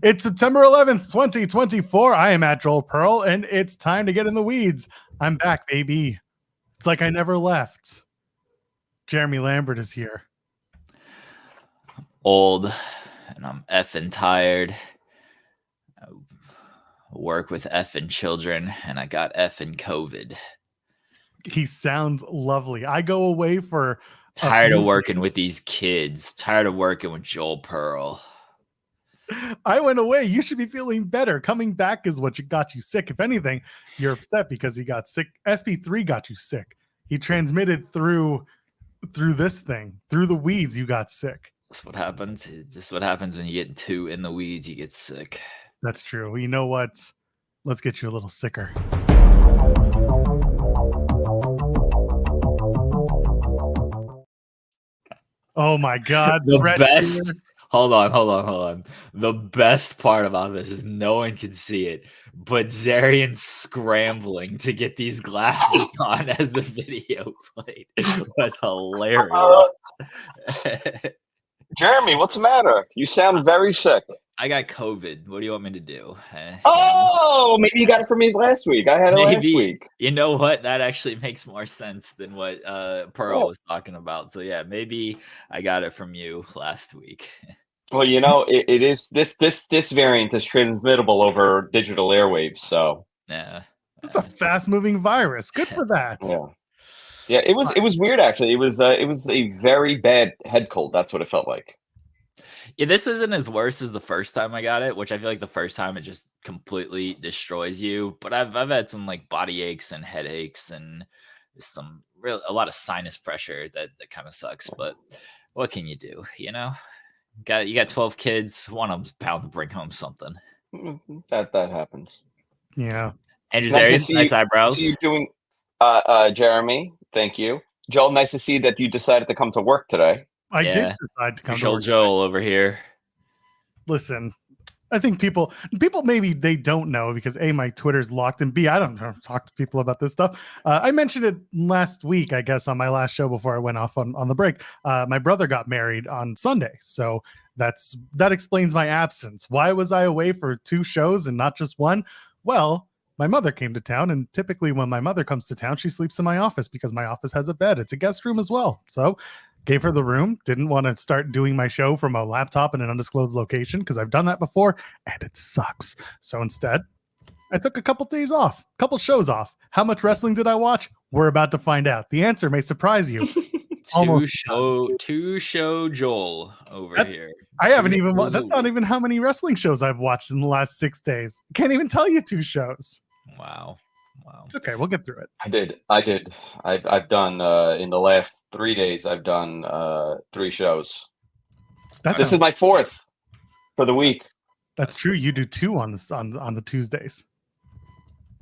It's September 11th, 2024. I am at Joel Pearl, and it's time to get in the weeds. I'm back, baby. It's like I never left. Jeremy Lambert is here. Old, and I'm effing tired. I work with effing children, and I got effing COVID. He sounds lovely. I go away for tired of working with these kids. Tired of working with Joel Pearl. I went away. You should be feeling better. Coming back is what got you sick. If anything, you're upset because he got sick. SP3 got you sick. He transmitted through this thing, through the weeds. You got sick. That's what happens. This is what happens when you get too in the weeds. You get sick. That's true. You know what? Let's get you a little sicker. Oh my God! The Bret's best. Here. Hold on. The best part about this is no one can see it, but Zarian's scrambling to get these glasses on as the video played. That's hilarious. Jeremy, what's the matter? You sound very sick. I got COVID. What do you want me to do? Oh, maybe you got it from me last week. I had it last week. You know what? That actually makes more sense than what Pearl was talking about. So yeah, maybe I got it from you last week. Well, you know, it is this variant is transmittable over digital airwaves. So yeah, it's a fast-moving virus. Good for that. Yeah. It was weird actually. It was a very bad head cold. That's what it felt like. Yeah, this isn't as worse as the first time I got it, which I feel like the first time it just completely destroys you. But I've had some like body aches and headaches and a lot of sinus pressure that kind of sucks. But what can you do? You know, you got 12 kids. One of them's bound to bring home something. That happens. Yeah. Andrew Zarian, nice eyebrows. See you doing, Jeremy. Thank you, Joel. Nice to see that you decided to come to work today. I did decide to come to work. Joel over here. Listen, I think people maybe they don't know because A, my Twitter's locked, and B, I don't talk to people about this stuff. I mentioned it last week, I guess, on my last show before I went off on the break. My brother got married on Sunday, so that explains my absence. Why was I away for 2 shows and not just one? Well, my mother came to town, and typically when my mother comes to town, she sleeps in my office because my office has a bed. It's a guest room as well, so gave her the room. Didn't want to start doing my show from a laptop in an undisclosed location because I've done that before and it sucks. So instead, I took a couple shows off. How much wrestling did I watch? We're about to find out. The answer may surprise you. Two show Joel over here. I haven't even. That's not even how many wrestling shows I've watched in the last 6 days. Can't even tell you 2 shows. Wow. It's okay. We'll get through it. I did. I've done in the last 3 days. I've done 3 shows. This is my 4th for the week. That's true. You do 2 on the Tuesdays.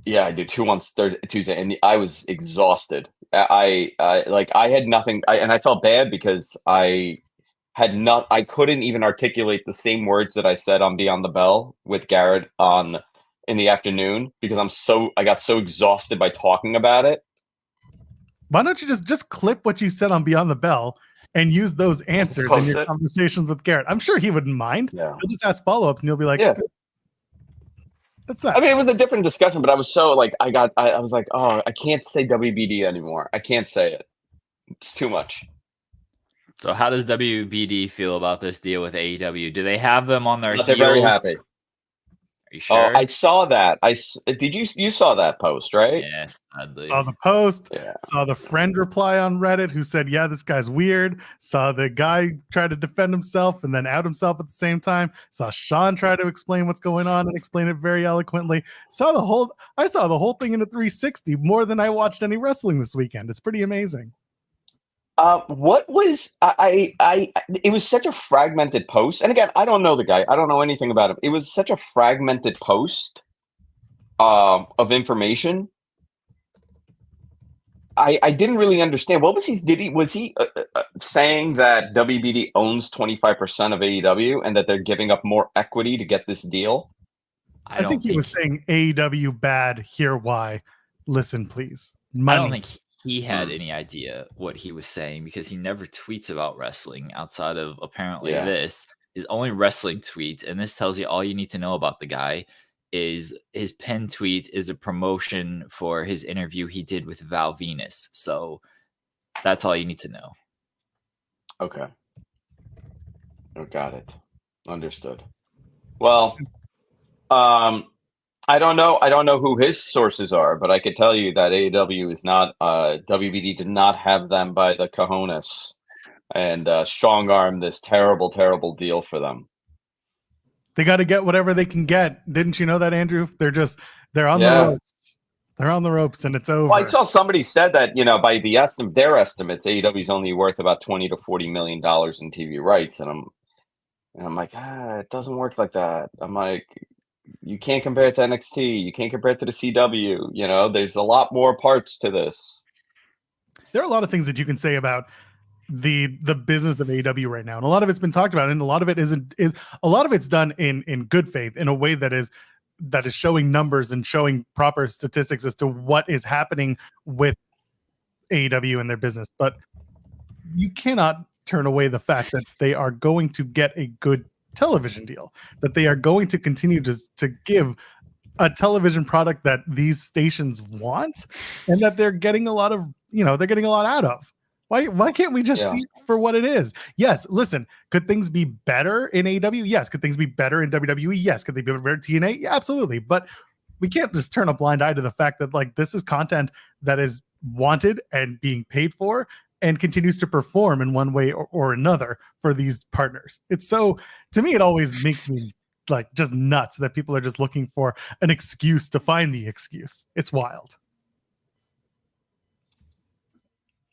Yeah, I do 2 on Tuesday, and I was exhausted. I had nothing, and I felt bad because I couldn't even articulate the same words that I said on Beyond the Bell with Garrett in the afternoon because I got so exhausted by talking about it. Why don't you just clip what you said on Beyond the Bell and use those answers in your conversations with Garrett? I'm sure he wouldn't mind. Yeah. He'll just ask follow-ups and you'll be like, yeah. That's that. I mean, it was a different discussion, but I was so like, I was like, oh, I can't say WBD anymore. I can't say it. It's too much. So how does WBD feel about this deal with AEW? Do they have them on their heels? They're very happy. Are you sure? Oh, I saw that. You saw that post, right? Yes, sadly. Saw the post. Yeah. Saw the friend reply on Reddit who said, yeah, this guy's weird. Saw the guy try to defend himself and then out himself at the same time. Saw Sean try to explain what's going on and explain it very eloquently. I saw the whole thing in a 360 more than I watched any wrestling this weekend. It's pretty amazing. What was it was such a fragmented post. And again, I don't know the guy. I don't know anything about him. It was such a fragmented post of information. I didn't really understand. What was he saying that WBD owns 25% of AEW and that they're giving up more equity to get this deal? I think he was saying AEW bad, hear why. Listen, please. Money. I don't think he had any idea what he was saying because he never tweets about wrestling outside of apparently this. his only wrestling tweet, and this tells you all you need to know about the guy, is his pen tweet is a promotion for his interview he did with Val Venus. So that's all you need to know. Okay. Oh, got it. Understood. Well, I don't know who his sources are, but I could tell you that AEW is not WBD did not have them by the cojones and strong arm this terrible deal for them. They got to get whatever they can get. Didn't you know that, Andrew? They're on the ropes. They're on the ropes, and it's over. Well, I saw somebody said that, by their estimates, AEW is only worth about $20 to $40 million in TV rights, and I'm like, it doesn't work like that. I'm like, you can't compare it to NXT. You can't compare it to the CW. There's a lot more parts to this. There are a lot of things that you can say about the business of AEW right now, and a lot of it's been talked about, and a lot of it is a lot of it's done in good faith, in a way that is showing numbers and showing proper statistics as to what is happening with AEW and their business. But you cannot turn away the fact that they are going to get a good television deal, that they are going to continue to give a television product that these stations want, and that they're getting a lot of, they're getting a lot out of. Why can't we just see it for what it is? Yes, listen, could things be better in AEW? Yes. Could things be better in WWE? Yes. Could they be better in TNA? Yeah, absolutely. But we can't just turn a blind eye to the fact that, like, this is content that is wanted and being paid for and continues to perform in one way or another for these partners. It's so, to me, it always makes me like just nuts that people are just looking for an excuse to find the excuse. It's wild.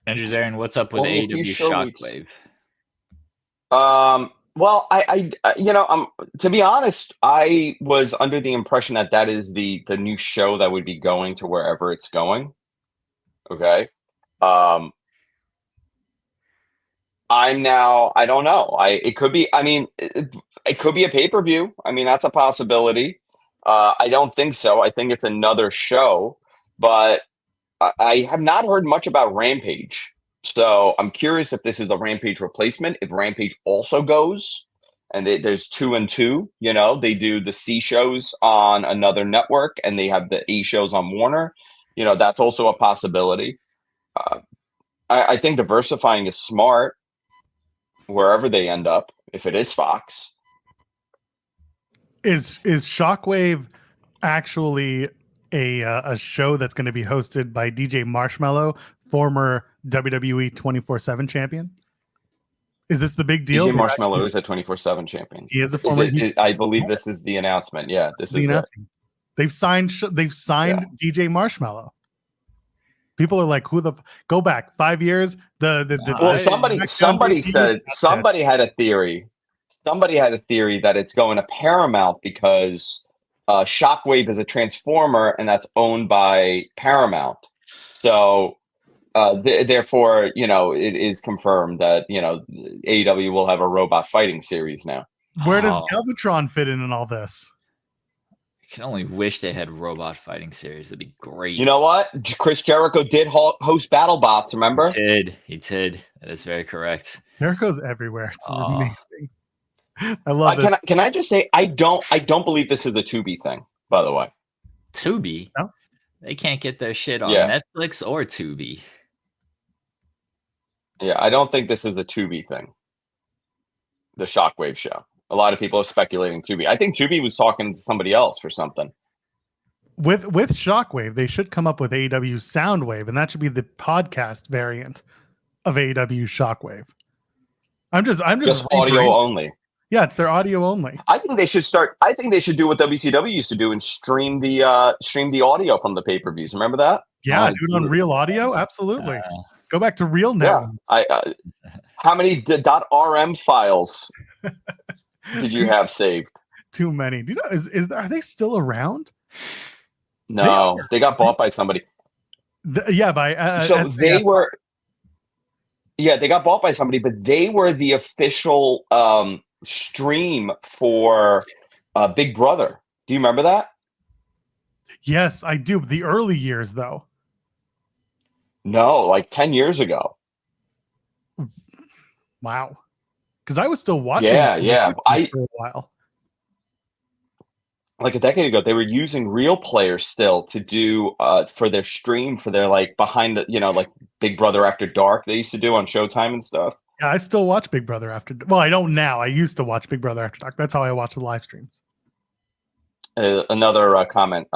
Andrew Zarin, what's up with AEW Shockwave? Well, I to be honest, I was under the impression that is the new show that would be going to wherever it's going. Okay. I don't know. It could be, it could be a pay-per-view. That's a possibility. I don't think so. I think it's another show, but I have not heard much about Rampage. So I'm curious if this is a Rampage replacement, if Rampage also goes, and there's 2 and 2, they do the C shows on another network and they have the A shows on Warner. That's also a possibility. I think diversifying is smart wherever they end up, if it is Fox. Is Shockwave actually a show that's going to be hosted by DJ Marshmello, former WWE 24/7 champion? Is this the big deal? DJ Marshmello is a 24/7 champion. He is a former. I believe this is the announcement. Yeah, this is it. They've signed DJ Marshmello. People are like, go back 5 years? Well, somebody said, somebody had a theory. Somebody had a theory that it's going to Paramount because Shockwave is a transformer and that's owned by Paramount. So therefore, it is confirmed that, AEW will have a robot fighting series now. Where does Galvatron fit in all this? I can only wish they had robot fighting series. That'd be great. You know what? Chris Jericho did host BattleBots, remember? He did. That is very correct. Jericho's everywhere. It's amazing. I love it. Can I just say I don't believe this is a Tubi thing, by the way. Tubi? No? They can't get their shit on Netflix or Tubi. Yeah, I don't think this is a Tubi thing. The Shockwave show. A lot of people are speculating Tubi. I think Tubi was talking to somebody else for something. With Shockwave, they should come up with AEW Soundwave, and that should be the podcast variant of AEW Shockwave. I'm just audio only. Yeah, it's their audio only. I think they should do what WCW used to do and stream the audio from the pay-per-views. Remember that? Yeah, do it on Real Audio. Absolutely. Go back to Real now. Yeah. How many .rm files did you have saved? Too many. Do you know? Are they still around? No, they got bought by somebody. They got bought by somebody, but they were the official stream for Big Brother. Do you remember that? Yes, I do. The early years, though. No, like 10 years ago. Wow. because I was still watching. Yeah. For a while. Like a decade ago, they were using real players still to do for their stream, for their like behind the, like Big Brother After Dark they used to do on Showtime and stuff. Yeah, I still watch Big Brother After. Well, I don't now. I used to watch Big Brother After Dark. That's how I watch the live streams. Another comment.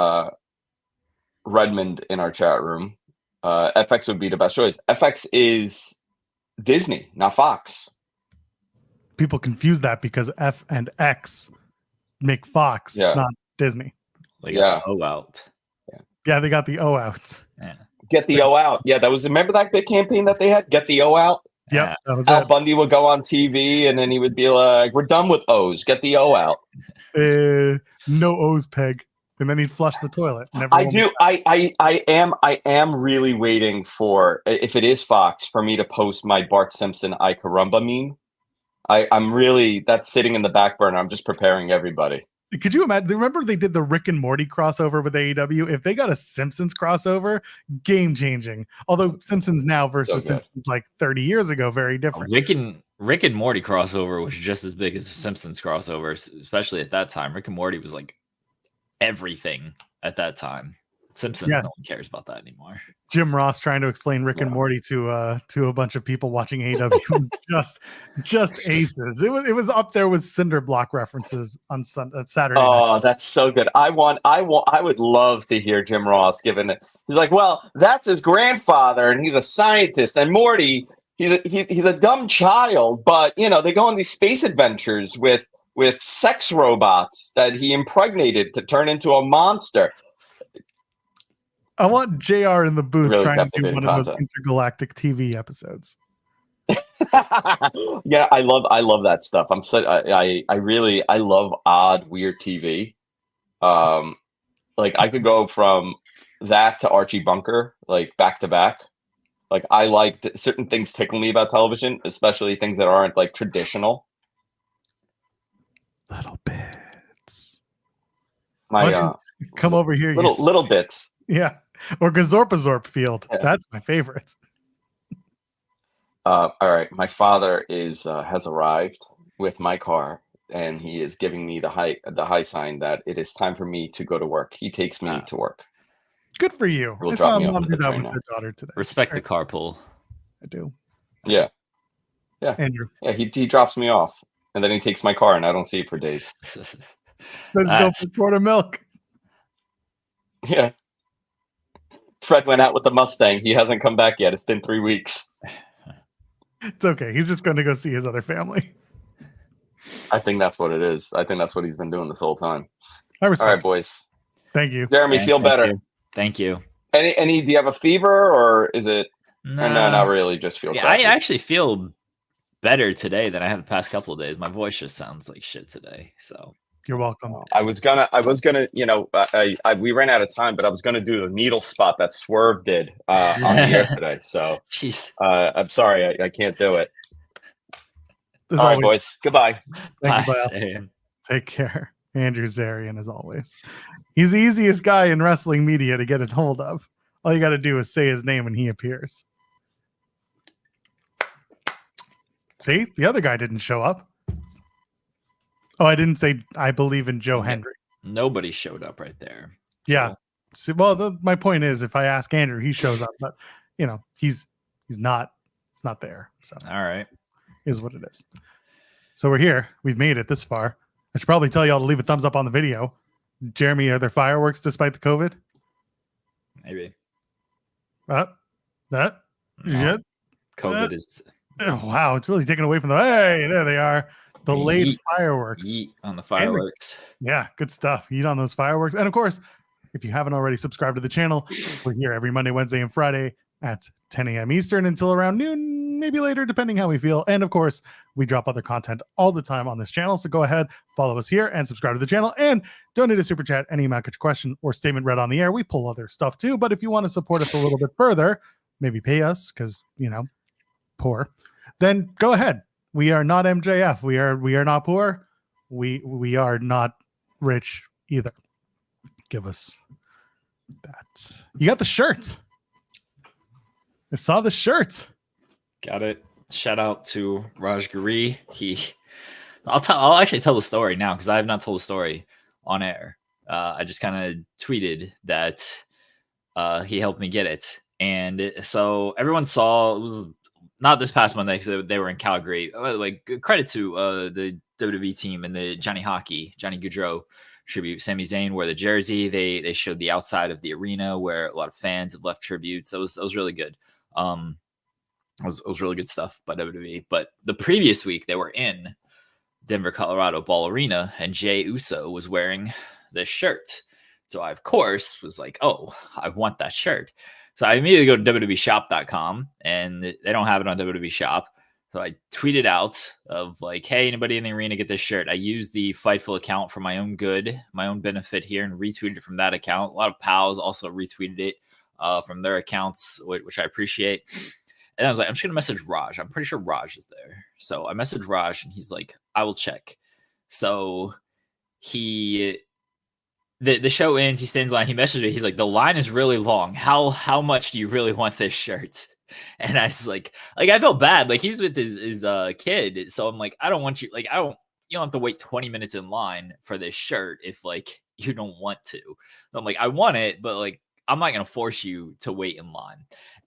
Redmond in our chat room. FX would be the best choice. FX is Disney, not Fox. People confuse that because F and X make Fox, not Disney. They got the O out. Yeah, they got the O out. Yeah. Get the O out. Yeah, that was, remember that big campaign that they had? Get the O out. Yep, that was Al Bundy would go on TV and then he would be like, "We're done with O's. Get the O out." No O's, Peg. And then he'd flush the toilet. I am really waiting for, if it is Fox, for me to post my Bart Simpson I Carumba meme. I'm really, that's sitting in the back burner. I'm just preparing everybody. Could you imagine? Remember they did the Rick and Morty crossover with AEW? If they got a Simpsons crossover, game changing. Although Simpsons now versus Simpsons like 30 years ago, very different. Rick and Morty crossover was just as big as the Simpsons crossover, especially at that time. Rick and Morty was like everything at that time. Simpsons, no one cares about that anymore. Jim Ross trying to explain Rick and Morty to a bunch of people watching AEW was just aces. It was up there with Cinder Block references on Saturday. Oh, that's so good. I would love to hear Jim Ross giving it. He's like, well, that's his grandfather, and he's a scientist, and Morty, he's a dumb child, but they go on these space adventures with sex robots that he impregnated to turn into a monster. I want JR in the booth really trying to do one of those intergalactic TV episodes. Yeah, I love that stuff. I love odd, weird TV. Like I could go from that to Archie Bunker, like back to back. Like I like certain things tickle me about television, especially things that aren't like traditional. Little bits. Come over here. Little bits. Yeah. Or Gazorpazorp Field. Yeah. That's my favorite. All right. My father has arrived with my car, and he is giving me the high sign that it is time for me to go to work. He takes me to work. Good for you. I saw mom do that with your daughter today. Respect the carpool. I do. Yeah. Andrew. Yeah, he drops me off, and then he takes my car, and I don't see it for days. Says go for a quart of milk. Yeah. Fred went out with the Mustang. He hasn't come back yet. It's been 3 weeks. It's okay. He's just going to go see his other family. I think that's what it is. I think that's what he's been doing this whole time. I respect. All right, boys. Thank you. Jeremy, feel better. Thank you. Any? Do you have a fever, or is it? No, not really. Just feel. Yeah, I actually feel better today than I have the past couple of days. My voice just sounds like shit today. So you're welcome. I was gonna. We ran out of time, but I was gonna do the needle spot that Swerve did on the air today. So, jeez. I'm sorry, I can't do it. All right, boys. Goodbye. Thank you, take care. Andrew Zarian, as always. He's the easiest guy in wrestling media to get a hold of. All you got to do is say his name and he appears. See, the other guy didn't show up. Oh, I didn't say I believe in Joe Hendry. Nobody showed up right there. Yeah. See, well, my point is, if I ask Andrew, he shows up, but he's not. It's not there. So all right, is what it is. So we're here. We've made it this far. I should probably tell y'all to leave a thumbs up on the video. Jeremy, are there fireworks despite the COVID? Maybe. COVID is. Oh, wow, it's really taken away from the. Hey, there they are. Delayed fireworks. Yeet on the fireworks. Yeah, good stuff. Eat on those fireworks. And of course, if you haven't already subscribed to the channel, we're here every Monday, Wednesday, and Friday at 10 a.m. Eastern until around noon, maybe later, depending how we feel. And of course, we drop other content all the time on this channel. So go ahead, follow us here and subscribe to the channel and donate a super chat. Any amount, get your question or statement read on the air. We pull other stuff too. But if you want to support us a little bit further, maybe pay us because, poor, then go ahead. We are not MJF. We are not poor. We are not rich either. Give us that. You got the shirt. I saw the shirt. Got it. shout out to Raj Giri. I'll actually tell the story now because I have not told the story on air. I just kind of tweeted that he helped me get it. And so everyone saw, it was not this past Monday because they were in Calgary. Like, credit to the WWE team and the Johnny Gaudreau tribute. Sami Zayn wore the jersey. They showed the outside of the arena where a lot of fans have left tributes. That was really good. It was really good stuff by WWE. But the previous week they were in Denver, Colorado Ball Arena, and Jey Uso was wearing this shirt. So I, of course, was like, oh, I want that shirt. So I immediately go to WWEshop.com, and they don't have it on WWE Shop. So I tweeted out of like, hey, anybody in the arena get this shirt? I used the Fightful account for my own good, my own benefit here, and retweeted it from that account. A lot of pals also retweeted it from their accounts, which I appreciate. And I was like, I'm just going to message Raj. I'm pretty sure Raj is there. So I messaged Raj, and he's like, I will check. So the show ends. He stands in line. He messages me. He's like, the line is really long. How much do you really want this shirt? And I was like I felt bad. Like, he was with his kid. So I'm like, I don't want you. Like, you don't have to wait 20 minutes in line for this shirt if like you don't want to. So I'm like, I want it, but like, I'm not going to force you to wait in line.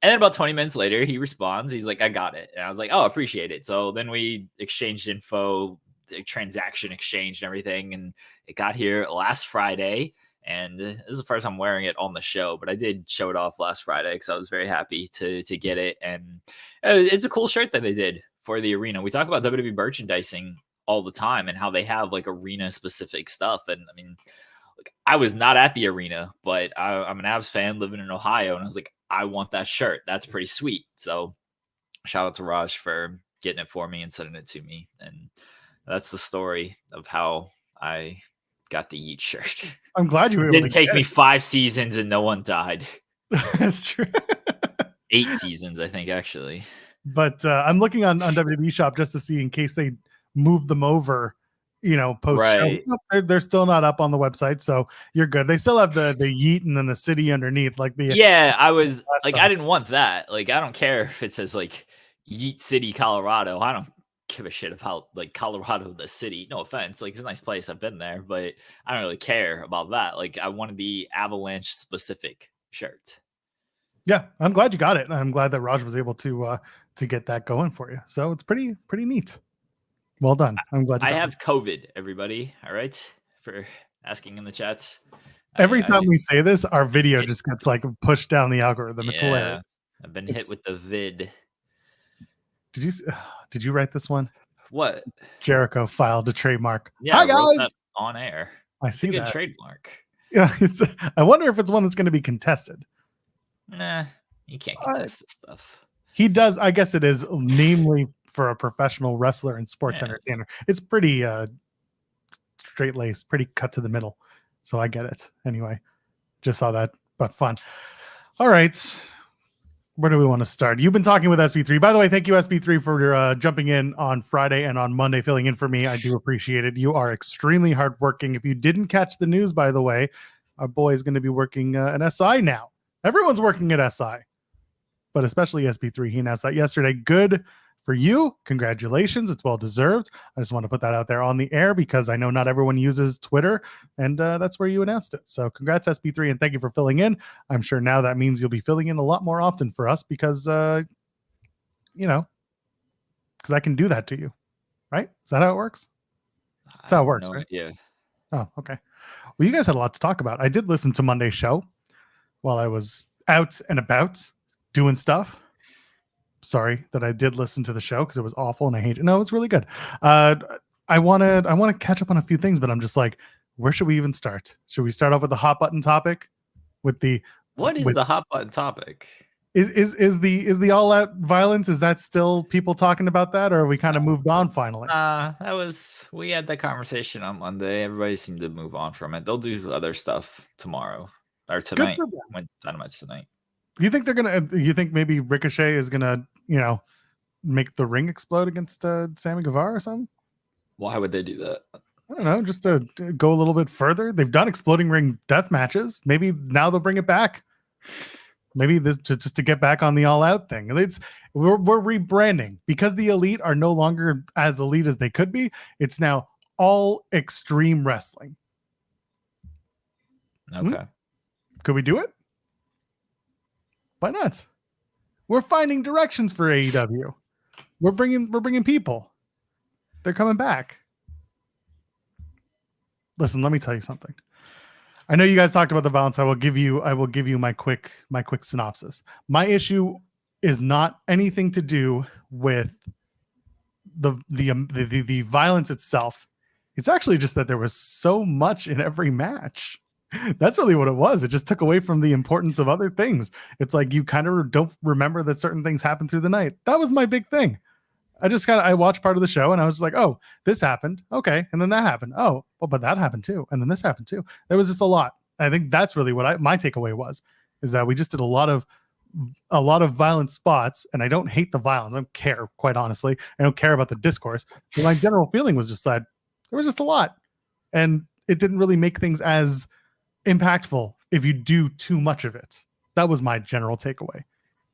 And then about 20 minutes later, he responds. He's like, I got it. And I was like, oh, appreciate it. So then we exchanged info, transaction exchange and everything. And it got here last Friday. And this is the first time I'm wearing it on the show, but I did show it off last Friday because I was very happy to get it. And it's a cool shirt that they did for the arena. We talk about WWE merchandising all the time and how they have like arena specific stuff. And I mean, like, I was not at the arena, but I'm an Avs fan living in Ohio. And I was like, I want that shirt. That's pretty sweet. So shout out to Raj for getting it for me and sending it to me. And that's the story of how I got the Yeet shirt. I'm glad you were able Didn't take me 5 seasons and no one died. That's true. 8 seasons, I think, actually. But I'm looking on WWE Shop just to see in case they move them over, post Right. show. They're still not up on the website, so you're good. They still have the Yeet and then the city underneath, like the I was like, I didn't want that. Like, I don't care if it says like Yeet City, Colorado. I don't give a shit about like Colorado, the city. No offense, like, it's a nice place. I've been there, but I don't really care about that. Like, I wanted the Avalanche specific shirt. Yeah, I'm glad you got it. I'm glad that Raj was able to get that going for you. So it's pretty neat. Well done. I'm glad you got I have it. COVID, everybody. All right, for asking in the chats. Every time we say this, our video just gets like pushed down the algorithm. It's hilarious. I've been hit with the vid. Did you write this one? What? Jericho filed a trademark. Yeah, Hi guys. On air. I see It's a good that trademark. Yeah, I wonder if it's one that's going to be contested. Nah, you can't contest this stuff. He does. I guess it is, namely for a professional wrestler and sports entertainer. It's pretty straight laced, pretty cut to the middle. So I get it. Anyway, just saw that, but fun. All right. Where do we want to start? You've been talking with SB3. By the way, thank you, SB3, for jumping in on Friday and on Monday, filling in for me. I do appreciate it. You are extremely hardworking. If you didn't catch the news, by the way, our boy is going to be working an SI now. Everyone's working at SI, but especially SB3. He announced that yesterday. Good for you. Congratulations. It's well deserved. I just want to put that out there on the air because I know not everyone uses Twitter, and that's where you announced it. So congrats, SB3, and thank you for filling in. I'm sure now that means you'll be filling in a lot more often for us because, because I can do that to you, right? Is that how it works? That's how it works, right? Yeah. Oh, okay. Well, you guys had a lot to talk about. I did listen to Monday's show while I was out and about doing stuff. Sorry that I did listen to the show because it was awful and I hate it. No, it was really good. I want to catch up on a few things, but I'm just like, where should we even start? Should we start off with the hot button topic? What is the hot button topic? Is the all out violence? Is that still people talking about that, or have we kind of moved on finally? We had that conversation on Monday. Everybody seemed to move on from it. They'll do other stuff tomorrow or tonight. When Dynamite's tonight. You think you think maybe Ricochet is gonna, make the ring explode against Sammy Guevara or something? Why would they do that? I don't know, just to go a little bit further. They've done exploding ring death matches. Maybe now they'll bring it back. Maybe this just to get back on the All Out thing. We're rebranding because the Elite are no longer as elite as they could be. It's now All Extreme Wrestling. Okay. Could we do it? Why not? We're finding directions for AEW. We're bringing people. They're coming back. Listen, let me tell you something. I know you guys talked about the violence. I will give you my quick synopsis. My issue is not anything to do with the violence itself. It's actually just that there was so much in every match. That's really what it was. It just took away from the importance of other things. It's like you kind of don't remember that certain things happened through the night. That was my big thing. I watched part of the show and I was just like, oh, this happened. Okay. And then that happened. Oh, well, but that happened too. And then this happened too. There was just a lot. I think that's really what my takeaway was, is that we just did a lot of violent spots, and I don't hate the violence. I don't care, quite honestly. I don't care about the discourse. But my general feeling was just that there was just a lot, and it didn't really make things as impactful if you do too much of it. That was my general takeaway.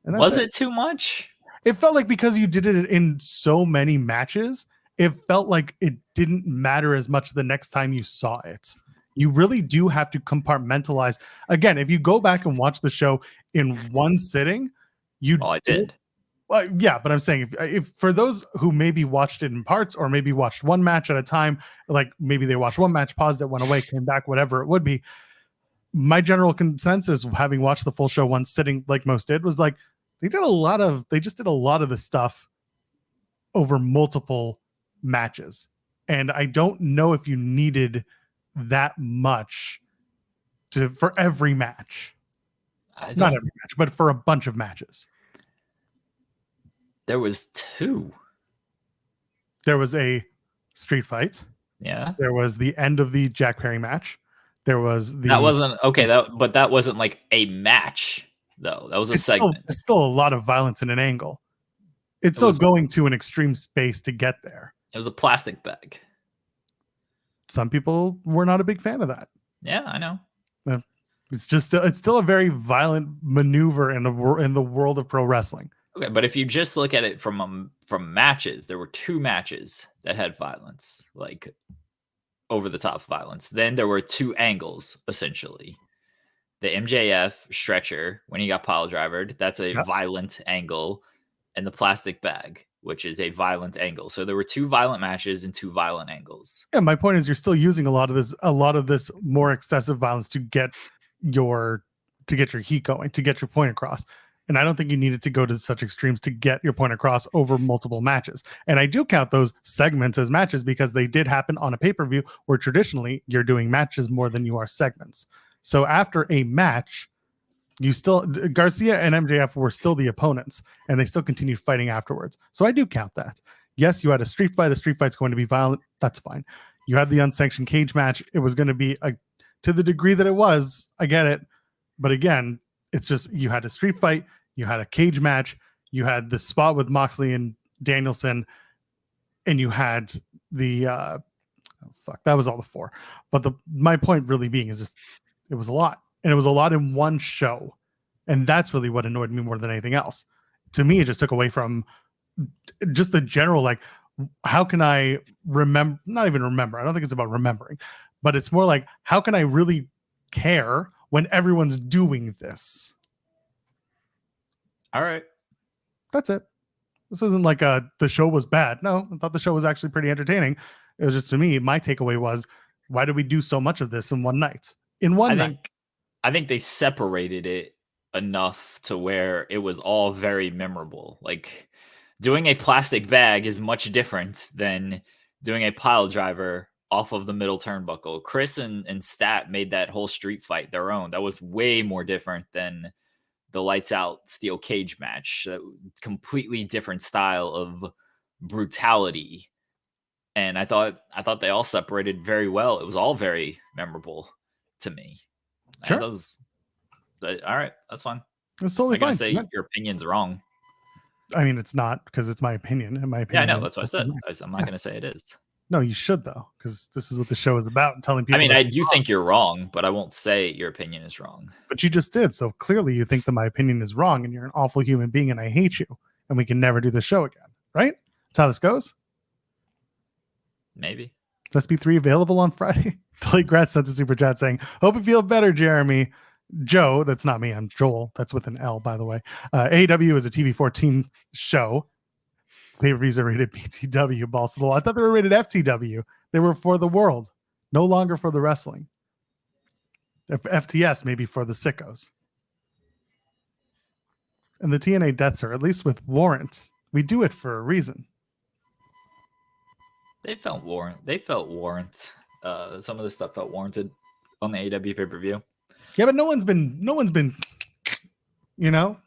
And was it too much? It felt like because you did it in so many matches, it felt like it didn't matter as much the next time you saw it. You really do have to compartmentalize. Again, if you go back and watch the show in one sitting, I did. Well, yeah, but I'm saying if for those who maybe watched it in parts or maybe watched one match at a time, like maybe they watched one match, paused it, went away, came back, whatever it would be. My general consensus, having watched the full show once sitting like most did, was like they just did a lot of the stuff over multiple matches. And I don't know if you needed that much for every match. Not every match, but for a bunch of matches. There was 2. There was a street fight. Yeah. There was the end of the Jack Perry match. There was that wasn't okay. But that wasn't like a match though. That was a segment. It's still a lot of violence in an angle. It's still going to an extreme space to get there. It was a plastic bag. Some people were not a big fan of that. Yeah, I know. It's still a very violent maneuver in the world of pro wrestling. Okay, but if you just look at it from matches, there were 2 matches that had violence, like over the top violence. Then there were 2 angles essentially. The MJF stretcher when he got pile drivered, that's a violent angle, and the plastic bag, which is a violent angle. So there were 2 violent matches and 2 violent angles. Yeah, my point is you're still using a lot of this more excessive violence to get your heat going, to get your point across. And I don't think you needed to go to such extremes to get your point across over multiple matches. And I do count those segments as matches because they did happen on a pay-per-view where traditionally you're doing matches more than you are segments. So after a match, Garcia and MJF were still the opponents, and they still continued fighting afterwards. So I do count that. Yes, you had a street fight. A street fight's going to be violent. That's fine. You had the unsanctioned cage match. It was going to be to the degree that it was. I get it. But again, it's just you had a street fight. You had a cage match. You had the spot with Moxley and Danielson. And you had the... that was all the 4. But my point really being is just it was a lot. And it was a lot in one show. And that's really what annoyed me more than anything else. To me, it just took away from just the general, like, how can I remember? Not even remember. I don't think it's about remembering. But it's more like, how can I really care when everyone's doing this? All right. That's it. This isn't like the show was bad. No, I thought the show was actually pretty entertaining. It was just, to me, my takeaway was, why did we do so much of this in one night? I think they separated it enough to where it was all very memorable. Like doing a plastic bag is much different than doing a pile driver off of the middle turnbuckle. Chris and Stat made that whole street fight their own. That was way more different than the lights out steel cage match. Completely different style of brutality. And I thought they all separated very well. It was all very memorable to me. Sure. All right, that's fine. It's totally fine. Say your opinion's wrong. I mean, it's not, because it's my opinion. And my opinion. Yeah, I know. That's what I said. I'm not going to say it is. No, you should though, because this is what the show is about. Telling people. I mean, I do think you're wrong, but I won't say your opinion is wrong. But you just did. So clearly you think that my opinion is wrong and you're an awful human being and I hate you and we can never do the show again. Right? That's how this goes. Maybe. SP3 available on Friday. Tilly Gratz sent a super chat saying, hope you feel better, Jeremy. Joe, that's not me. I'm Joel. That's with an L, by the way. AEW is a TV 14 show. Pay-per-views are rated PTW, balls to the wall. I thought they were rated FTW. They were for the world, no longer for the wrestling. If FTS, maybe for the sickos. And the TNA deaths are, at least with warrant, we do it for a reason. They felt warrant. Some of the stuff felt warranted on the AEW pay-per-view. Yeah, but no one's been,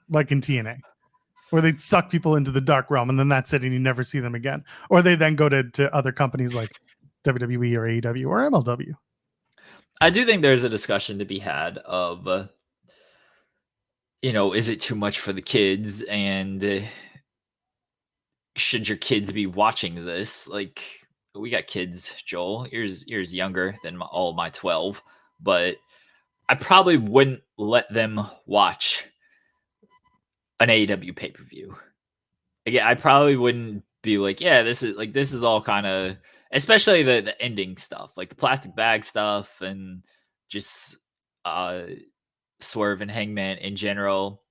like in TNA, where they suck people into the dark realm and then that's it and you never see them again. Or they then go to other companies like WWE or AEW or MLW. I do think there's a discussion to be had of, is it too much for the kids and should your kids be watching this? Like, we got kids, Joel. Yours younger than all my 12, but I probably wouldn't let them watch an AEW pay-per-view. Again, I probably wouldn't be like, yeah, this is all kind of, especially the ending stuff, like the plastic bag stuff and just Swerve and Hangman in general.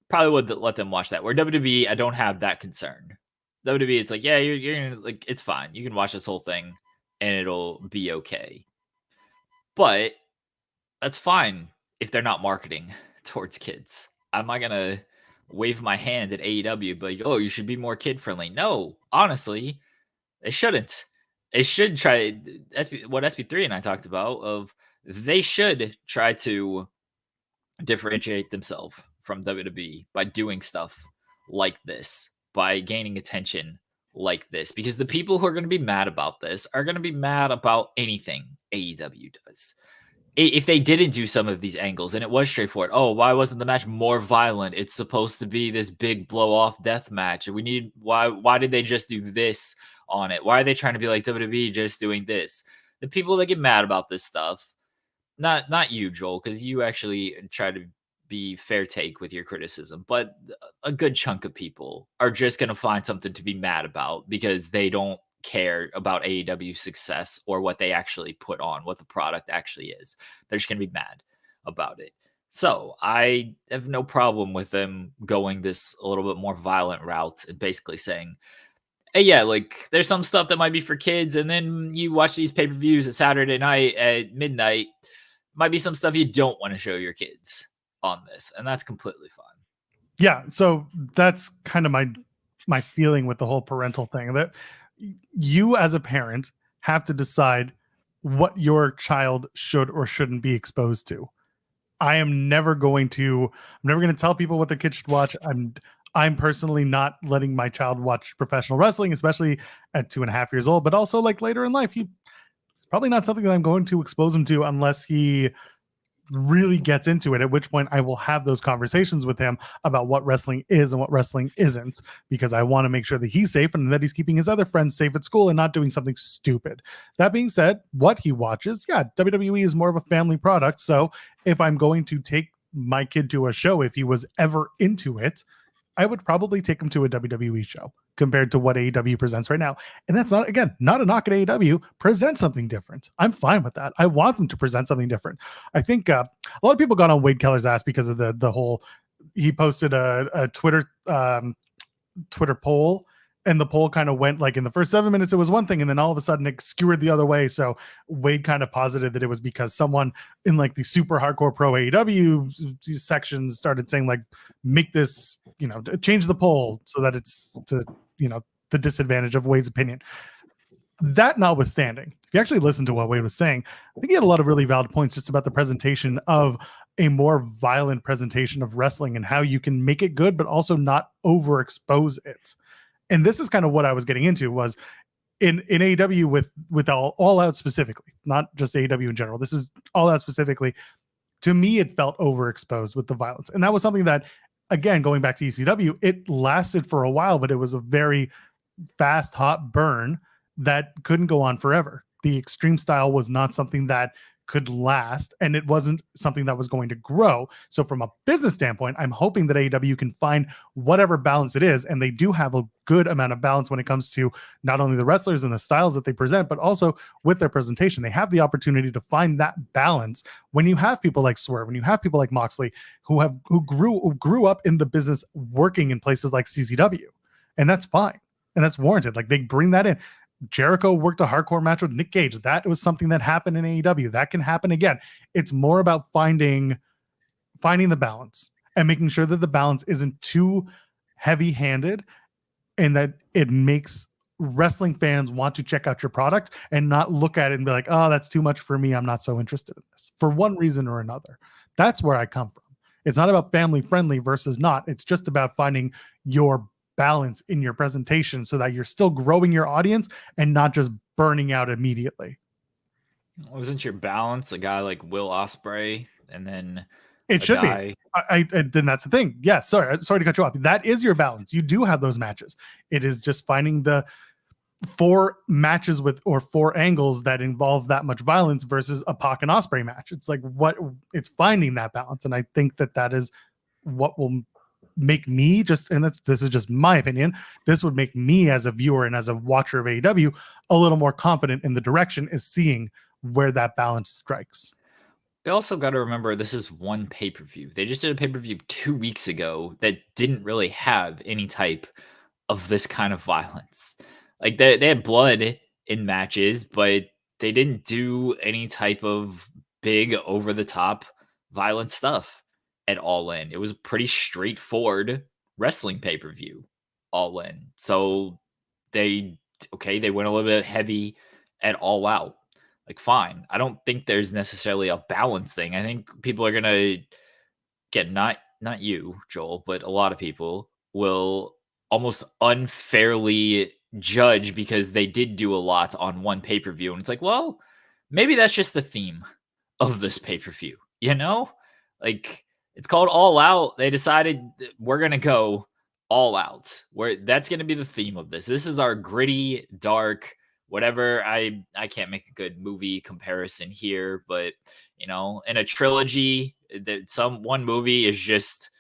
Probably would let them watch that. Where WWE, I don't have that concern. WWE, it's like, yeah, you're gonna, like, it's fine. You can watch this whole thing and it'll be okay. But that's fine if they're not marketing towards kids. I'm not gonna wave my hand at AEW, but oh, you should be more kid friendly. No, honestly, they shouldn't. They should try what SP3 and I talked about of they should try to differentiate themselves from WWE by doing stuff like this, by gaining attention like this, because the people who are going to be mad about this are going to be mad about anything AEW does. If they didn't do some of these angles and it was straightforward, oh, why wasn't the match more violent? It's supposed to be this big blow off death match. Why did they just do this on it? Why are they trying to be like WWE just doing this? The people that get mad about this stuff, not you, Joel, because you actually try to be fair take with your criticism, but a good chunk of people are just going to find something to be mad about because they don't care about AEW's success or what they actually put on, what the product actually is. They're just going to be mad about it. So I have no problem with them going this a little bit more violent route and basically saying, hey, yeah, like there's some stuff that might be for kids. And then you watch these pay-per-views at Saturday night at midnight, might be some stuff you don't want to show your kids on this. And that's completely fine. Yeah. So that's kind of my feeling with the whole parental thing, that you as a parent have to decide what your child should or shouldn't be exposed to. I'm never going to tell people what their kids should watch. I'm personally not letting my child watch professional wrestling, especially at 2.5 years old, but also like later in life. It's probably not something that I'm going to expose him to unless he really gets into it, at which point I will have those conversations with him about what wrestling is and what wrestling isn't, because I want to make sure that he's safe and that he's keeping his other friends safe at school and not doing something stupid. That being said, what he watches, yeah, WWE is more of a family product. So if I'm going to take my kid to a show, if he was ever into it, I would probably take him to a WWE show compared to what AEW presents right now. And that's not a knock at AEW. Present something different. I'm fine with that. I want them to present something different. I think a lot of people got on Wade Keller's ass because of the whole, he posted a Twitter poll, and the poll kind of went like in the first 7 minutes, it was one thing. And then all of a sudden it skewered the other way. So Wade kind of posited that it was because someone in like the super hardcore pro AEW sections started saying like, make this, change the poll so that it's to, the disadvantage of Wade's opinion. That notwithstanding, if you actually listen to what Wade was saying, I think he had a lot of really valid points just about the presentation of a more violent presentation of wrestling and how you can make it good, but also not overexpose it. And this is kind of what I was getting into, was in AEW with all Out specifically, not just AEW in general. This is All Out specifically. To me, it felt overexposed with the violence. And that was something that, again, going back to ECW, it lasted for a while, but it was a very fast, hot burn. that couldn't go on forever. The extreme style was not something that could last, and it wasn't something that was going to grow. So from a business standpoint, I'm hoping that AEW can find whatever balance it is, and they do have a good amount of balance when it comes to not only the wrestlers and the styles that they present, but also with their presentation. They have the opportunity to find that balance when you have people like Swerve, when you have people like Moxley who grew up in the business working in places like CZW, and that's fine and that's warranted. Like, they bring that in. Jericho worked a hardcore match with Nick Gage. That was something that happened in AEW. That can happen again. It's more about finding the balance and making sure that the balance isn't too heavy-handed and that it makes wrestling fans want to check out your product and not look at it and be like, oh, that's too much for me. I'm not so interested in this for one reason or another. That's where I come from. It's not about family friendly versus not. It's just about finding your balance in your presentation so that you're still growing your audience and not just burning out immediately. Wasn't your balance a guy like Will Ospreay and then it should be? Then that's the thing. Yeah, sorry to cut you off. That is your balance. You do have those matches. It is just finding the 4 matches or 4 angles that involve that much violence versus a Pac and Ospreay match. It's like it's finding that balance, and I think that is what will make me this is just my opinion. This would make me as a viewer and as a watcher of AEW a little more confident in the direction, is seeing where that balance strikes. We also got to remember this is one pay-per-view. They just did a pay-per-view 2 weeks ago that didn't really have any type of this kind of violence. Like, they had blood in matches, but they didn't do any type of big over-the-top violent stuff at All In. It was a pretty straightforward wrestling pay-per-view, All In. So they went a little bit heavy at All Out. Like, fine. I don't think there's necessarily a balance thing. I think people are gonna get, not you, Joel, but a lot of people will almost unfairly judge because they did do a lot on one pay-per-view. And it's like, well, maybe that's just the theme of this pay-per-view, you know? Like, it's called All Out. They decided we're going to go all out. That's going to be the theme of this. This is our gritty, dark, whatever. I can't make a good movie comparison here, but in a trilogy, one movie is just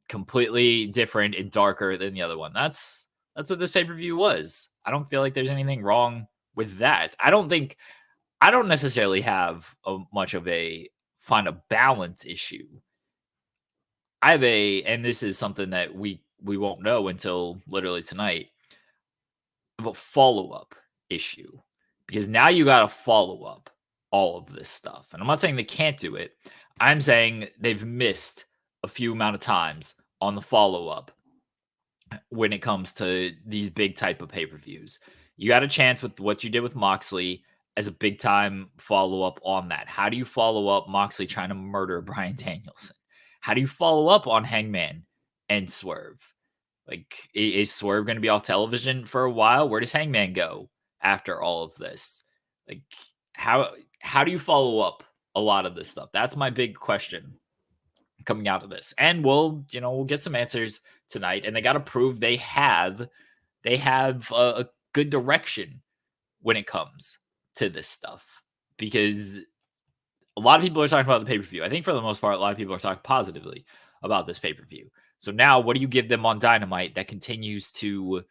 completely different and darker than the other one. That's what this pay-per-view was. I don't feel like there's anything wrong with that. I don't necessarily have much of a find a balance issue. I have and this is something that we won't know until literally tonight, of a follow-up issue, because now you got to follow up all of this stuff. And I'm not saying they can't do it. I'm saying they've missed a few amount of times on the follow-up when it comes to these big type of pay-per-views. You got a chance with what you did with Moxley as a big time follow-up on that. How do you follow up Moxley trying to murder Bryan Danielson? How do you follow up on Hangman and Swerve? Like, is Swerve going to be off television for a while? Where does Hangman go after all of this? Like, how do you follow up a lot of this stuff? That's my big question coming out of this. And we'll get some answers tonight. And they got to prove they have a good direction when it comes to this stuff, because a lot of people are talking about the pay-per-view. I think for the most part, a lot of people are talking positively about this pay-per-view. So now what do you give them on Dynamite that continues to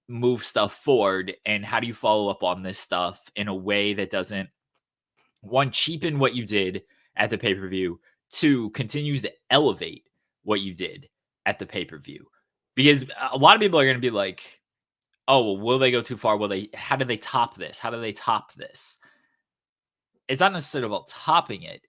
move stuff forward? And how do you follow up on this stuff in a way that doesn't, one, cheapen what you did at the pay-per-view, 2, continues to elevate what you did at the pay-per-view? Because a lot of people are going to be like, oh, well, will they go too far? How do they top this? How do they top this? It's not necessarily about topping it.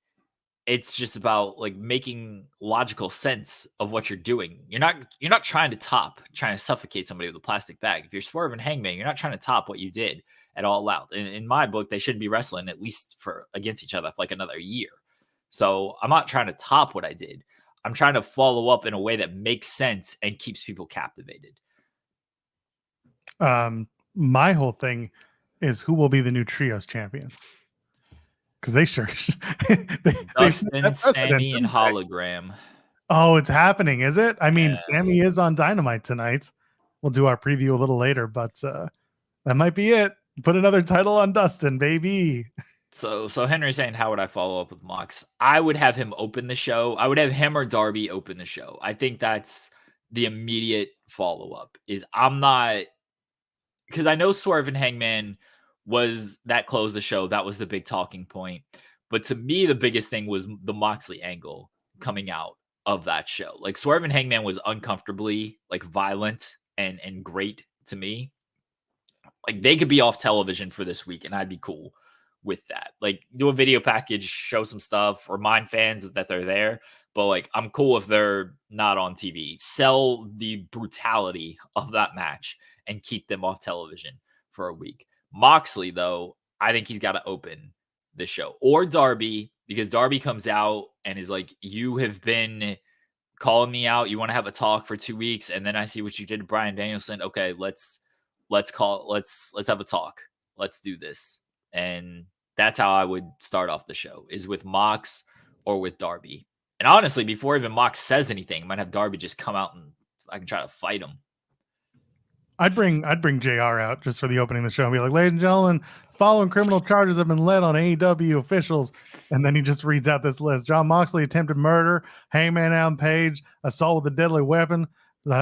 It's just about like making logical sense of what you're doing. You're not trying to suffocate somebody with a plastic bag. If you're Swerve and Hangman, you're not trying to top what you did at All Out. In my book, they shouldn't be wrestling at least against each other for like another year. So I'm not trying to top what I did. I'm trying to follow up in a way that makes sense and keeps people captivated. My whole thing is who will be the new trios champions. Because they sure Dustin, Sammy, and Hologram. Oh, it's happening, is it? I mean, Sammy is on Dynamite tonight. We'll do our preview a little later, but that might be it. Put another title on Dustin, baby. So Henry's saying, how would I follow up with Mox? I would have him open the show. I would have him or Darby open the show. I think that's the immediate follow-up. Is I'm not, because I know Swerve and Hangman was that closed the show. That was the big talking point. But to me, the biggest thing was the Moxley angle coming out of that show. Like Swerve and Hangman was uncomfortably like violent and great to me. Like they could be off television for this week and I'd be cool with that. Like do a video package, show some stuff, remind fans that they're there. But like I'm cool if they're not on TV. Sell the brutality of that match and keep them off television for a week. Moxley, though, I think he's got to open the show. Or Darby, because Darby comes out and is like, you have been calling me out. You want to have a talk for 2 weeks, and then I see what you did to Bryan Danielson. Okay, let's have a talk. Let's do this. And that's how I would start off the show, is with Mox or with Darby. And honestly, before even Mox says anything, I might have Darby just come out and I can try to fight him. I'd bring JR out just for the opening of the show and be like, ladies and gentlemen, following criminal charges have been led on AEW officials. And then he just reads out this list. Jon Moxley, attempted murder, Hangman Adam Page, assault with a deadly weapon,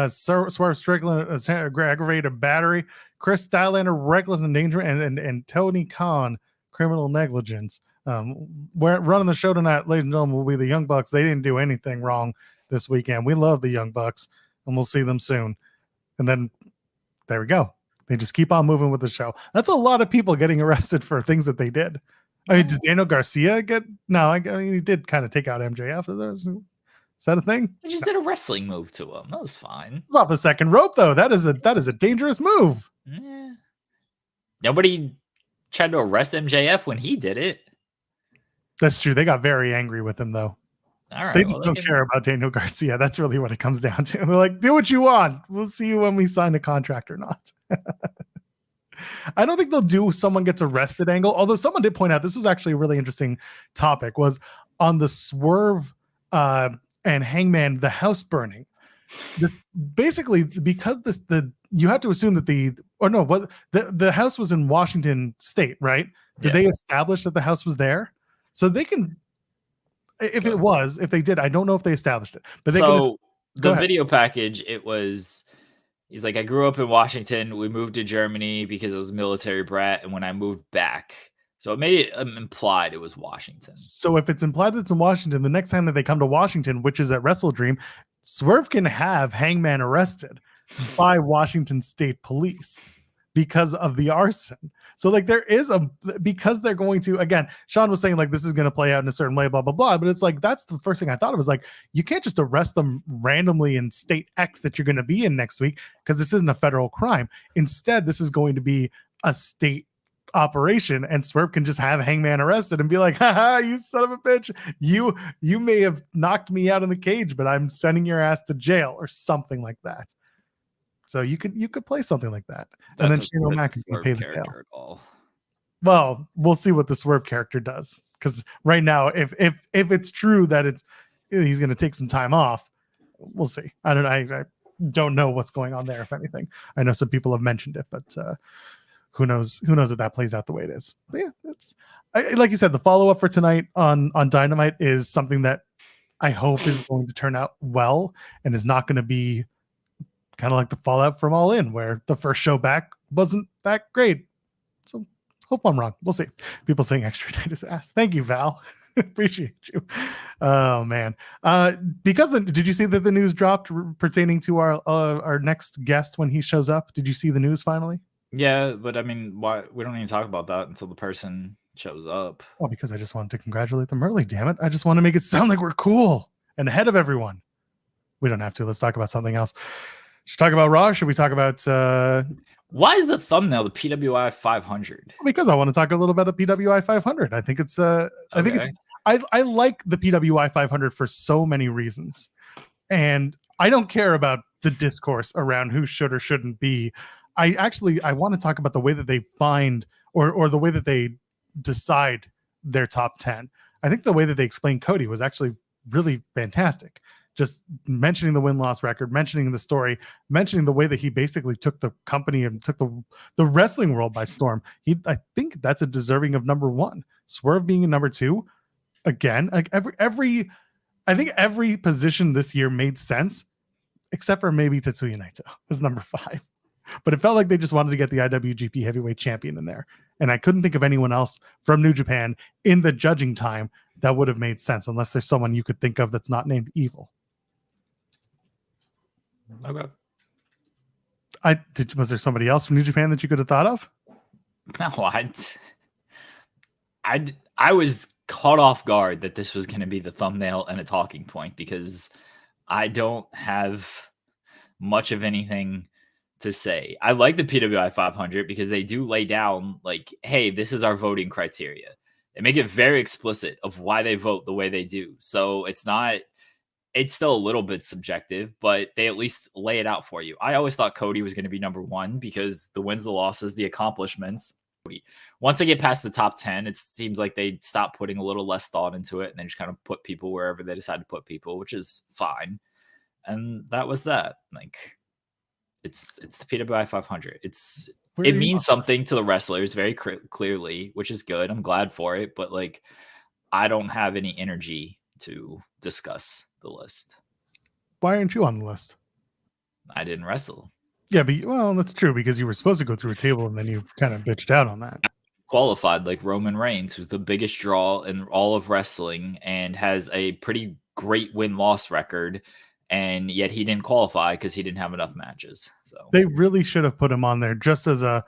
Swerve Strickland, aggravated battery, Chris Stylander, reckless endangerment, and Tony Khan, criminal negligence. We're running the show tonight, ladies and gentlemen, will be the Young Bucks. They didn't do anything wrong this weekend. We love the Young Bucks, and we'll see them soon. And then there we go. They just keep on moving with the show. That's a lot of people getting arrested for things that they did. I mean, does Daniel Garcia get? No, I mean, he did kind of take out MJF. Is that a thing? I just did a wrestling move to him. That was fine. It's off the second rope, though. That is a dangerous move. Yeah. Nobody tried to arrest MJF when he did it. That's true. They got very angry with him, though. All right, they just don't care about Daniel Garcia. That's really what it comes down to. They're like, do what you want. We'll see you when we sign a contract or not. I don't think they'll do someone gets arrested angle. Although someone did point out, this was actually a really interesting topic, was on the Swerve and Hangman, the house burning. This basically, because you have to assume that the house was in Washington State, right? Did they establish that the house was there? So they can, if they did, I don't know if they established it. But the video package, it was, he's like, I grew up in Washington. We moved to Germany because it was a military brat. And when I moved back, so it made it implied it was Washington. So if it's implied that it's in Washington, the next time that they come to Washington, which is at Wrestle Dream, Swerve can have Hangman arrested by Washington State Police because of the arson. So like there is because they're going to, again, Sean was saying like this is going to play out in a certain way, blah, blah, blah. But it's like, that's the first thing I thought of, was like, you can't just arrest them randomly in state X that you're going to be in next week, because this isn't a federal crime. Instead, this is going to be a state operation, and Swerve can just have Hangman arrested and be like, haha, you son of a bitch. You may have knocked me out in the cage, but I'm sending your ass to jail or something like that. So you could play something like that. And then Shane O'Mac is going to pay the bill. Well, we'll see what the Swerve character does. Because right now, if it's true that he's going to take some time off, we'll see. I don't know what's going on there, if anything. I know some people have mentioned it, but who knows if that plays out the way it is. But yeah, like you said, the follow-up for tonight on Dynamite is something that I hope is going to turn out well and is not going to be kind of like the fallout from All In, where the first show back wasn't that great. So hope I'm wrong. We'll see. People saying extra night is ass. Thank you, Val. Appreciate you. Oh man. Did you see that the news dropped pertaining to our next guest when he shows up? Did you see the news finally? Yeah, but I mean, why we don't need to talk about that until the person shows up? Well, because I just wanted to congratulate them early, damn it. I just want to make it sound like we're cool and ahead of everyone. We don't have to. Let's talk about something else. Should we talk about Raw? Should we talk about why is the thumbnail the PWI 500? Because I want to talk a little bit about PWI 500. I think it's I like the PWI 500 for so many reasons. And I don't care about the discourse around who should or shouldn't be. I want to talk about the way that they find or the way that they decide their top 10. I think the way that they explained Cody was actually really fantastic. just mentioning the win-loss record, mentioning the story, mentioning the way that he basically took the company and took the wrestling world by storm. I think that's a deserving of number one. Swerve being a number two, again, like I think every position this year made sense, except for maybe Tetsuya Naito is number 5. But it felt like they just wanted to get the IWGP Heavyweight Champion in there. And I couldn't think of anyone else from New Japan in the judging time that would have made sense, unless there's someone you could think of that's not named Evil. Okay. Was there somebody else from New Japan that you could have thought of? No, I was caught off guard that this was going to be the thumbnail and a talking point, because I don't have much of anything to say. I like the PWI 500 because they do lay down like, hey, this is our voting criteria. They make it very explicit of why they vote the way they do. So it's still a little bit subjective, but they at least lay it out for you. I always thought Cody was going to be number 1 because the wins, the losses, the accomplishments. Once they get past the top 10, it seems like they stop putting a little less thought into it and they just kind of put people wherever they decide to put people, which is fine. And that was that. Like, it's the PWI 500. It means something to the wrestlers very clearly, which is good. I'm glad for it, but like, I don't have any energy to discuss the list. Why aren't you on the list? I didn't wrestle. Yeah, but well, that's true, because you were supposed to go through a table and then you kind of bitched out on that. Qualified like Roman Reigns, who's the biggest draw in all of wrestling and has a pretty great win-loss record, and yet he didn't qualify because he didn't have enough matches. So they really should have put him on there just as a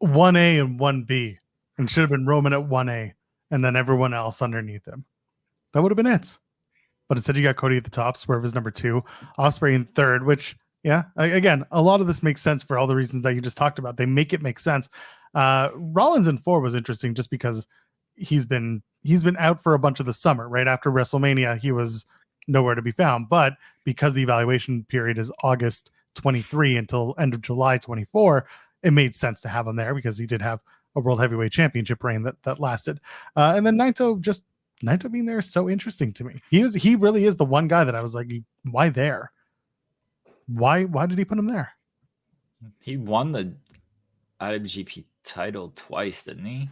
1A and 1B, and should have been Roman at 1A and then everyone else underneath him. That would have been it. But instead you got Cody at the top, Swerve is number 2, Ospreay in 3rd, which, yeah, again, a lot of this makes sense for all the reasons that you just talked about. They make it make sense. Rollins in 4 was interesting just because he's been out for a bunch of the summer. Right after WrestleMania, he was nowhere to be found. But because the evaluation period is August 23 until end of July 24, it made sense to have him there because he did have a World Heavyweight Championship reign that lasted. And then Naito being there is so interesting to me. He really is the one guy that I was like, why there? Why did he put him there? He won the IWGP title twice, didn't he?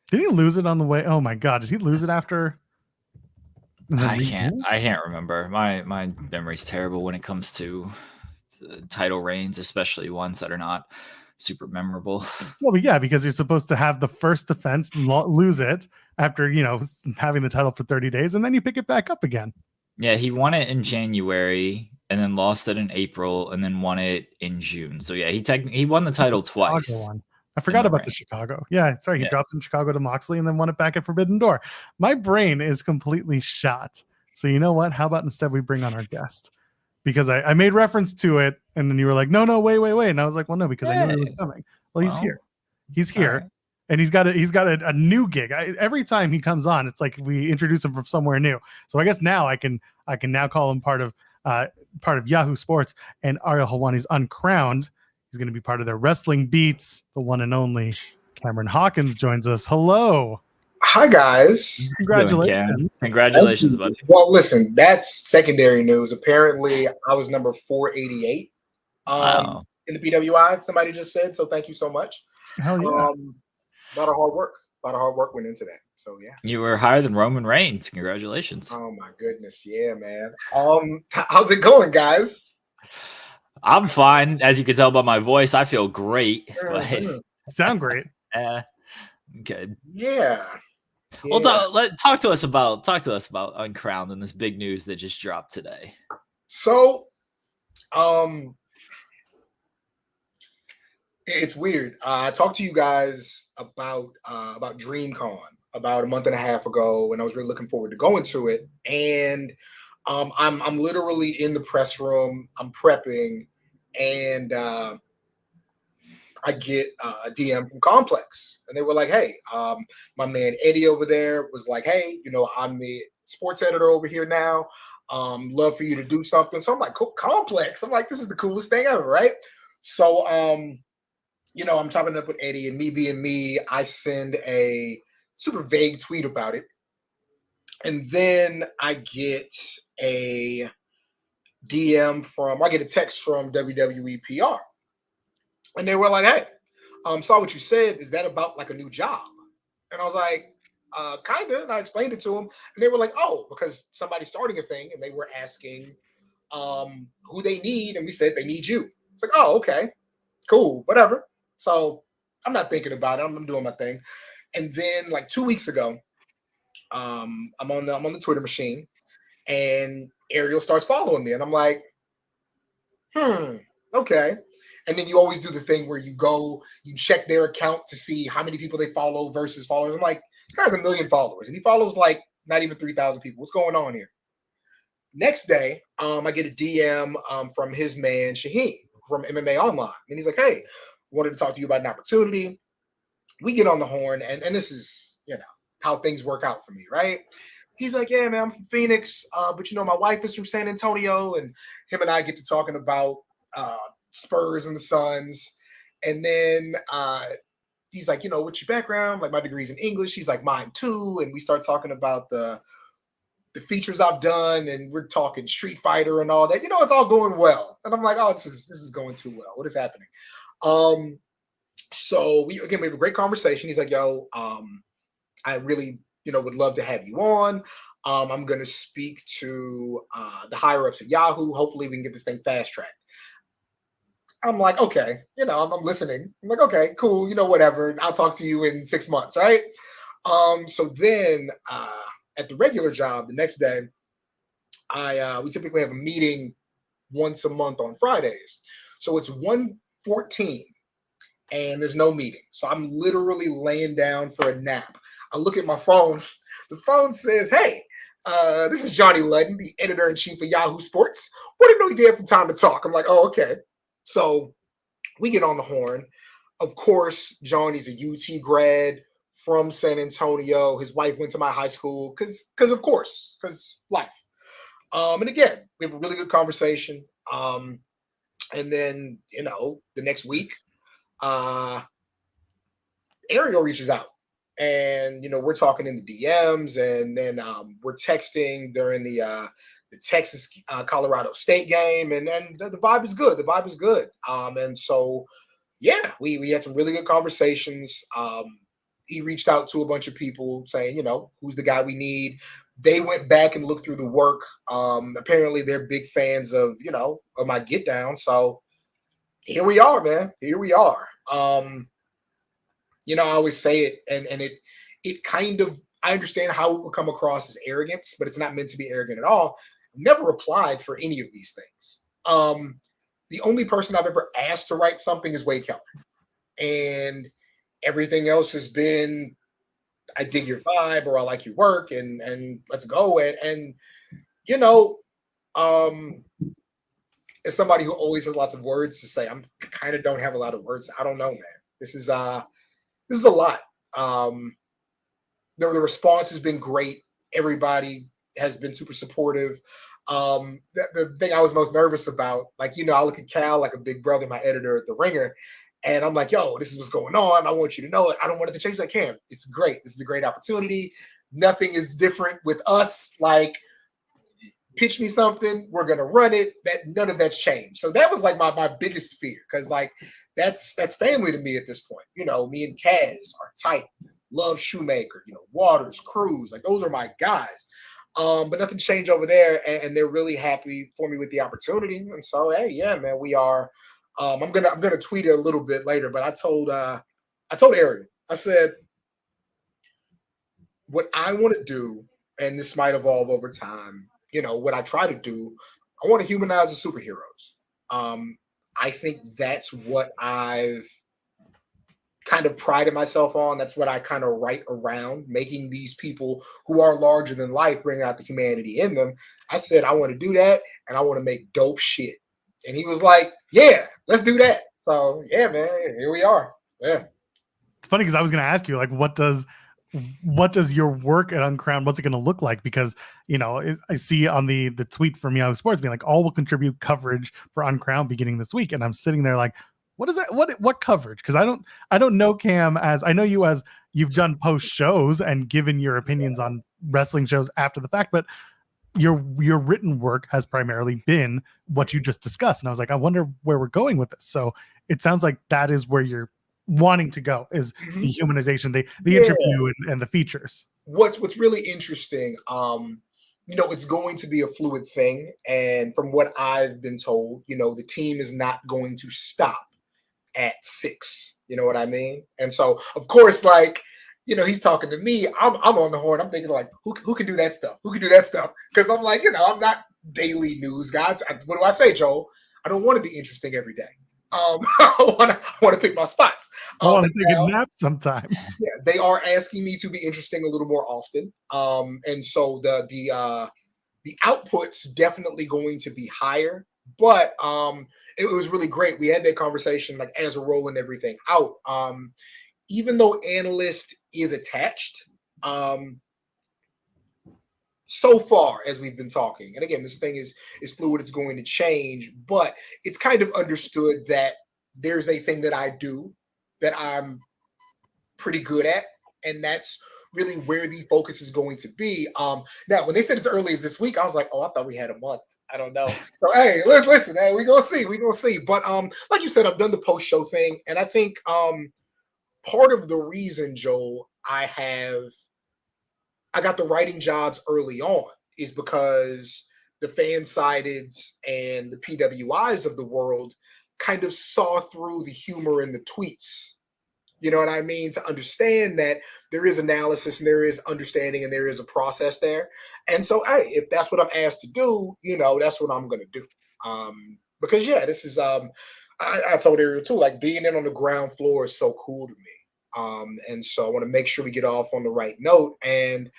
Did he lose it on the way? Oh my god, did he lose it after? I can't remember. My memory's terrible when it comes to title reigns, especially ones that are not super memorable. Well, yeah, because you're supposed to have the first defense, lose it after having the title for 30 days, and then you pick it back up again. Yeah, he won it in January and then lost it in April and then won it in June. So yeah, he won the title twice. I forgot about the Chicago. Yeah, sorry, he dropped in Chicago to Moxley and then won it back at Forbidden Door. My brain is completely shot. So you know what? How about instead we bring on our guest? Because I made reference to it and then you were like, no, wait. And I was like, well, no, because I knew he was coming. Well, he's here. He's here. Right. And he's got a new gig. Every time he comes on, it's like we introduce him from somewhere new. So I guess now I can now call him part of Yahoo Sports and Ariel Helwani's Uncrowned. He's going to be part of their wrestling beats. The one and only Cameron Hawkins joins us. Hello. Hi, guys. Congratulations. Congratulations, buddy. Well, listen, that's secondary news. Apparently, I was number 488 in the PWI. Somebody just said, so thank you so much. Hell yeah. A lot of hard work. A lot of hard work went into that. So, yeah. You were higher than Roman Reigns. Congratulations. Oh, my goodness. Yeah, man. How's it going, guys? I'm fine. As you can tell by my voice, I feel great. Mm-hmm. Sound great. Good. Yeah. Well, talk to us about Uncrowned and this big news that just dropped today. So, it's weird. I talked to you guys about DreamCon about a month and a half ago, and I was really looking forward to going to it. And I'm literally in the press room. I'm prepping, and I get a DM from Complex, and they were like, "Hey, my man Eddie over there was like, hey, I'm the sports editor over here now. Love for you to do something." So I'm like, cool, Complex. I'm like, this is the coolest thing ever, right? So, I'm chopping up with Eddie, and me being me, I send a super vague tweet about it. And then I get a I get a text from WWE PR, and they were like, "Hey, saw what you said. Is that about like a new job?" And I was like, "Kinda." And I explained it to them, and they were like, "Oh, because somebody's starting a thing, and they were asking who they need, and we said they need you." It's like, "Oh, okay, cool, whatever." So I'm not thinking about it. I'm doing my thing. And then like 2 weeks ago, I'm on the Twitter machine, and Ariel starts following me, and I'm like, okay. And then you always do the thing where you check their account to see how many people they follow versus followers. I'm like, this guy's 1 million followers, and he follows like not even 3,000 people. What's going on here? Next day, I get a DM from his man Shaheen from MMA Online, and he's like, "Hey, wanted to talk to you about an opportunity." We get on the horn, and this is how things work out for me, right? He's like, "Yeah, man, I'm from Phoenix, but my wife is from San Antonio," and him and I get to talking about Spurs and the Suns, and then he's like, "What's your background?" Like, my degree's in English. He's like, "Mine too," and we start talking about the features I've done, and we're talking Street Fighter and all that. It's all going well, and I'm like, "Oh, this is going too well. What is happening?" So we have a great conversation. He's like, "Yo, I really, would love to have you on. I'm going to speak to the higher ups at Yahoo. Hopefully we can get this thing fast tracked." I'm like, "Okay, I'm listening." I'm like, "Okay, cool. Whatever. I'll talk to you in 6 months." Right. So then at the regular job, the next day, we typically have a meeting once a month on Fridays. So it's 1:14 and there's no meeting. So I'm literally laying down for a nap. I look at my phone. The phone says, "Hey, this is Johnny Ludden, the editor-in-chief of Yahoo Sports. Want to know if you have some time to talk." I'm like, "Oh, okay." So we get on the horn. Of course, Johnny's a UT grad from San Antonio. His wife went to my high school because life. And again, we have a really good conversation. And then, the next week, Ariel reaches out, and we're talking in the DMs, and then we're texting during the Texas Colorado State game, and then the vibe is good. The vibe is good. And so yeah, we had some really good conversations. He reached out to a bunch of people saying, who's the guy we need. They went back and looked through the work. Apparently they're big fans of my get down. So here we are, man. Here we are. I always say it, and it kind of, I understand how it will come across as arrogance, but it's not meant to be arrogant at all. I've never applied for any of these things. The only person I've ever asked to write something is Wade Keller, and everything else has been, "I dig your vibe," or "I like your work," and let's go. And as somebody who always has lots of words to say, I'm kind of don't have a lot of words. I don't know, man. This is a lot. The response has been great. Everybody has been super supportive. The thing I was most nervous about, I look at Cal like a big brother, my editor at The Ringer, and I'm like, "Yo, this is what's going on. I want you to know it. I don't want it to change." Like, "Cam, it's great. This is a great opportunity. Nothing is different with us. Like, pitch me something, we're gonna run it." That none of that's changed. So that was like my biggest fear, because that's family to me at this point. Me and Kaz are tight. Love Shoemaker, Waters, Cruz, like those are my guys. But nothing changed over there, and they're really happy for me with the opportunity. And so, hey, yeah, man, we are. I'm gonna tweet it a little bit later, but I told Ariel, I said, what I want to do, and this might evolve over time. What I try to do, I want to humanize the superheroes. I think that's what I've kind of prided myself on. That's what I kind of write around, making these people who are larger than life, bring out the humanity in them. I said, I want to do that, and I want to make dope shit. And he was like, "Yeah, let's do that." So yeah, man, here we are. Yeah. It's funny because I was going to ask you, like, what does your work at Uncrowned, what's it going to look like? Because, I see on the tweet from Yahoo Sports being like, "All will contribute coverage for Uncrowned beginning this week." And I'm sitting there like, what is that? What coverage? Because I don't know Cam as, I know you as you've done post shows and given your opinions on wrestling shows after the fact, but your written work has primarily been what you just discussed. And I was like, I wonder where we're going with this. So it sounds like that is where you're wanting to go, is the humanization, the interview and the features. What's really interesting, it's going to be a fluid thing. And from what I've been told, the team is not going to stop at 6. You know what I mean? And so, of course, like, he's talking to me. I'm on the horn. I'm thinking like, who can do that stuff? Who can do that stuff? Because I'm like, I'm not daily news guy. What do I say, Joel? I don't want to be interesting every day. I want to pick my spots. I want to take a nap sometimes. Yeah, they are asking me to be interesting a little more often. And so the output's definitely going to be higher. But it was really great. We had that conversation like as we're rolling everything out. Even though analyst is attached, so far as we've been talking, and again, this thing is fluid, it's going to change, but it's kind of understood that there's a thing that I do that I'm pretty good at, and that's really where the focus is going to be. Now, when they said as early as this week, I was like, oh, I thought we had a month. I don't know. So, hey, listen, hey, we're going to see. But like you said, I've done the post-show thing, and I think part of the reason, Joel, I got the writing jobs early on is because the fan-sideds and the PWIs of the world kind of saw through the humor in the tweets. You know what I mean? To understand that there is analysis and there is understanding and there is a process there. And so, hey, if that's what I'm asked to do, that's what I'm going to do. Because, yeah, this is, I told Ariel too, like being in on the ground floor is so cool to me. And so I want to make sure we get off on the right note. And,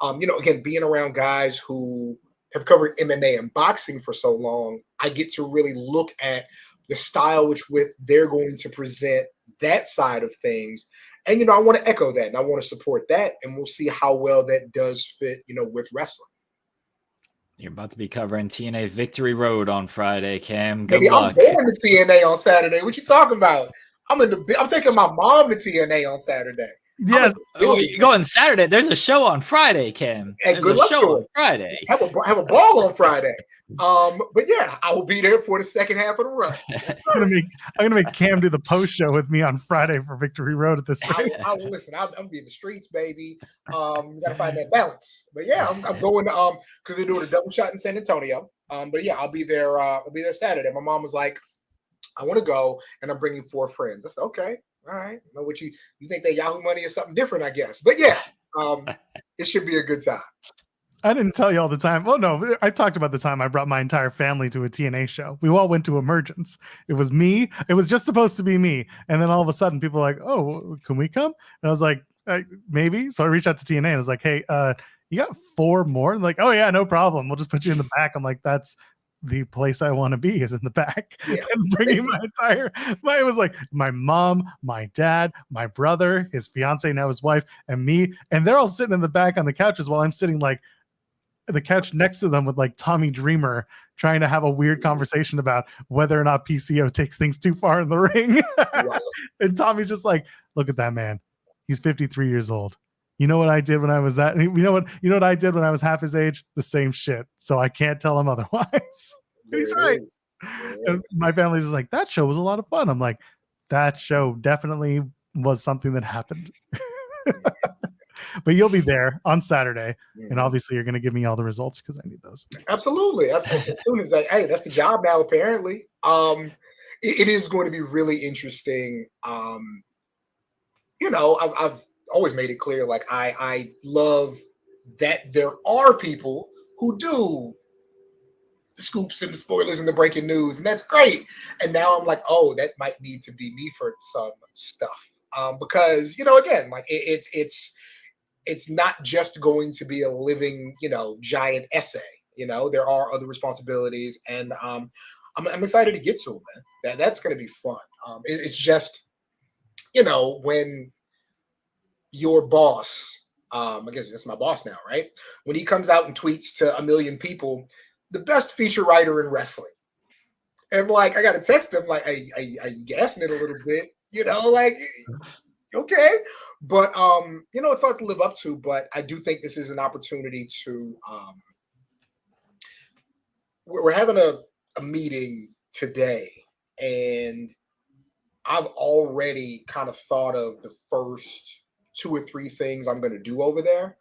again, being around guys who have covered MMA and boxing for so long, I get to really look at the style which they're going to present that side of things. And, I want to echo that and I want to support that. And we'll see how well that does fit, with wrestling. You're about to be covering TNA Victory Road on Friday, Cam. Good luck. I'm going to TNA on Saturday. What you talking about? I'm taking my mom to TNA on Saturday. Yes. Oh, you're going Saturday. There's a show on Friday, Cam. Hey, good luck to it. Friday. Have a ball on Friday. But yeah, I will be there for the second half of the run. Yes, I'm gonna make Cam do the post show with me on Friday for Victory Road at this rate. I will listen. I'm gonna be in the streets, baby. You gotta find that balance. But yeah, I'm going to because they're doing a double shot in San Antonio. But yeah, I'll be there. I'll be there Saturday. My mom was like, I want to go, and I'm bringing 4 friends. I said, okay, all right. I know what you think that Yahoo money is something different, I guess. But yeah, it should be a good time. I didn't tell you all the time. Oh no, I talked about the time I brought my entire family to a TNA show. We all went to Emergence. It was me. It was just supposed to be me. And then all of a sudden people were like, oh, can we come? And I was like, maybe. So I reached out to TNA and I was like, hey, you got 4 more? And like, oh yeah, no problem. We'll just put you in the back. I'm like, that's the place I want to be, is in the back. Yeah. And bringing it was like my mom, my dad, my brother, his fiance, now his wife, and me. And they're all sitting in the back on the couches while I'm sitting like the couch next to them with like Tommy Dreamer trying to have a weird conversation about whether or not PCO takes things too far in the ring. Wow. And Tommy's just like, look at that man. He's 53 years old. You know what I did when I was that? You know what I did when I was half his age? The same shit. So I can't tell him otherwise. He's right. And my family's just like, that show was a lot of fun. I'm like, that show definitely was something that happened. But you'll be there on Saturday, and obviously you're going to give me all the results because I need those. Absolutely. As soon as hey, that's the job now. Apparently, it is going to be really interesting. I've always made it clear, like I love that there are people who do the scoops and the spoilers and the breaking news, and that's great. And now I'm like, oh, that might need to be me for some stuff, because again, like it's not just going to be a living, giant essay. There are other responsibilities, and I'm excited to get to it, man. That's going to be fun. It's just, when your boss, I guess it's my boss now, right? When he comes out and tweets to 1 million people, the best feature writer in wrestling, and like I got to text him like, are you gassing it a little bit? Like, okay. But it's hard to live up to, but I do think this is an opportunity to we're having a meeting today, and I've already kind of thought of the first 2 or 3 things I'm going to do over there.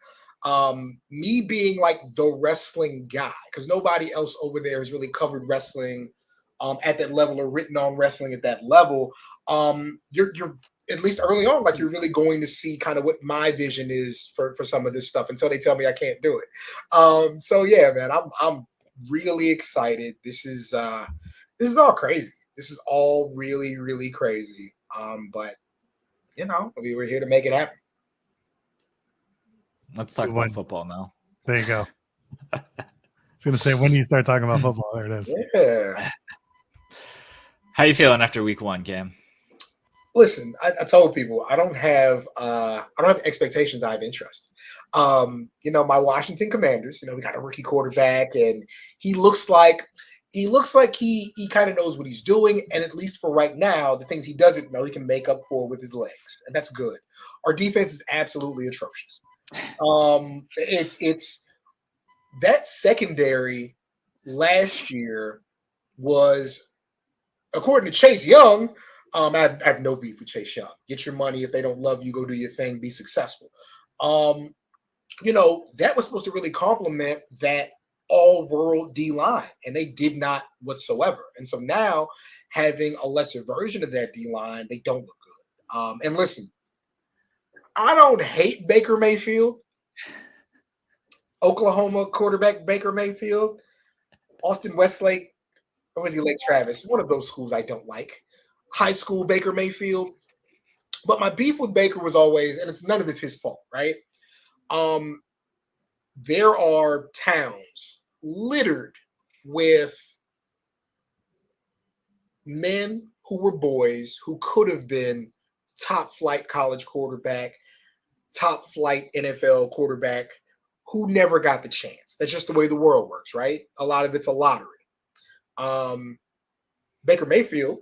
Me being like the wrestling guy, because nobody else over there has really covered wrestling at that level or written on wrestling at that level. You're at least early on, like you're really going to see kind of what my vision is for some of this stuff until they tell me I can't do it. So yeah, man, I'm really excited. This is all crazy. This is all really, really crazy. But you know, we were here to make it happen. Let's talk about football now. There you go. I was going to say, when do you start talking about football? There it is. Yeah. How you feeling after week 1, Cam? Listen, I told people I don't have expectations. I have interest. You know, my Washington Commanders. You know, we got a rookie quarterback, and he looks like he kind of knows what he's doing, and at least for right now, the things he doesn't know, he can make up for with his legs, and that's good. Our defense is absolutely atrocious. It's that secondary last year was, according to Chase Young, I have no beef with Chase Young. Get your money. If they don't love you, go do your thing, be successful. You know, that was supposed to really complement that all-world D-line, and they did not whatsoever. And so now, having a lesser version of that D-line, they don't look good. And listen, I don't hate Baker Mayfield. Oklahoma quarterback Baker Mayfield, Austin Westlake, or was he Lake Travis? One of those schools I don't like. High school Baker Mayfield. But my beef with Baker was always, and it's none of it's his fault, right? There are towns littered with men who were boys who could have been top flight college quarterback, top flight NFL quarterback, who never got the chance. That's just the way the world works, right? A lot of it's a lottery. Baker Mayfield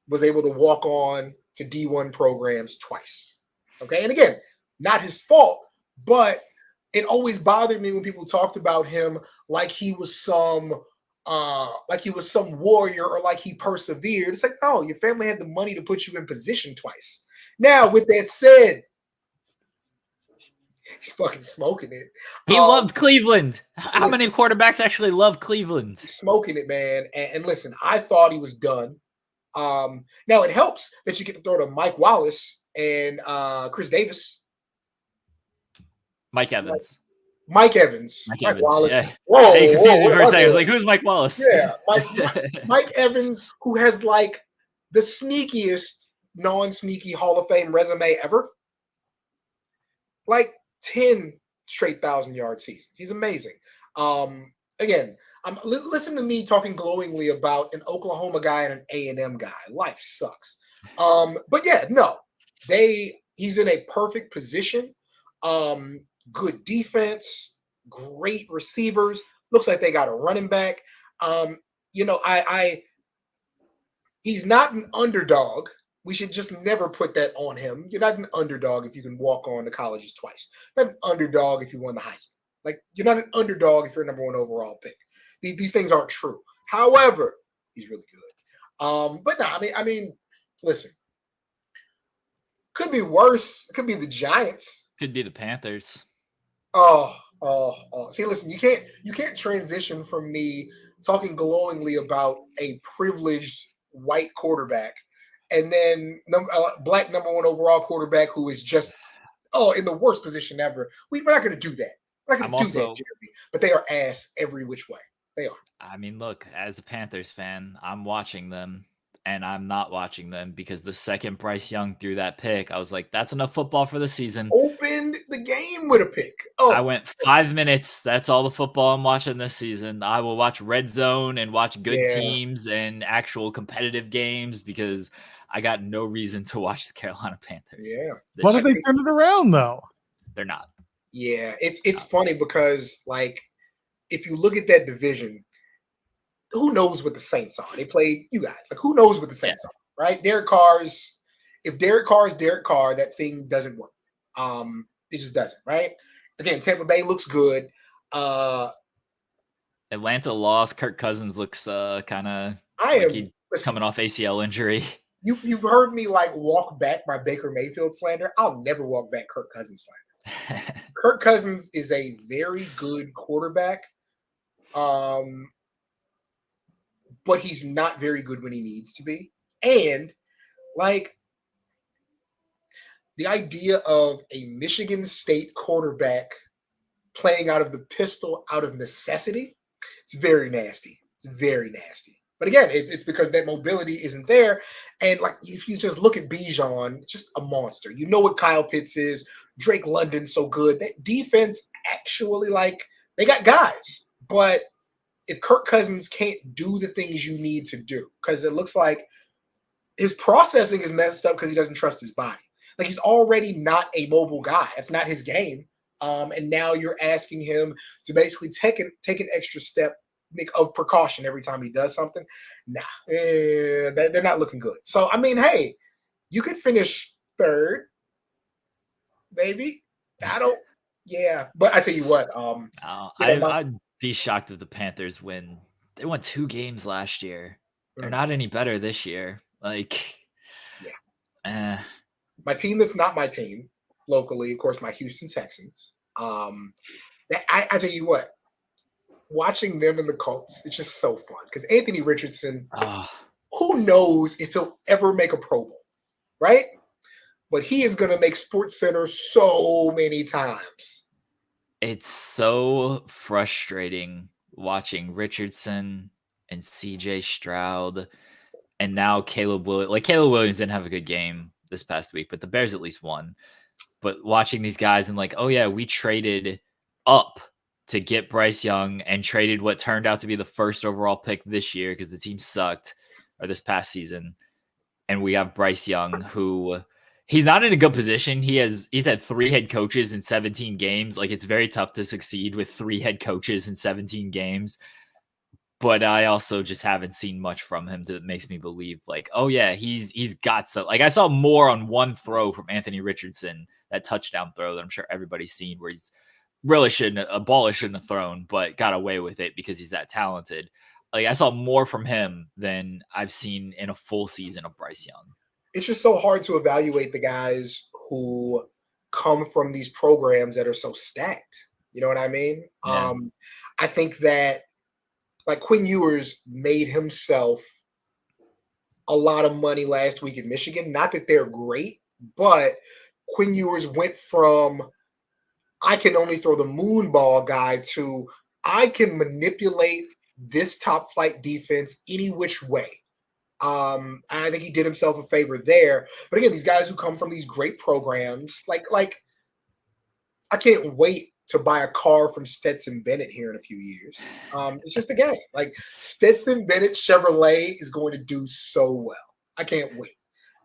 was able to walk on to D1 programs twice. Okay. And again, not his fault, but it always bothered me when people talked about him like he was some warrior or like he persevered. It's like, oh, your family had the money to put you in position twice. Now, with that said, he's fucking smoking it. He loved Cleveland. How many quarterbacks actually love Cleveland? He's smoking it, man. And listen, I thought he was done. Now it helps that you get to throw to Mike Wallace and Chris Davis. Mike Evans. Mike Evans. Mike Wallace. Yeah. Whoa, He confused me for a second. I was doing? like, who's Mike Wallace? Yeah, Mike Evans, who has like the sneakiest non-sneaky Hall of Fame resume ever. Like 10 straight 1,000-yard seasons. He's amazing. Again, listen to me talking glowingly about an Oklahoma guy and an A&M guy. Life sucks. But yeah, no, he's in a perfect position. Good defense, great receivers. Looks like they got a running back. You know, he's not an underdog. We should just never put that on him. You're not an underdog if you can walk on to colleges twice. You're not an underdog if you won the Heisman. Like, you're not an underdog if you're a number 1 overall pick. These things aren't true. However, he's really good. But no, I mean, listen. Could be worse. It could be the Giants. Could be the Panthers. Oh. See, listen, you can't transition from me talking glowingly about a privileged white quarterback and then black number 1 overall quarterback who is just in the worst position ever. We're not going to do that. We're not going to do that, Jeremy. But they are ass every which way. They are. I mean, look, as a Panthers fan, I'm watching them, and I'm not watching them because the second Bryce Young threw that pick, I was like, that's enough football for the season. Opened the game with a pick. I went 5 minutes. That's all the football I'm watching this season. I will watch Red Zone and watch good teams and actual competitive games because I got no reason to watch the Carolina Panthers. Yeah. Why did they turn it around, though? They're not. Yeah, it's funny because, like, if you look at that division, who knows what the Saints are? They played you guys. Like, who knows what the Saints are, right? Derek Carr's, if Derek Carr is Derek Carr, that thing doesn't work. It just doesn't, right? Again, Tampa Bay looks good. Atlanta lost. Kirk Cousins looks kind of I like am he's listen, coming off ACL injury. you've heard me like walk back my Baker Mayfield slander. I'll never walk back Kirk Cousins slander. Kirk Cousins is a very good quarterback. But he's not very good when he needs to be. And like the idea of a Michigan State quarterback playing out of the pistol out of necessity, it's very nasty. It's very nasty. But again, it's because that mobility isn't there. And like if you just look at Bijan, just a monster. You know what Kyle Pitts is, Drake London's so good. That defense actually, like, they got guys, but if Kirk Cousins can't do the things you need to do, because it looks like his processing is messed up because he doesn't trust his body. Like, he's already not a mobile guy. It's not his game. And now you're asking him to basically take an extra step of precaution every time he does something. Nah, they're not looking good. So, I mean, hey, you could finish third, maybe. Yeah. But I tell you what, I'd be shocked if the Panthers win. They won 2 games last year. They're not any better this year. Like, my team that's not my team locally, of course, my Houston Texans. I tell you what, watching them and the Colts, it's just so fun because Anthony Richardson, who knows if he'll ever make a Pro Bowl, right? But he is going to make SportsCenter so many times. It's so frustrating watching Richardson and CJ Stroud and now Caleb Williams. Like, Caleb Williams didn't have a good game this past week, but the Bears at least won. But watching these guys and like, oh yeah, we traded up to get Bryce Young and traded what turned out to be the first overall pick this year because the team sucked, or this past season. And we have Bryce Young, who he's not in a good position. He's had 3 head coaches in 17 games. Like, it's very tough to succeed with 3 head coaches in 17 games. But I also just haven't seen much from him that makes me believe, like, oh yeah, he's got some. Like, I saw more on one throw from Anthony Richardson, that touchdown throw that I'm sure everybody's seen, where he's really shouldn't have thrown, but got away with it because he's that talented. Like, I saw more from him than I've seen in a full season of Bryce Young. It's just so hard to evaluate the guys who come from these programs that are so stacked. You know what I mean? Yeah. I think that, like, Quinn Ewers made himself a lot of money last week in Michigan. Not that they're great, but Quinn Ewers went from I can only throw the moon ball guy to I can manipulate this top flight defense any which way. I think he did himself a favor there. But again, these guys who come from these great programs, like I can't wait to buy a car from Stetson Bennett here in a few years. It's just a game. Like, Stetson Bennett Chevrolet is going to do so well. I can't wait.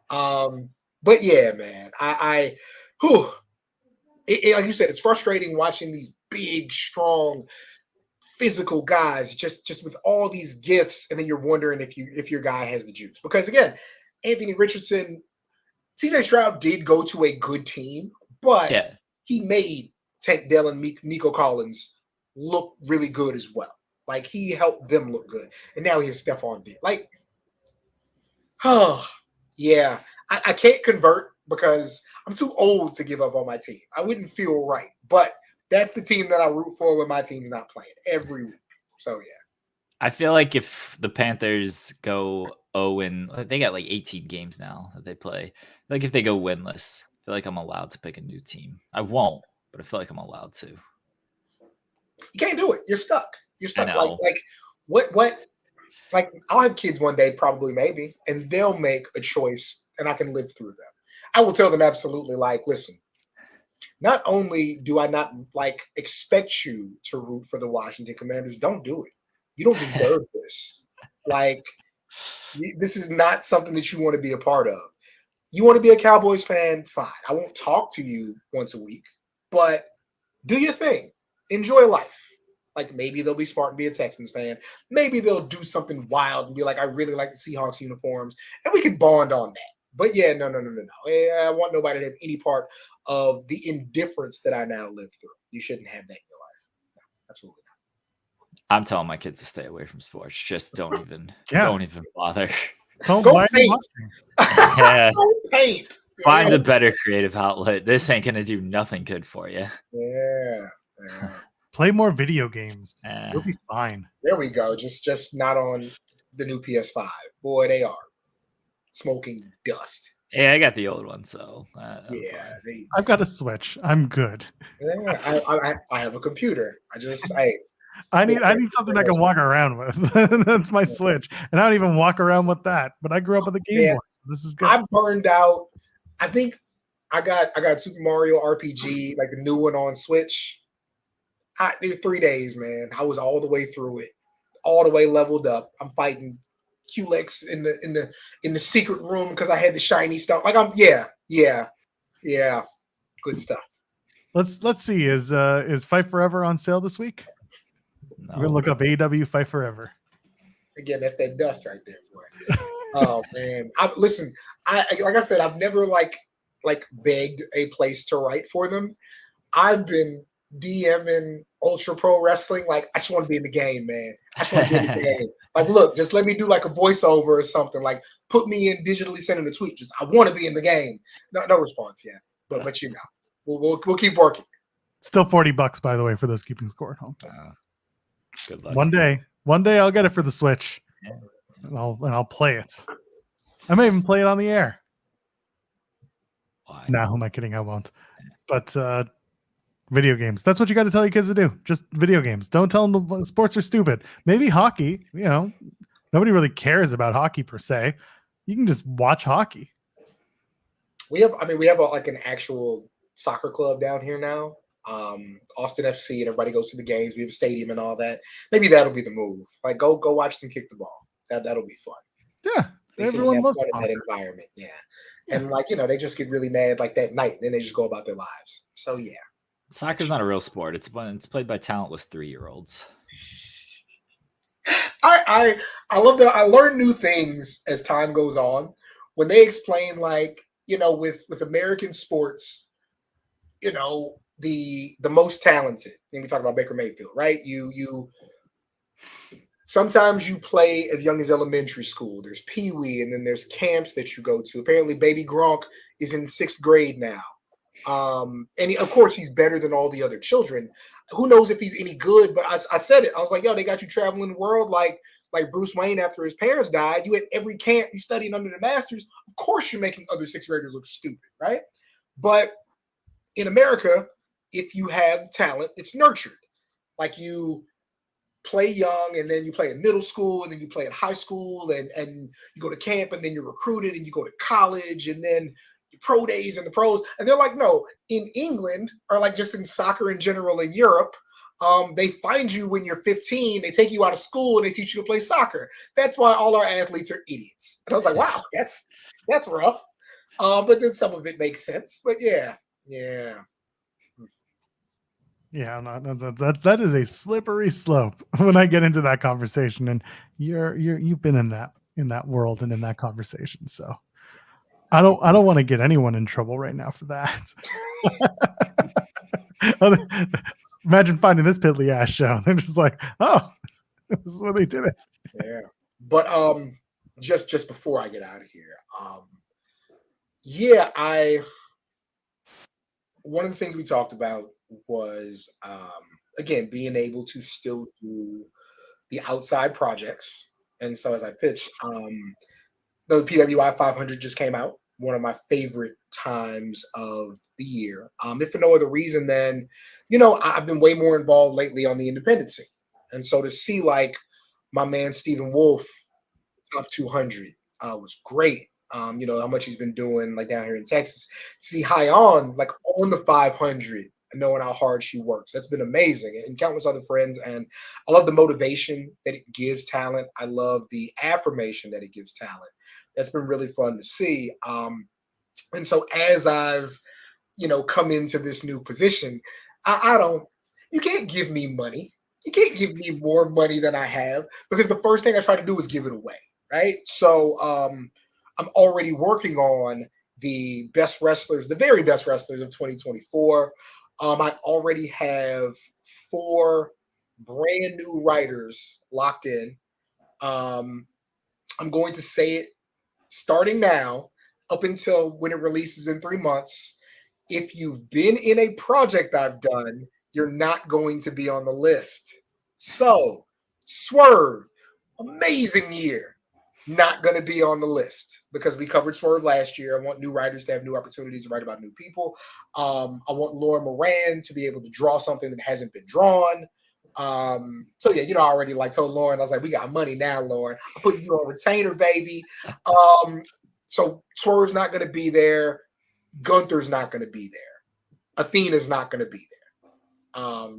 But yeah, man, like you said, it's frustrating watching these big, strong, physical guys just with all these gifts, and then you're wondering if your guy has the juice. Because again, Anthony Richardson, CJ Stroud did go to a good team, but he made Tank Dell and Nico Collins look really good as well. Like, he helped them look good, and now he has Stephon Diggs. Like, oh yeah, I can't convert because I'm too old to give up on my team. I wouldn't feel right, but that's the team that I root for when my team's not playing every week. So yeah, I feel like if the Panthers go 0, they got like 18 games now that they play. Like, if they go winless, I feel like I'm allowed to pick a new team. I won't, but I feel like I'm allowed to. You can't do it. You're stuck. You're stuck. Like what? Like, I'll have kids one day, probably, maybe, and they'll make a choice, and I can live through them. I will tell them absolutely, like, listen, not only do I not like expect you to root for the Washington Commanders, don't do it. You don't deserve this. Like, this is not something that you want to be a part of. You want to be a Cowboys fan? Fine. I won't talk to you once a week, but do your thing. Enjoy life. Like, maybe they'll be smart and be a Texans fan. Maybe they'll do something wild and be like, I really like the Seahawks uniforms, and we can bond on that. But yeah, no. I want nobody to have any part of the indifference that I now live through. You shouldn't have that in your life. No, absolutely I'm telling my kids to stay away from sports. Just don't even bother. Don't Go why are you paint. watching? Yeah. Go paint. Find Yeah. a better creative outlet. This ain't gonna do nothing good for you. Yeah. Play more video games. Eh. You'll be fine. There we go. Just not on the new PS5. Boy, they are smoking dust. Yeah, I got the old one, so I'm Yeah, fine. I've got a Switch. I'm good. yeah. I have a computer. I need something I can walk around with. That's my Switch, and I don't even walk around with that. But I grew up with a Game Boy. So this is good. I burned out. I think I got Super Mario RPG, like the new one on Switch. It was 3 days, man. I was all the way through it, all the way leveled up. I'm fighting Culex in the secret room because I had the shiny stuff. Like yeah. Good stuff. Let's see. Is Fight Forever on sale this week? No. We're gonna look up AEW Fight Forever. Again, that's that dust right there, boy. Oh man, listen. Like I said, I've never like begged a place to write for them. I've been DMing Ultra Pro Wrestling. Like, I just want to be in the game, man. I just want to be in the game. Like, look, just let me do like a voiceover or something. Like, put me in digitally sending a tweet. Just I want to be in the game. No response yet. But you know, we'll keep working. Still $40, by the way, for those keeping score at home. Good luck. One day I'll get it for the Switch, and I'll play it. I may even play it on the air. Why? Nah, who am I kidding? I won't. But video games. That's what you got to tell your kids to do. Just video games. Don't tell them sports are stupid. Maybe hockey. You know, nobody really cares about hockey per se. You can just watch hockey. We have like an actual soccer club down here now. Austin FC, and everybody goes to the games. We have a stadium and all that. Maybe that'll be the move. Like go watch them kick the ball. That'll be fun. Yeah, everyone loves fun in that environment. Yeah, and like they just get really mad like that night, and then they just go about their lives. So yeah, soccer's not a real sport. It's played by talentless 3-year-olds. I love that. I learn new things as time goes on when they explain like with American sports, the most talented. And we talk about Baker Mayfield, right? You sometimes you play as young as elementary school. There's Pee Wee, and then there's camps that you go to. Apparently, Baby Gronk is in 6th grade now, and of course he's better than all the other children. Who knows if he's any good? But I said it. I was like, yo, they got you traveling the world like Bruce Wayne after his parents died. You at every camp, you studying under the masters. Of course, you're making other 6th graders look stupid, right? But in America, if you have talent, it's nurtured. Like you play young, and then you play in middle school, and then you play in high school, and you go to camp, and then you're recruited, and you go to college, and then your pro days and the pros. And they're like, no, in England, or like just in soccer in general in Europe, they find you when you're 15, they take you out of school, and they teach you to play soccer. That's why all our athletes are idiots. And I was like, wow, that's rough. But then some of it makes sense. But yeah. Yeah, that is a slippery slope when I get into that conversation, and you've been in that world and in that conversation, so I don't want to get anyone in trouble right now for that. Imagine finding this Pitly ass show. They're just like, oh, this is where they did it. Yeah, but just before I get out of here, one of the things we talked about was again being able to still do the outside projects. And so as I pitched, the PWI 500 just came out, one of my favorite times of the year, if for no other reason than I've been way more involved lately on the independent scene, and so to see like my man Stephen Wolf top 200 was great. How much he's been doing like down here in Texas. See High On like on the 500 and knowing how hard she works. That's been amazing. And countless other friends. And I love the motivation that it gives talent. I love the affirmation that it gives talent. That's been really fun to see. And so as I've, come into this new position, you can't give me money. You can't give me more money than I have, because the first thing I try to do is give it away. Right. So, I'm already working on the very best wrestlers of 2024. I already have 4 brand new writers locked in. I'm going to say it starting now up until when it releases in 3 months. If you've been in a project I've done, you're not going to be on the list. So, Swerve, amazing year, not going to be on the list because we covered Swerve last year. I want new writers to have new opportunities to write about new people. I want Lauren Moran to be able to draw something that hasn't been drawn. So yeah, I already told Lauren, I was like, we got money now, Lauren. I'll put you on retainer, baby. So Swerve's not going to be there. Gunther's not going to be there. Athena's not going to be there.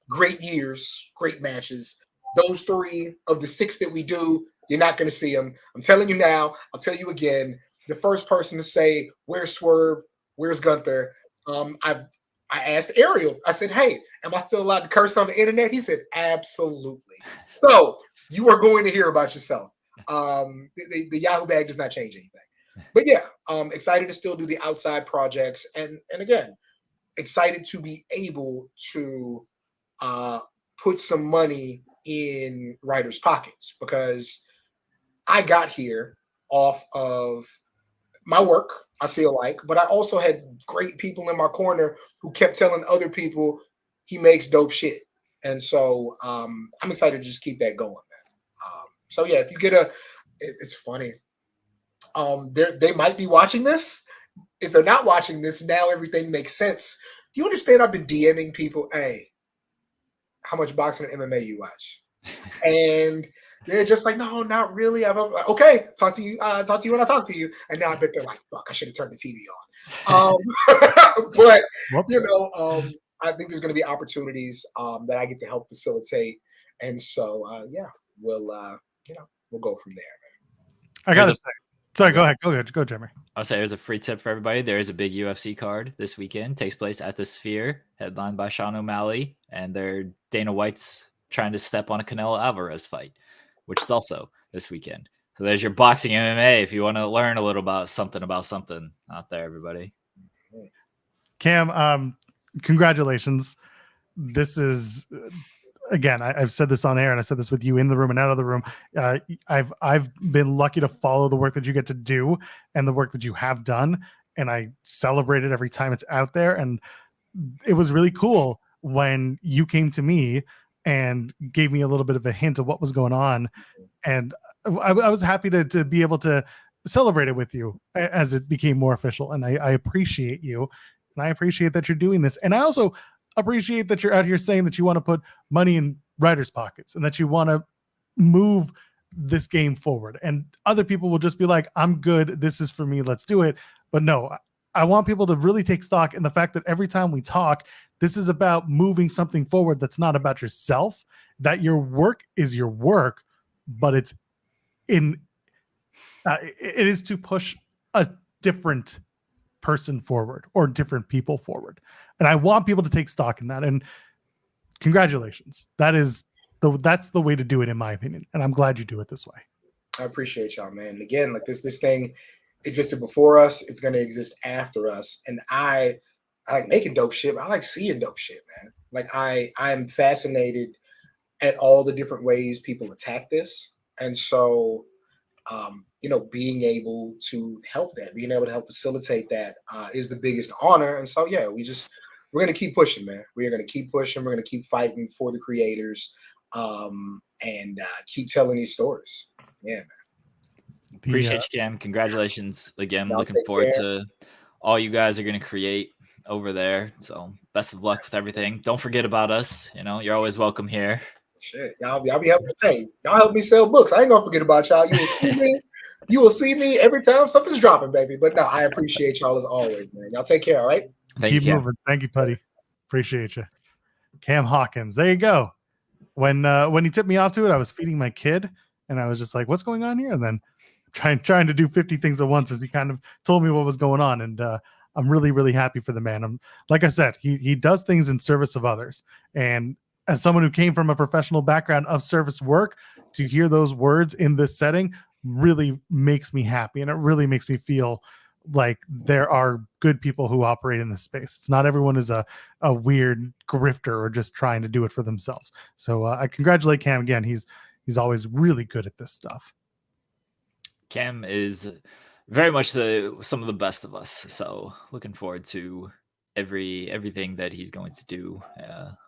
Great years, great matches. Those 3 of the 6 that we do, you're not going to see them. I'm telling you now. I'll tell you again. The first person to say, where's Swerve? Where's Gunther? I asked Ariel. I said, hey, am I still allowed to curse on the internet? He said, absolutely. So you are going to hear about yourself. The Yahoo bag does not change anything. But yeah, excited to still do the outside projects. And again, excited to be able to put some money in writers' pockets because I got here off of my work, I feel like, but I also had great people in my corner who kept telling other people he makes dope shit. And so I'm excited to just keep that going, man. So yeah, if you get it's funny. They might be watching this. If they're not watching this, now everything makes sense. Do you understand? I've been DMing people, hey, how much boxing and MMA you watch? And they're just like, no, not really. Okay, talk to you when I talk to you. And now I bet they're like, fuck, I should have turned the TV on. But I think there's going to be opportunities that I get to help facilitate. And so we'll go from there, man. I gotta say, sorry, go ahead, go, Jeremy. I'll say there's a free tip for everybody. There is a big UFC card this weekend. Takes place at the Sphere, headlined by Sean O'Malley, and Dana White's trying to step on a Canelo Alvarez fight, which is also this weekend. So there's your boxing MMA if you want to learn a little about something out there, everybody. Cam, congratulations. This is again, I've said this on air and I said this with you in the room and out of the room. I've been lucky to follow the work that you get to do and the work that you have done. And I celebrate it every time it's out there. And it was really cool when you came to me and gave me a little bit of a hint of what was going on. And I was happy to be able to celebrate it with you as it became more official. And I appreciate you. And I appreciate that you're doing this. And I also appreciate that you're out here saying that you want to put money in writers' pockets and that you want to move this game forward. And other people will just be like, I'm good. This is for me. Let's do it. But no, I want people to really take stock in the fact that every time we talk, this is about moving something forward that's not about yourself, that your work is your work, but it is to push a different person forward or different people forward. And I want people to take stock in that. And congratulations. That's the way to do it, in my opinion. And I'm glad you do it this way. I appreciate y'all, man. And again, like this thing existed before us. It's going to exist after us. And I like making dope shit, but I like seeing dope shit, man. Like I'm fascinated at all the different ways people attack this. And so, being able to help that, being able to help facilitate that is the biggest honor. And so, yeah, we're going to keep pushing, man. We're going to keep pushing. We're going to keep fighting for the creators and keep telling these stories. Yeah, man. Appreciate you, Cam. Congratulations again. Looking forward to all you guys are going to create over there. So best of luck with everything. Don't forget about us. You're always welcome here. Shit, y'all be helping. Hey, y'all help me sell books. I ain't gonna forget about y'all. You will see me every time something's dropping, baby. But no, I appreciate y'all as always, man. Y'all take care, all right? Keep moving. Thank you, Putty. Appreciate you. Cam Hawkins. There you go. When he tipped me off to it, I was feeding my kid, and I was just like, "What's going on here?" And then trying to do 50 things at once as he kind of told me what was going on, and I'm really, really happy for the man. Like I said, he does things in service of others, and as someone who came from a professional background of service work, to hear those words in this setting really makes me happy, and it really makes me feel like there are good people who operate in this space. It's not everyone is a weird grifter or just trying to do it for themselves. So I congratulate Cam again. He's always really good at this stuff. Cam is very much some of the best of us. So looking forward to everything that he's going to do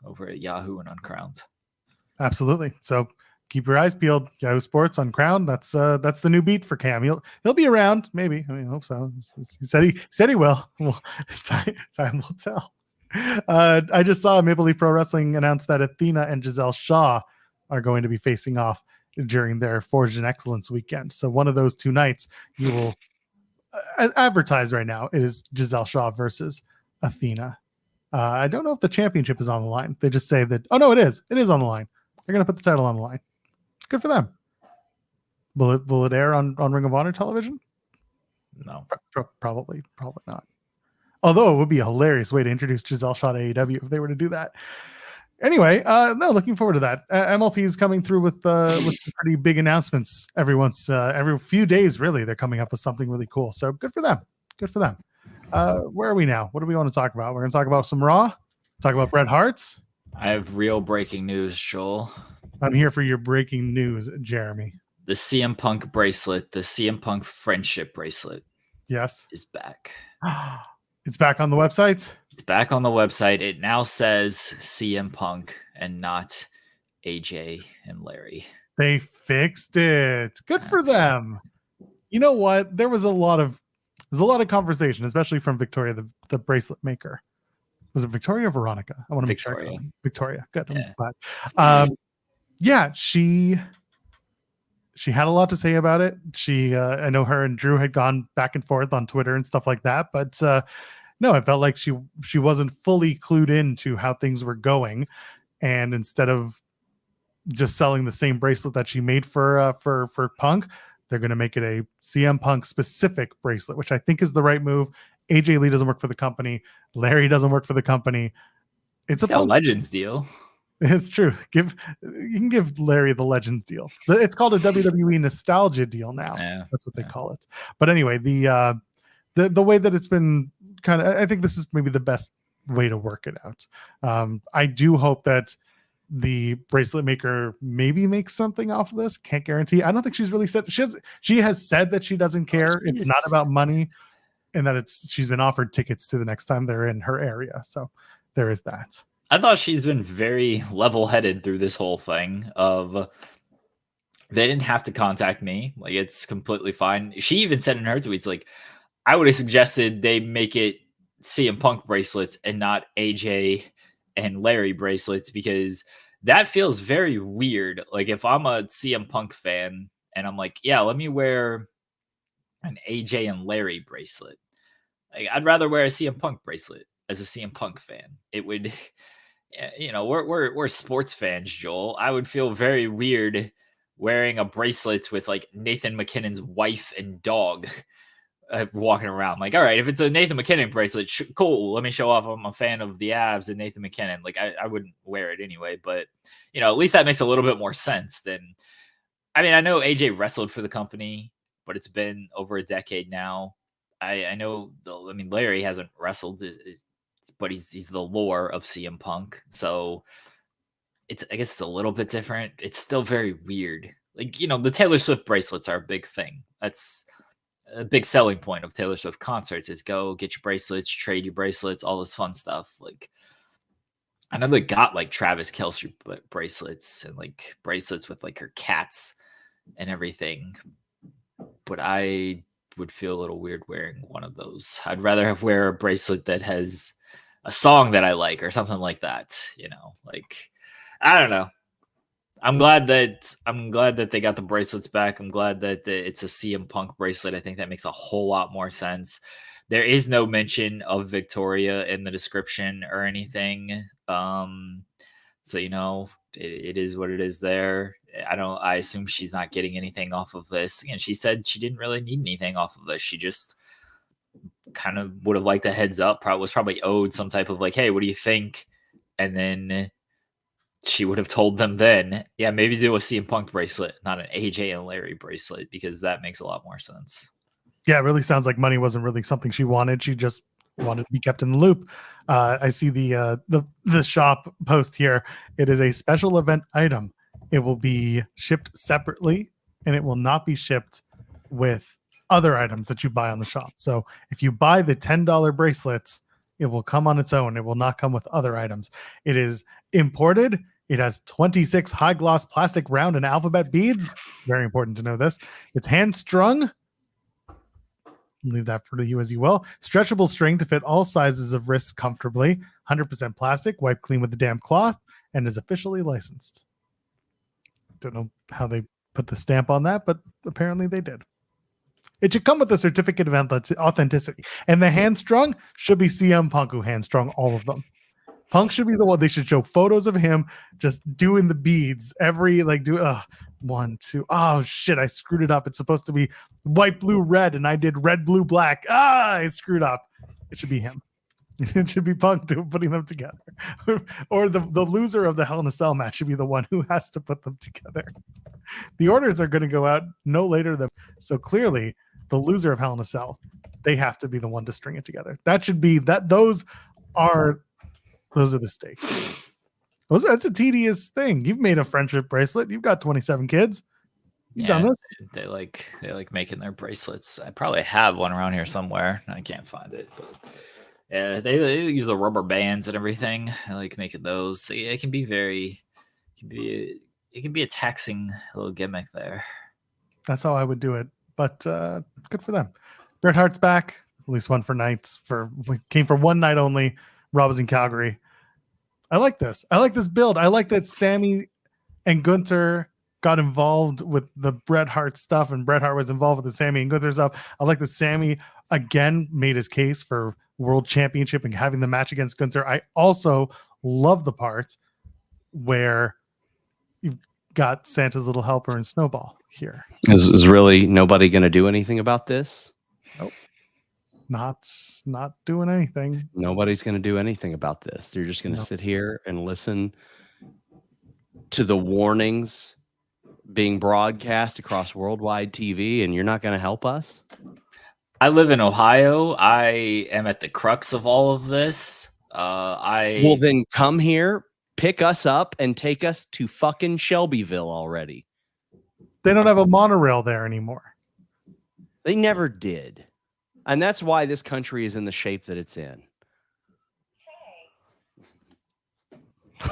over at Yahoo and Uncrowned. Absolutely. So keep your eyes peeled. Yahoo Sports Uncrowned. That's the new beat for Cam. He'll be around. Maybe. I mean, I hope so. He said he will. Well, time will tell. I just saw Maple Leaf Pro Wrestling announce that Athena and Giselle Shaw are going to be facing off during their Forged in Excellence weekend. So one of those two nights you will advertise right now. It is Giselle Shaw versus Athena. I don't know if the championship is on the line. They just say that. Oh no, it is. It is on the line. They're going to put the title on the line. Good for them. Will it air on Ring of Honor television? No, probably not. Although it would be a hilarious way to introduce Giselle Shaw to AEW if they were to do that. Anyway, no, looking forward to that. MLP is coming through with some pretty big announcements every few days. Really, they're coming up with something really cool. So good for them. Good for them. Where are we now? What do we want to talk about? We're going to talk about some Raw. Talk about Bret Hart. I have real breaking news, Joel. I'm here for your breaking news, Jeremy. The CM Punk bracelet, the CM Punk friendship bracelet, yes, is back. It's back on the website. It's back on the website. It now says CM Punk and not AJ and Larry. They fixed it. Good for them. You know what? There was a lot of conversation, especially from Victoria, the bracelet maker. Was it Victoria or Veronica? I want to make sure. Victoria. Good. Yeah. I'm glad. Yeah, she had a lot to say about it. I know her and Drew had gone back and forth on Twitter and stuff like that, but no, it felt like she wasn't fully clued into how things were going, and instead of just selling the same bracelet that she made for Punk, they're going to make it a CM Punk specific bracelet, which I think is the right move. AJ Lee doesn't work for the company. Larry doesn't work for the company. It's a Legends deal. It's true. You can give Larry the Legends deal. It's called a WWE nostalgia deal now. Yeah, that's what they call it. But anyway, the way that it's been kind of, I think this is maybe the best way to work it out. I do hope that the bracelet maker maybe makes something off of this. Can't guarantee. I don't think she's really said she has said that she doesn't care. It's not about money, and that she's been offered tickets to the next time they're in her area. So there is that. I thought she's been very level-headed through this whole thing of they didn't have to contact me. Like, it's completely fine. She even said in her tweets, like, I would have suggested they make it CM Punk bracelets and not AJ and Larry bracelets, because that feels very weird. Like, if I'm a CM Punk fan and I'm like, yeah, let me wear an AJ and Larry bracelet. Like, I'd rather wear a CM Punk bracelet as a CM Punk fan. It would... You know, we're sports fans, Joel. I would feel very weird wearing a bracelet with like Nathan McKinnon's wife and dog walking around. Like, all right, if it's a Nathan McKinnon bracelet, cool. Let me show off I'm a fan of the Avs and Nathan McKinnon. Like, I wouldn't wear it anyway, but you know, at least that makes a little bit more sense than. I mean, I know AJ wrestled for the company, but it's been over a decade now. I know. I mean, Larry hasn't wrestled. But he's the lore of CM Punk, so I guess it's a little bit different. It's still very weird. Like, you know, the Taylor Swift bracelets are a big thing. That's a big selling point of Taylor Swift concerts is go get your bracelets, trade your bracelets, all this fun stuff. Like, I know they got like Travis Kelce bracelets and like bracelets with like her cats and everything, but I would feel a little weird wearing one of those. I'd rather wear a bracelet that has a song that I like or something like that, you know, like, I don't know. I'm glad that they got the bracelets back. I'm glad that it's a CM Punk bracelet. I think that makes a whole lot more sense. There is no mention of Victoria in the description or anything. So, you know, it is what it is there. I assume she's not getting anything off of this. And she said she didn't really need anything off of this. She just kind of would have liked a heads up, was probably owed some type of like, hey, what do you think? And then she would have told them then, yeah, maybe do a CM Punk bracelet, not an AJ and Larry bracelet, because that makes a lot more sense. Yeah, it really sounds like money wasn't really something she wanted. She just wanted to be kept in the loop. I see the shop post here. It is a special event item. It will be shipped separately, and it will not be shipped with other items that you buy on the shop. So if you buy the $10 bracelets, it will come on its own. It will not come with other items. It is imported. It has 26 high gloss plastic round and alphabet beads. Very important to know this. It's hand strung. Leave that for you as you will. Stretchable string to fit all sizes of wrists comfortably. 100% plastic, wiped clean with a damp cloth, and is officially licensed. Don't know how they put the stamp on that, but apparently they did. It should come with a certificate of authenticity. And the hand strung should be CM Punk who hand strung all of them. Punk should be the one. They should show photos of him just doing the beads every one, two. Oh shit, I screwed it up. It's supposed to be white, blue, red, and I did red, blue, black. I screwed up. It should be him. It should be Punk putting them together. Or the loser of the Hell in a Cell match should be the one who has to put them together. The orders are going to go out no later than so clearly the loser of Hell in a Cell, they have to be the one to string it together. That should be that. Those are the stakes. That's a tedious thing. You've made a friendship bracelet. You've got 27 kids. You've done this. They like making their bracelets. I probably have one around here somewhere. I can't find it. But yeah, they use the rubber bands and everything. I like making those. So yeah, it can be a taxing little gimmick there. That's how I would do it. But good for them. Bret Hart's back. At least one for nights. Came for one night only. Rob was in Calgary. I like this. I like this build. I like that Sammy and Gunther got involved with the Bret Hart stuff, and Bret Hart was involved with the Sammy and Gunther stuff. I like that Sammy again made his case for world championship and having the match against Gunther. I also love the part where you've got Santa's little helper and Snowball here. Is really nobody going to do anything about this? Nope. Not doing anything. Nobody's going to do anything about this. They're just going to sit here and listen to the warnings being broadcast across worldwide TV, and you're not going to help us? I live in Ohio. I am at the crux of all of this. Well, then come here, pick us up, and take us to fucking Shelbyville already. They don't have a monorail there anymore. They never did. And that's why this country is in the shape that it's in.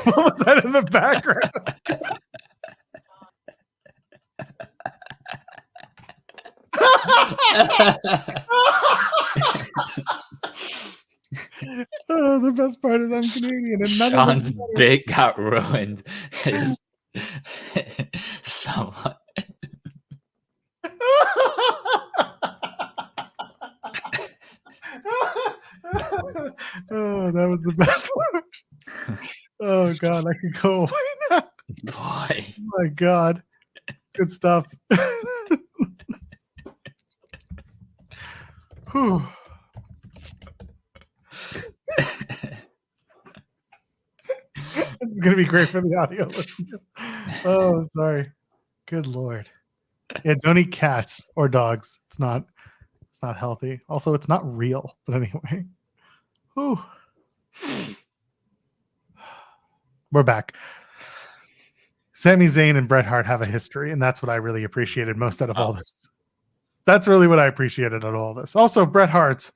What was that in the background? Oh, the best part is I'm Canadian and none Sean's of them bit got ruined. Someone. Oh, that was the best part. Oh god, I could go away now. Boy. Oh my god. Good stuff. Whew. This is gonna be great for the audio listeners. Oh, sorry. Good lord. Yeah, don't eat cats or dogs. It's not healthy. Also, it's not real. But anyway. Whew. We're back. Sami Zayn and Bret Hart have a history, and that's what I really appreciated most out of all this. That's really what I appreciated out of all this. Also, Bret Hart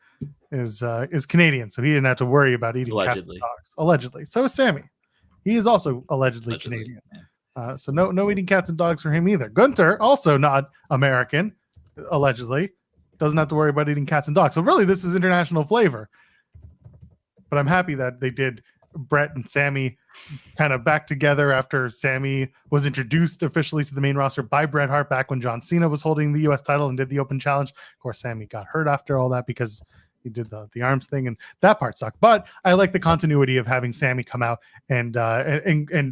is Canadian, so he didn't have to worry about eating cats and dogs. Allegedly. So is Sammy. He is also allegedly Canadian. Yeah. So no eating cats and dogs for him either. Gunther, also not American, allegedly, doesn't have to worry about eating cats and dogs. So really, this is international flavor. But I'm happy that they did Bret and Sammy kind of back together after Sammy was introduced officially to the main roster by Bret Hart back when John Cena was holding the U.S. title and did the open challenge. Of course, Sammy got hurt after all that because he did the arms thing, and that part sucked. But I like the continuity of having Sammy come out and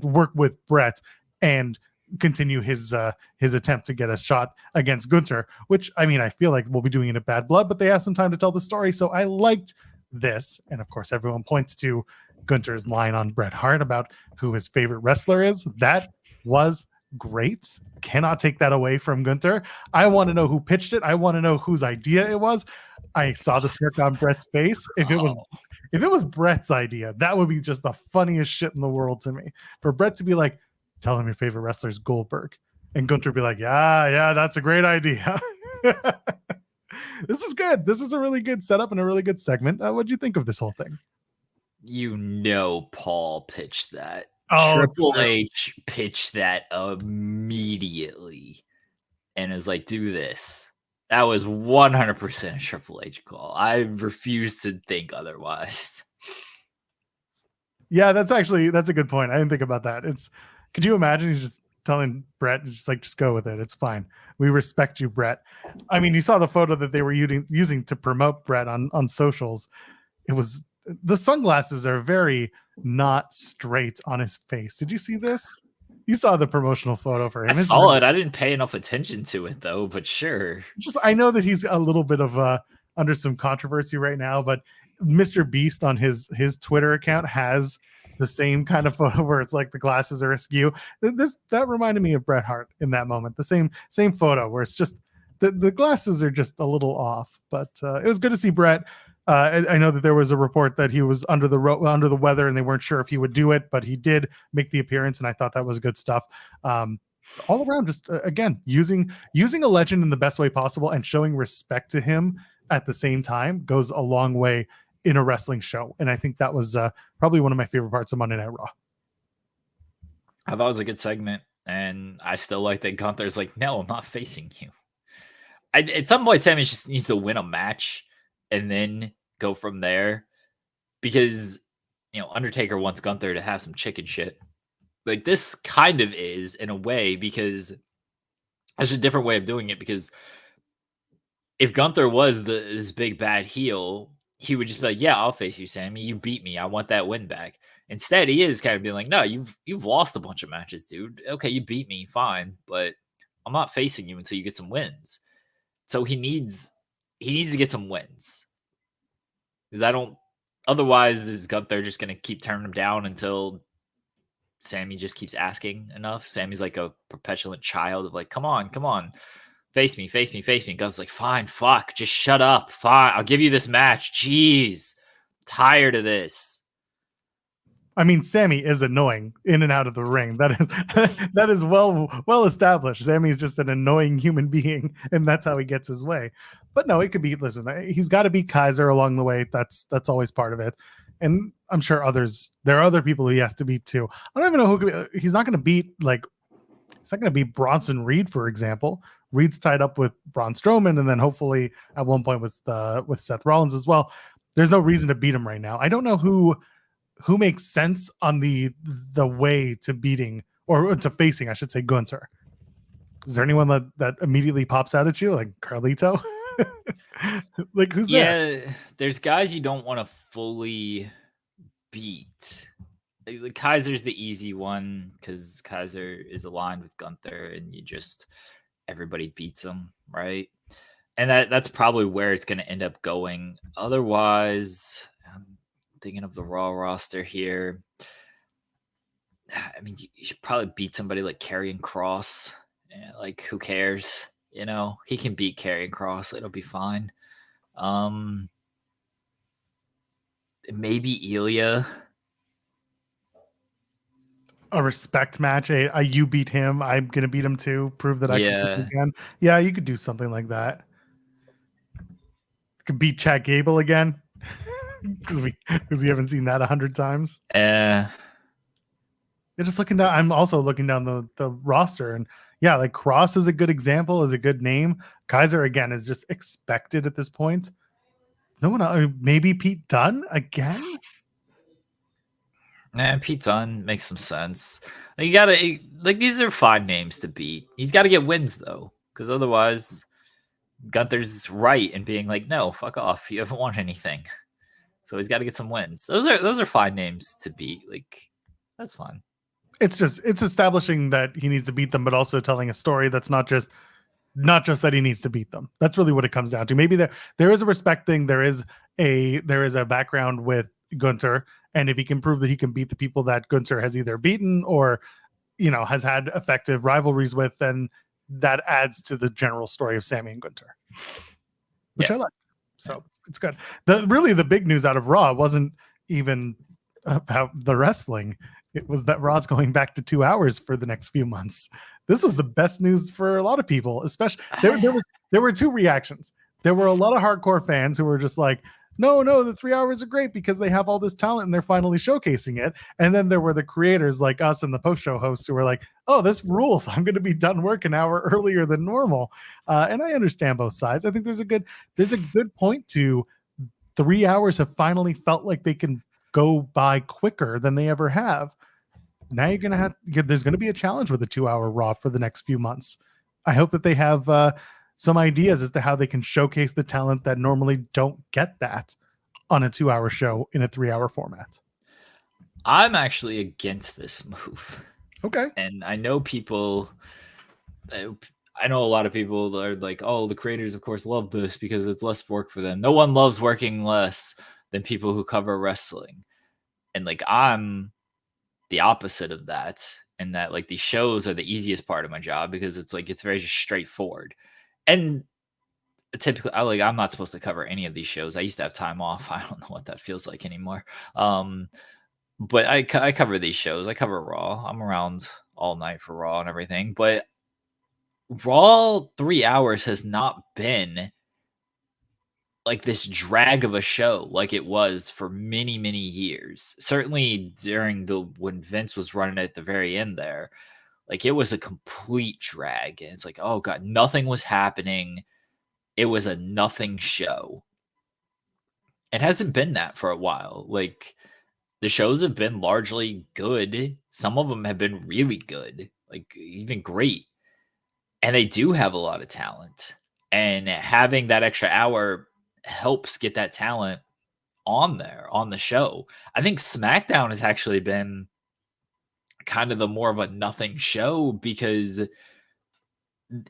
work with Bret and continue his attempt to get a shot against Gunther, which I mean I feel like we'll be doing it in Bad Blood, but they have some time to tell the story, so I liked this. And of course, everyone points to Gunther's line on Bret Hart about who his favorite wrestler is. That was great. Cannot take that away from Gunther. I want to know who pitched it. I want to know whose idea it was. I saw the smirk on Bret's face. If it was Bret's idea, that would be just the funniest shit in the world to me. For Bret to be like, tell him your favorite wrestler is Goldberg. And Gunther be like, yeah, that's a great idea. This is good. This is a really good setup and a really good segment. What do you think of this whole thing? Paul pitched that. Oh, Triple H pitched that immediately and was like, do this. That was 100% a Triple H call. I refuse to think otherwise. Yeah, that's a good point. I didn't think about that. Could you imagine he's just telling Bret, just go with it. It's fine. We respect you, Bret. I mean, you saw the photo that they were using to promote Bret on socials. The sunglasses are very not straight on his face. Did you see this? You saw the promotional photo for him. I saw it. I didn't pay enough attention to it though, but sure. I know that he's a little bit of under some controversy right now, but Mr. Beast on his Twitter account has the same kind of photo where it's like the glasses are askew. That reminded me of Bret Hart in that moment. The same photo where it's just the glasses are just a little off. But it was good to see Bret. I know that there was a report that he was under the weather and they weren't sure if he would do it, but he did make the appearance, and I thought that was good stuff. All around, just again using a legend in the best way possible and showing respect to him at the same time goes a long way in a wrestling show. And I think that was probably one of my favorite parts of Monday Night Raw. I thought it was a good segment, and I still like that Gunther's like, no, I'm not facing you. At some point, Sammy just needs to win a match and then go from there, because Undertaker wants Gunther to have some chicken shit. Like this kind of is in a way, because there's a different way of doing it. Because if Gunther was this big bad heel, he would just be like, yeah, I'll face you, Sammy. You beat me. I want that win back. Instead, he is kind of being like, no, you've lost a bunch of matches, dude. Okay, you beat me, fine, but I'm not facing you until you get some wins. So he needs to get some wins. Because otherwise is Gunther just going to keep turning him down until Sammy just keeps asking enough. Sammy's like a perpetuant child of like, come on. Face me. Gunther's like, fine, fuck, just shut up. Fine, I'll give you this match. Jeez, tired of this. I mean, Sammy is annoying in and out of the ring. That is well established. Sammy is just an annoying human being, and that's how he gets his way. But no, it could be. Listen, he's got to beat Kaiser along the way. That's always part of it. And I'm sure there are other people he has to beat too. I don't even know who could be. He's not going to beat Bronson Reed, for example. Reed's tied up with Braun Strowman, and then hopefully at one point with Seth Rollins as well. There's no reason to beat him right now. I don't know who makes sense on the way to beating or to facing, I should say, Gunther. Is there anyone that immediately pops out at you, like Carlito? Like who's there? Yeah, there's guys you don't want to fully beat. Like, Kaiser's the easy one because Kaiser is aligned with Gunther, and everybody beats him, right? And that's probably where it's going to end up going. Otherwise, I'm thinking of the Raw roster here. I mean, you should probably beat somebody like Karrion Kross. Yeah, like, who cares? He can beat Karrion Kross. It'll be fine. Maybe Ilya. A respect match. You beat him. I'm going to beat him too. Prove that I can beat him again. Yeah, you could do something like that. Could beat Chad Gable again. Because we haven't seen that 100 times. You're just looking down. I'm also looking down the roster, and yeah, like Cross is a good example, is a good name. Kaiser again is just expected at this point. No one else, maybe Pete Dunne again. Pete Dunne makes some sense. You gotta these are fine names to beat. He's got to get wins though, because otherwise, Gunther's right in being like, no, fuck off. You haven't won anything. So he's got to get some wins. Those are fine names to beat. Like, that's fine. It's establishing that he needs to beat them, but also telling a story that's not just that he needs to beat them. That's really what it comes down to. Maybe there is a respect thing. There is a background with Gunther, and if he can prove that he can beat the people that Gunther has either beaten or has had effective rivalries with, and that adds to the general story of Sammy and Gunther, which I like. So it's good. The big news out of Raw wasn't even about the wrestling. It was that Raw's going back to 2 hours for the next few months. This was the best news for a lot of people, especially there were two reactions. There were a lot of hardcore fans who were just like, no, the 3 hours are great because they have all this talent and they're finally showcasing it. And then there were the creators like us and the post-show hosts who were like, oh, this rules. I'm going to be done work an hour earlier than normal. And I understand both sides. I think there's a good point to 3 hours have finally felt like they can go by quicker than they ever have. Now there's going to be a challenge with a 2 hour Raw for the next few months. I hope that they have some ideas as to how they can showcase the talent that normally don't get that on a 2 hour show in a 3 hour format. I'm actually against this move. Okay. And I know a lot of people are like, oh, the creators, of course, love this because it's less work for them. No one loves working less than people who cover wrestling. And like, I'm the opposite of that. And that like these shows are the easiest part of my job because it's like, it's very just straightforward. And typically, I'm not supposed to cover any of these shows. I used to have time off. I don't know what that feels like anymore. But I cover these shows. I cover Raw. I'm around all night for Raw and everything. But Raw 3 hours has not been like this drag of a show like it was for many, many years. Certainly during when Vince was running it at the very end there. Like it was a complete drag. And it's like, oh God, nothing was happening. It was a nothing show. It hasn't been that for a while. Like the shows have been largely good. Some of them have been really good, like even great. And they do have a lot of talent. And having that extra hour helps get that talent on there, on the show. I think SmackDown has actually been kind of the more of a nothing show because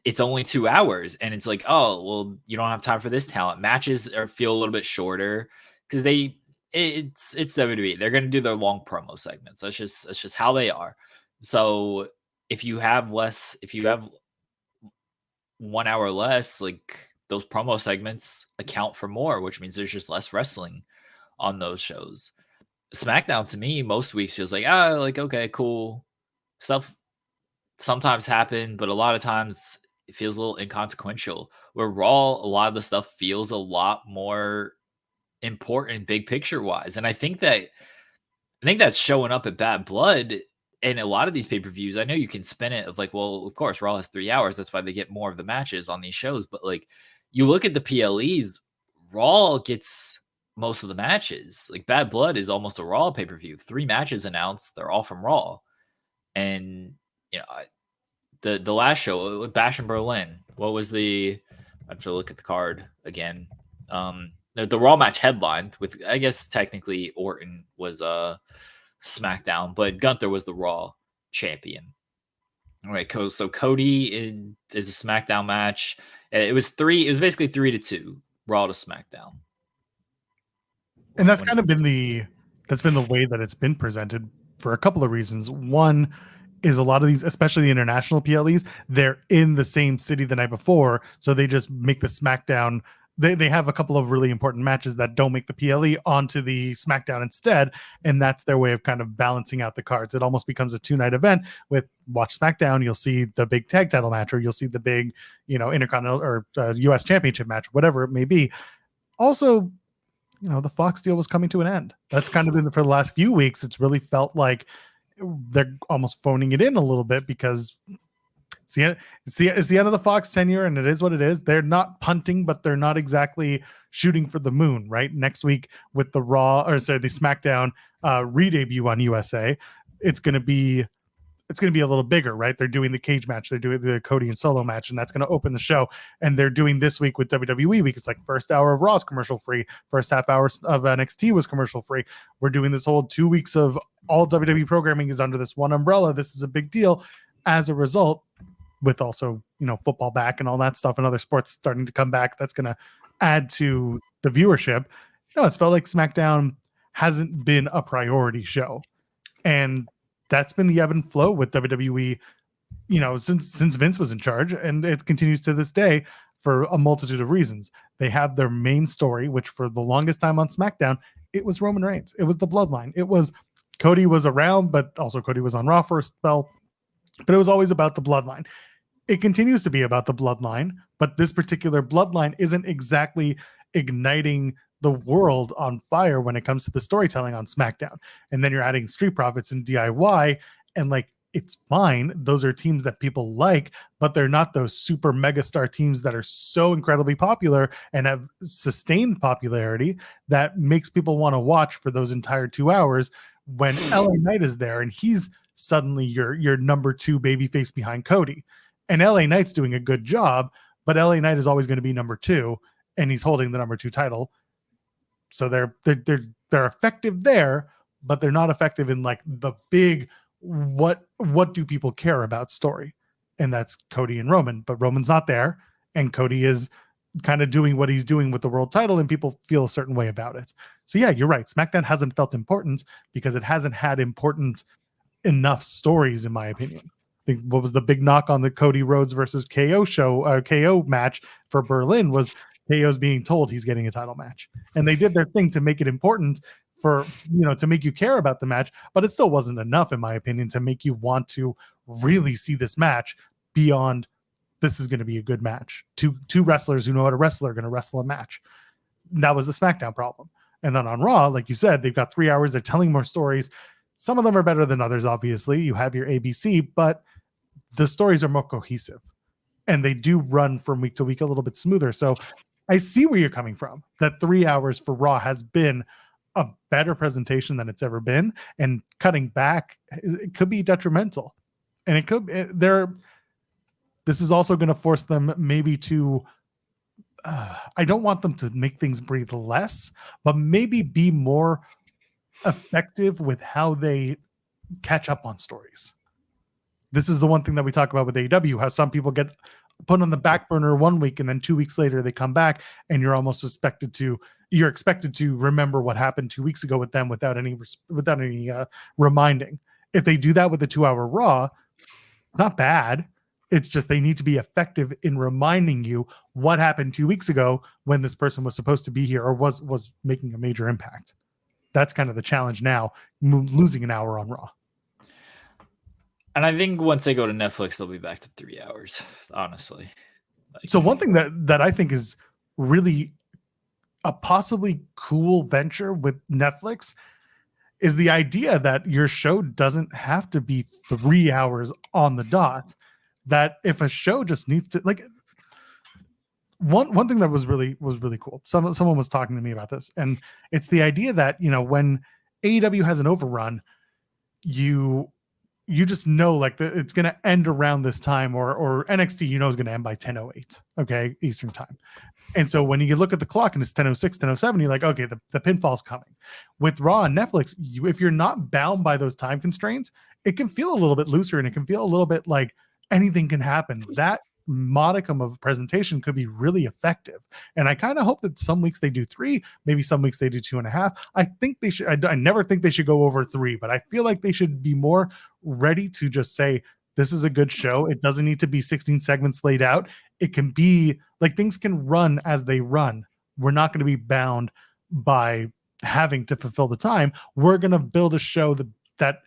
it's only 2 hours and it's like, oh, well, you don't have time for this talent. Matches feel a little bit shorter because it's WWE. They're going to do their long promo segments. That's just how they are. So if you have 1 hour less, like those promo segments account for more, which means there's just less wrestling on those shows. SmackDown to me most weeks feels like, okay, cool stuff sometimes happen, but a lot of times it feels a little inconsequential. Where Raw, a lot of the stuff feels a lot more important big picture wise. And I think that's showing up at Bad Blood and a lot of these pay-per-views. I know you can spin it of like, well, of course, Raw has 3 hours. That's why they get more of the matches on these shows. But like you look at the PLEs, Raw gets most of the matches. Like Bad Blood is almost a Raw pay-per-view. 3 matches announced. They're all from Raw. And the last show with Bash in Berlin, what was I have to look at the card again. The Raw match headlined with, I guess technically Orton was SmackDown, but Gunther was the Raw champion. All right, so Cody is a SmackDown match. It was basically 3-2 Raw to SmackDown. And that's kind of been the way that it's been presented for a couple of reasons. One is a lot of these, especially the international PLEs, they're in the same city the night before, so they just make the SmackDown. They have a couple of really important matches that don't make the PLE onto the SmackDown instead, and that's their way of kind of balancing out the cards. It almost becomes a 2-night event. With watch SmackDown, you'll see the big tag title match, or you'll see the big, Intercontinental or US Championship match, whatever it may be. Also, the Fox deal was coming to an end. That's kind of been for the last few weeks. It's really felt like they're almost phoning it in a little bit because it's the end of the Fox tenure, and it is what it is. They're not punting, but they're not exactly shooting for the moon, right? Next week with the the SmackDown re-debut on USA, it's going to be a little bigger, right? They're doing the cage match, they're doing the Cody and Solo match, and that's going to open the show. And they're doing this week with WWE week. It's like first hour of Raw's commercial free, first half hour of NXT was commercial free. We're doing this whole 2 weeks of all WWE programming is under this one umbrella. This is a big deal. As a result, with also football back and all that stuff and other sports starting to come back, that's going to add to the viewership. It's felt like SmackDown hasn't been a priority show, and that's been the ebb and flow with WWE, since Vince was in charge, and it continues to this day for a multitude of reasons. They have their main story, which for the longest time on SmackDown, it was Roman Reigns. It was the bloodline. It was Cody was around, but also Cody was on Raw for a spell, but it was always about the bloodline. It continues to be about the bloodline, but this particular bloodline isn't exactly igniting the world on fire when it comes to the storytelling on SmackDown. And then you're adding Street Profits and DIY, and like, it's fine. Those are teams that people like, but they're not those super megastar teams that are so incredibly popular and have sustained popularity that makes people want to watch for those entire 2 hours when LA Knight is there and he's suddenly your number 2 babyface behind Cody. And LA Knight's doing a good job, but LA Knight is always going to be number 2, and he's holding the number 2 title. So they're effective there, but they're not effective in like the big what do people care about story, and that's Cody and Roman. But Roman's not there, and Cody is kind of doing what he's doing with the world title, and people feel a certain way about it. So yeah, you're right. SmackDown hasn't felt important because it hasn't had important enough stories, in my opinion. I think what was the big knock on the Cody Rhodes versus KO KO match for Berlin was KO's being told he's getting a title match, and they did their thing to make it important for, to make you care about the match, but it still wasn't enough, in my opinion, to make you want to really see this match beyond this is going to be a good match. Two wrestlers who know how to wrestle are going to wrestle a match. That was the SmackDown problem. And then on Raw, like you said, they've got 3 hours. They're telling more stories. Some of them are better than others, obviously. You have your ABC, but the stories are more cohesive, and they do run from week to week a little bit smoother. So I see where you're coming from. That 3 hours for Raw has been a better presentation than it's ever been, and cutting back, it could be detrimental. And it could, this is also going to force them maybe to, I don't want them to make things breathe less, but maybe be more effective with how they catch up on stories. This is the one thing that we talk about with AEW, how some people get put on the back burner 1 week and then 2 weeks later they come back, and you're almost expected to remember what happened 2 weeks ago with them without any reminding. If they do that with the 2 hour Raw, it's not bad. It's just they need to be effective in reminding you what happened 2 weeks ago when this person was supposed to be here or was making a major impact. That's kind of the challenge now, losing an hour on Raw. And I think once they go to Netflix, they'll be back to 3 hours, honestly. So one thing that I think is really a possibly cool venture with Netflix is the idea that your show doesn't have to be 3 hours on the dot. That if a show just needs to, like, one thing that was really cool. Someone was talking to me about this, and it's the idea that, when AEW has an overrun, you just know like it's going to end around this time, or NXT, is going to end by 10:08, okay, Eastern time. And so when you look at the clock and it's 10:06, 10:07, you're like, okay, the pinfall's coming. With Raw and Netflix, if you're not bound by those time constraints, it can feel a little bit looser, and it can feel a little bit like anything can happen. That modicum of presentation could be really effective. And I kind of hope that some weeks they do 3, maybe some weeks they do 2.5. I think they should, I never think they should go over 3, but I feel like they should be more ready to just say, this is a good show. It doesn't need to be 16 segments laid out. It can be like, things can run as they run. We're not going to be bound by having to fulfill the time. We're going to build a show that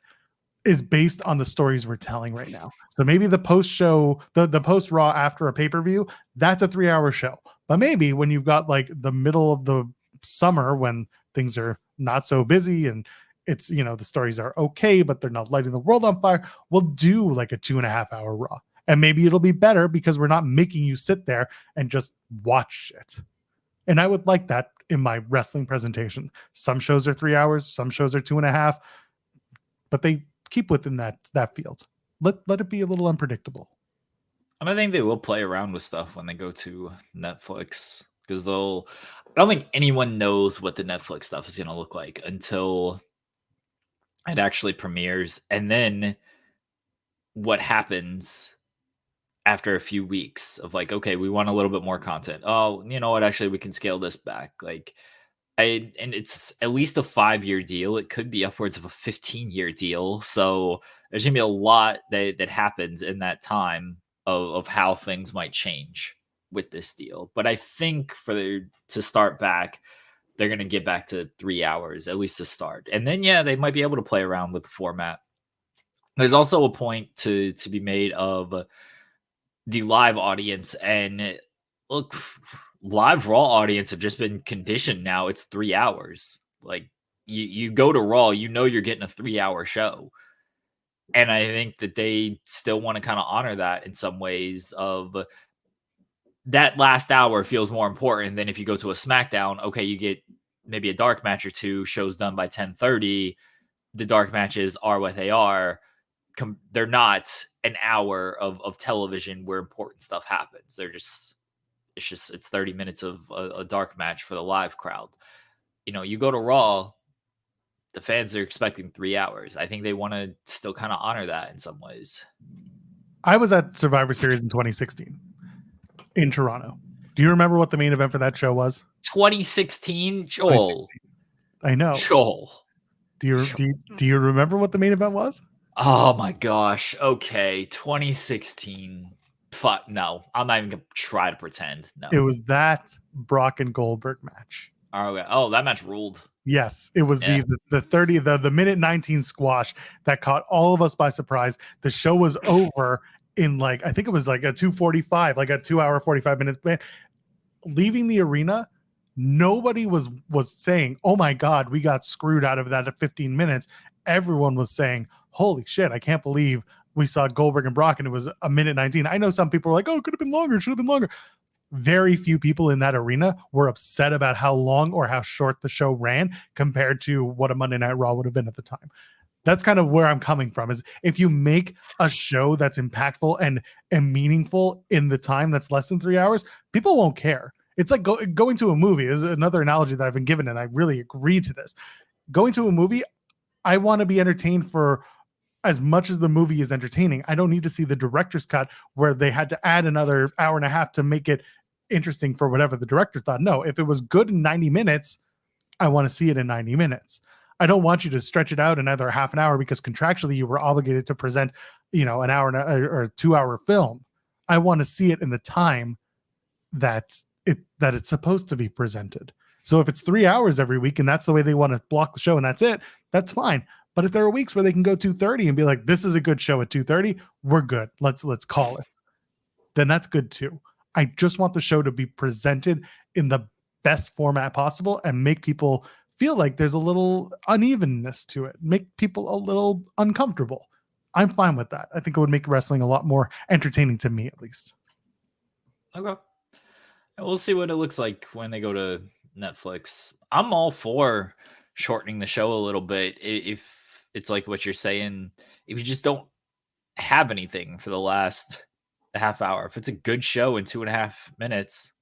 is based on the stories we're telling right now. So maybe the post show, the post Raw after a pay-per-view, that's a 3 hour show. But maybe when you've got like the middle of the summer when things are not so busy and it's, the stories are okay, but they're not lighting the world on fire, we'll do like a 2.5 hour Raw. And maybe it'll be better because we're not making you sit there and just watch it. And I would like that in my wrestling presentation. Some shows are 3 hours, some shows are 2.5, but they keep within that field. Let it be a little unpredictable. And I think they will play around with stuff when they go to Netflix, because I don't think anyone knows what the Netflix stuff is going to look like until it actually premieres. And then what happens after a few weeks of like, okay, we want a little bit more content. Oh, you know what? Actually, we can scale this back. Like, And it's at least a 5-year deal. It could be upwards of a 15-year deal. So there's gonna be a lot that happens in that time of how things might change with this deal. But I think to start back, they're gonna get back to 3 hours, at least to start. And then they might be able to play around with the format. There's also a point to be made of the live audience, and look, live Raw audience have just been conditioned now. It's 3 hours. Like you go to Raw, you're getting a 3-hour show. And I think that they still want to kind of honor that in some ways. Of that last hour feels more important than if you go to a SmackDown. Okay, you get maybe a dark match or two, shows done by 10:30. The dark matches are what they are. They're not an hour of television where important stuff happens. It's 30 minutes of a dark match for the live crowd. You go to Raw, the fans are expecting 3 hours. I think they want to still kind of honor that in some ways. I was at Survivor Series in 2016 in Toronto. Do you remember what the main event for that show was? 2016, Joel. 2016. I know. Joel. Do you remember what the main event was? Oh my gosh. Okay, 2016. Fuck no. I'm not even gonna try to pretend. No. It was that Brock and Goldberg match. Oh, that match ruled. Yes, it was the minute 19 squash that caught all of us by surprise. The show was over in I think it was like a 2:45, like a 2-hour 45 minutes. Leaving the arena, nobody was saying, "Oh my God, we got screwed out of that at 15 minutes." Everyone was saying, "Holy shit, I can't believe we saw Goldberg and Brock and it was a minute 19." I know some people were like, "Oh, it could have been longer, should have been longer." Very few people in that arena were upset about how long or how short the show ran compared to what a Monday Night Raw would have been at the time. That's kind of where I'm coming from, is if you make a show that's impactful and meaningful in the time that's less than 3 hours, people won't care. It's like going to a movie. This is another analogy that I've been given, and I really agree to this. Going to a movie, I want to be entertained for as much as the movie is entertaining. I don't need to see the director's cut where they had to add another hour and a half to make it interesting for whatever the director thought. No, if it was good in 90 minutes, I want to see it in 90 minutes. I don't want you to stretch it out another half an hour because contractually you were obligated to present, an hour or 2-hour film. I want to see it in the time that it's supposed to be presented. So if it's 3 hours every week and that's the way they want to block the show and that's it, that's fine. But if there are weeks where they can go 2:30 and be like, "This is a good show at 2:30, we're good. Let's call it," then that's good too. I just want the show to be presented in the best format possible and make people feel like there's a little unevenness to it, make people a little uncomfortable. I'm fine with that. I think it would make wrestling a lot more entertaining to me, at least. Okay. We'll see what it looks like when they go to Netflix. I'm all for shortening the show a little bit. If it's like what you're saying, if you just don't have anything for the last half hour, if it's a good show in 2.5 minutes,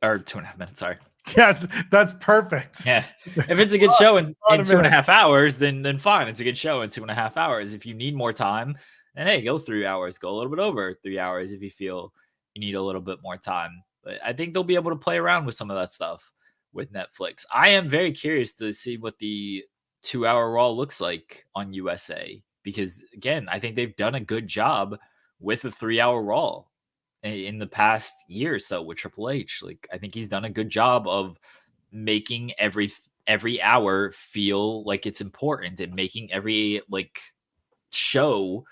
or 2.5 minutes, sorry. Yes, that's perfect. Yeah. If it's a good show in 2.5 hours, then fine. It's a good show in 2.5 hours. If you need more time, then hey, go 3 hours, go a little bit over 3 hours if you feel you need a little bit more time. But I think they'll be able to play around with some of that stuff with Netflix. I am very curious to see what the 2-hour Raw looks like on USA, because again, I think they've done a good job with a 3-hour Raw in the past year or so with Triple H. Like, I think he's done a good job of making every hour feel like it's important and making every show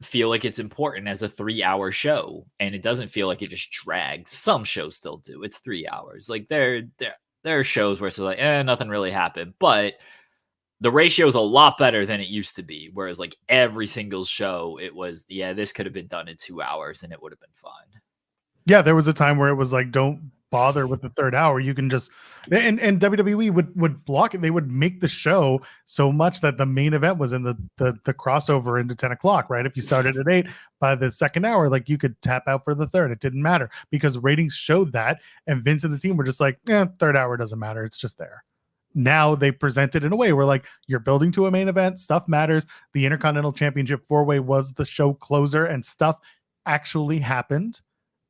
feel like it's important as a 3-hour show, and it doesn't feel like it just drags. Some shows still do. It's 3 hours. Like there are shows where it's like, nothing really happened, but the ratio is a lot better than it used to be. Whereas every single show, it was, this could have been done in 2 hours and it would have been fine. Yeah, there was a time where it was like, don't bother with the third hour. You can just, and WWE would block it. They would make the show so much that the main event was in the crossover into 10 o'clock, right? If you started at 8, by the second hour, you could tap out for the third. It didn't matter because ratings showed that. And Vince and the team were just like, third hour doesn't matter. It's just there. Now they present it in a way where you're building to a main event, stuff matters. The Intercontinental Championship 4-way was the show closer and stuff actually happened.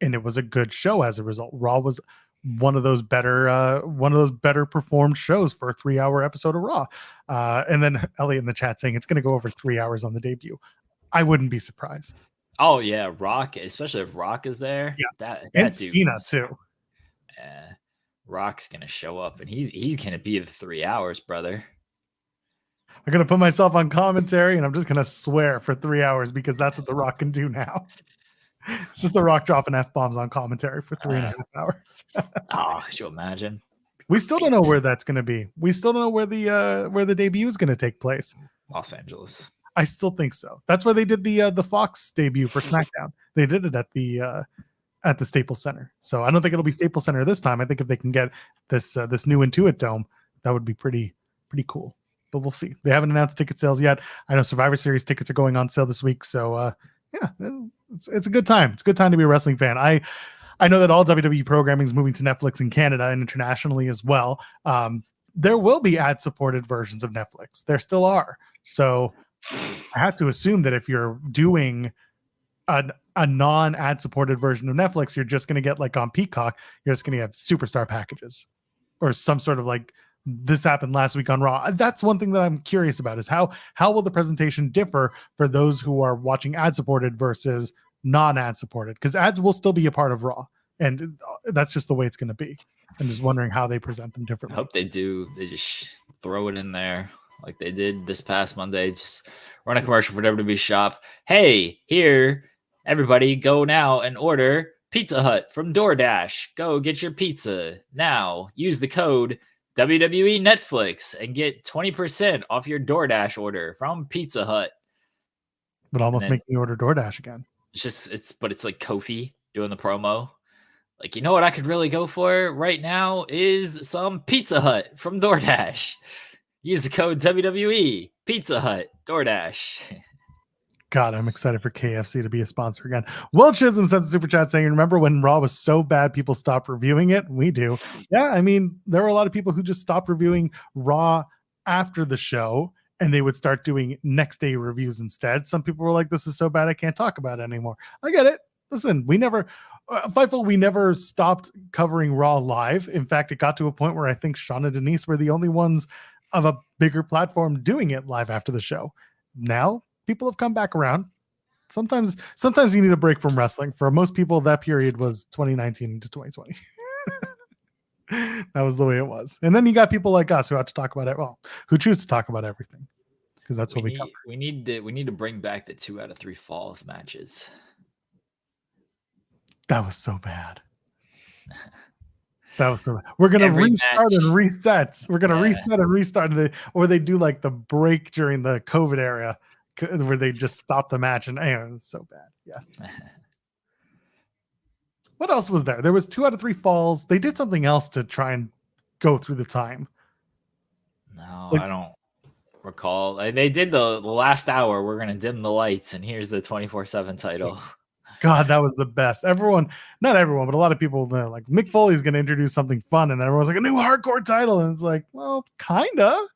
And it was a good show as a result. Raw was one of those better performed shows for a 3-hour episode of Raw. And then Elliot in the chat saying it's going to go over 3 hours on the debut. I wouldn't be surprised. Oh yeah, Rock, especially if Rock is there. Yeah, that and dude, Cena too. Rock's gonna show up, and he's gonna be the 3 hours, brother. I'm gonna put myself on commentary, and I'm just gonna swear for 3 hours because that's what The Rock can do now. It's just The Rock dropping F-bombs on commentary for 3.5 hours. Oh, could you imagine? We still don't know where that's gonna be. We still don't know where the debut is gonna take place. Los Angeles. I still think so. That's where they did the Fox debut for SmackDown. They did it at the Staples Center. So I don't think it'll be Staples Center this time. I think if they can get this new Intuit Dome, that would be pretty cool. But we'll see. They haven't announced ticket sales yet. I know Survivor Series tickets are going on sale this week. So yeah, it's a good time. It's a good time to be a wrestling fan. I know that all WWE programming is moving to Netflix in Canada and internationally as well. There will be ad-supported versions of Netflix. There still are. So I have to assume that if you're doing a non-ad supported version of Netflix, you're just going to get, like on Peacock, you're just going to have superstar packages or some sort of like this happened last week on Raw. That's one thing that I'm curious about is how will the presentation differ for those who are watching ad supported versus non-ad supported, because ads will still be a part of Raw, and that's just the way it's going to be. I'm just wondering how they present them I differently. hope they do. They just throw it in there like they did this past Monday. Just run a commercial for WWE Shop. Hey, here, everybody, go now and order Pizza Hut from DoorDash. Go get your pizza now. Use the code WWE Netflix and get 20% off your DoorDash order from Pizza Hut. But almost make me order DoorDash again. It's like Kofi doing the promo. Like, you know what I could really go for right now is some Pizza Hut from DoorDash. Use the code WWE Pizza Hut DoorDash. God, I'm excited for KFC to be a sponsor again. Will Chisholm sent a super chat saying, remember when Raw was so bad people stopped reviewing it? We do. Yeah, I mean, there were a lot of people who just stopped reviewing Raw after the show, and they would start doing next day reviews instead. Some people were like, this is so bad I can't talk about it anymore. I get it. Listen, we never stopped covering Raw live. In fact, it got to a point where I think Sean and Denise were the only ones of a bigger platform doing it live after the show. Now people have come back around. Sometimes you need a break from wrestling. For most people, that period was 2019 to 2020. That was the way it was. And then you got people like us who have to talk about it. Well, who choose to talk about everything, because that's what we cover. We need to bring back the 2 out of 3 falls matches. That was so bad. That was so bad. We're gonna restart and reset. We're gonna reset and restart. Or they do like the break during the COVID era where they just stop the match, and it was so bad. Yes. What else was there? There was 2 out of 3 falls. They did something else to try and go through the time. No, I don't recall. They did the last hour. We're gonna dim the lights, and here's the 24/7 title. God, that was the best. Not everyone, but a lot of people know, like Mick Foley's going to introduce something fun, and everyone's like, a new hardcore title. And it's like, well, kind of,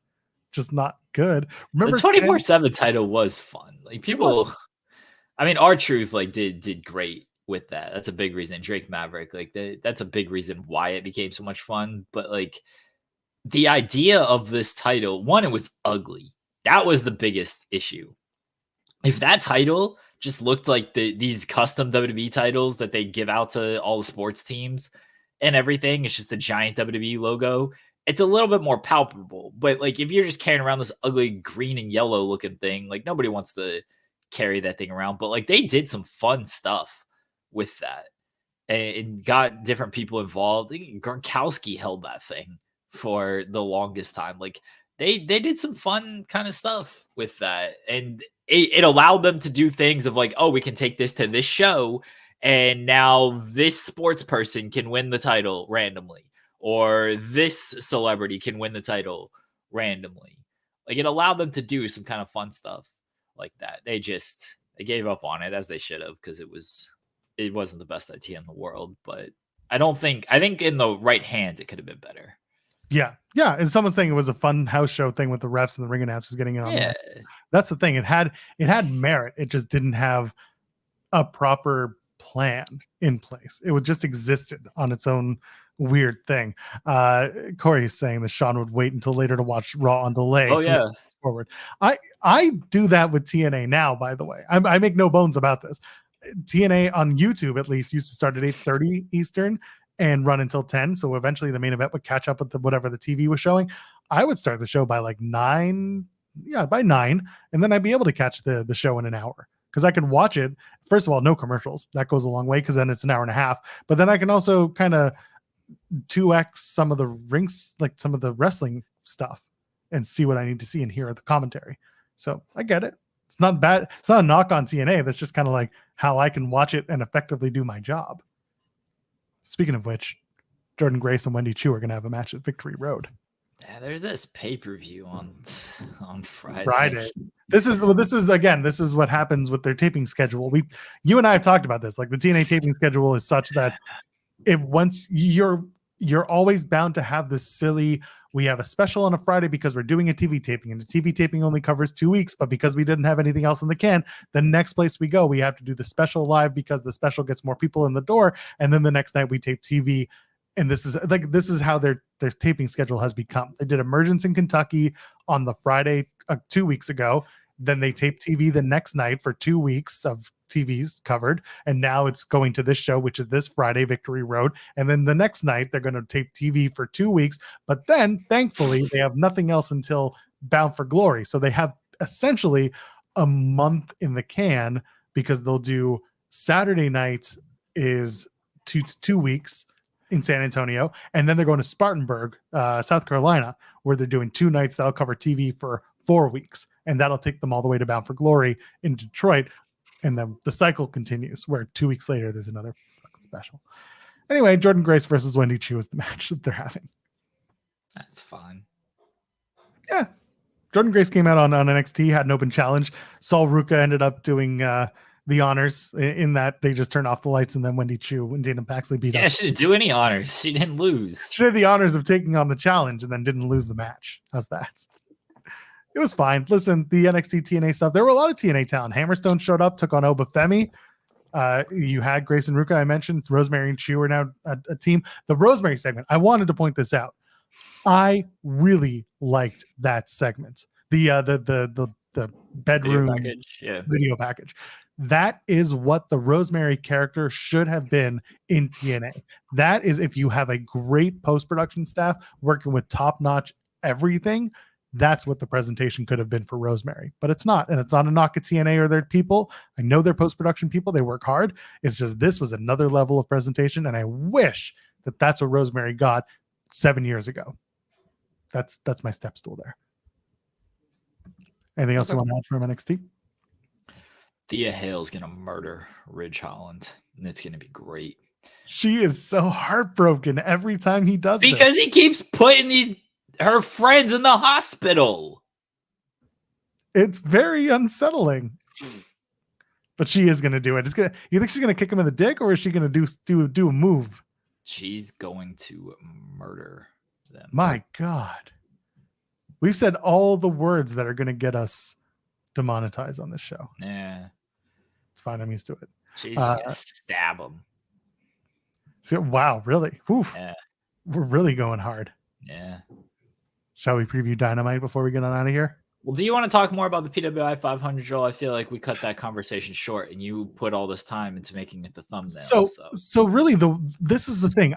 just not good. Remember, the 24/7 title was fun. Like people, I mean, R-Truth like did great with that. That's a big reason. Drake Maverick, like that's a big reason why it became so much fun. But like the idea of this title, one, it was ugly. That was the biggest issue. If that title just looked like these custom WWE titles that they give out to all the sports teams and everything, it's just a giant WWE logo, it's a little bit more palpable. But like if you're just carrying around this ugly green and yellow looking thing, like nobody wants to carry that thing around. But like they did some fun stuff with that and got different people involved. I think Gronkowski held that thing for the longest time. Like they did some fun kind of stuff with that, and it allowed them to do things of like, oh, we can take this to this show, and now this sports person can win the title randomly, or this celebrity can win the title randomly. Like it allowed them to do some kind of fun stuff like that. They gave up on it, as they should have, because it wasn't the best idea in the world. But I think in the right hands it could have been better. Yeah. And someone's saying it was a fun house show thing with the refs and the ring announcers getting in on that. That's the thing. It had merit. It just didn't have a proper plan in place. It just existed on its own weird thing. Corey's saying that Sean would wait until later to watch Raw on delay. Oh, yeah. Forward. I do that with TNA now, by the way. I make no bones about this. TNA on YouTube at least used to start at 8:30 Eastern and run until 10. So eventually the main event would catch up with whatever the TV was showing. I would start the show by like 9. Yeah, by 9. And then I'd be able to catch the show in an hour because I can watch it. First of all, no commercials. That goes a long way because then it's an hour and a half. But then I can also kind of 2x some of the rinks, like some of the wrestling stuff, and see what I need to see and hear the commentary. So I get it. It's not bad. It's not a knock on TNA. That's just kind of like how I can watch it and effectively do my job. Speaking of which, Jordan Grace and Wendy Chu are going to have a match at Victory Road. Yeah, there's this pay-per-view on Friday. This is what happens with their taping schedule. You and I have talked about this. Like the TNA taping schedule is such that once you're always bound to have this silly, we have a special on a Friday because we're doing a TV taping, and the TV taping only covers 2 weeks, but because we didn't have anything else in the can, the next place we go, we have to do the special live because the special gets more people in the door, and then the next night we tape TV. And this is how their taping schedule has become. They did Emergence in Kentucky on the Friday 2 weeks ago. Then they taped TV the next night for 2 weeks of TVs covered. And now it's going to this show, which is this Friday, Victory Road. And then the next night, they're going to tape TV for 2 weeks. But then, thankfully, they have nothing else until Bound for Glory. So they have essentially a month in the can because they'll do Saturday night is 2 weeks in San Antonio, and then they're going to Spartanburg, South Carolina, where they're doing 2 nights that'll cover TV for 4 weeks, and that'll take them all the way to Bound for Glory in Detroit, and then the cycle continues, where 2 weeks later there's another fucking special. Anyway, Jordan Grace versus Wendy Chu is the match that they're having. That's fine. Yeah. Jordan Grace came out on NXT, had an open challenge. Sol Ruka ended up doing the honors in that they just turned off the lights, and then Wendy Chu and Dana Paxley beat up. Yeah, she didn't do any honors. She didn't lose. She had the honors of taking on the challenge and then didn't lose the match. How's that? It was fine. Listen, the NXT TNA stuff, there were a lot of TNA talent. Hammerstone showed up, took on Obafemi. You had Grace and Ruka, I mentioned. Rosemary and Chu are now a team. The Rosemary segment, I wanted to point this out. I really liked that segment. The bedroom video package. That is what the Rosemary character should have been in TNA. That is, if you have a great post-production staff working with top-notch everything, that's what the presentation could have been for Rosemary. But it's not, and it's not a knock at TNA or their people. I know they're post-production people. They work hard. It's just this was another level of presentation, and I wish that that's what Rosemary got 7 years ago. That's my step stool there. Anything else you want to add from NXT? Thea Hale's going to murder Ridge Holland, and it's going to be great. She is so heartbroken every time he does because he keeps putting her friends in the hospital. It's very unsettling. But she is going to do it. You think she's going to kick him in the dick, or is she going to do a move? She's going to murder them. My God. We've said all the words that are going to get us demonetized on this show. Yeah. It's fine. I'm used to it. She's going to stab him. So, wow, really? Whew. Yeah. We're really going hard. Yeah. Shall we preview Dynamite before we get on out of here? Well, do you want to talk more about the PWI 500, Joel? I feel like we cut that conversation short, and you put all this time into making it the thumbnail. So really, this is the thing.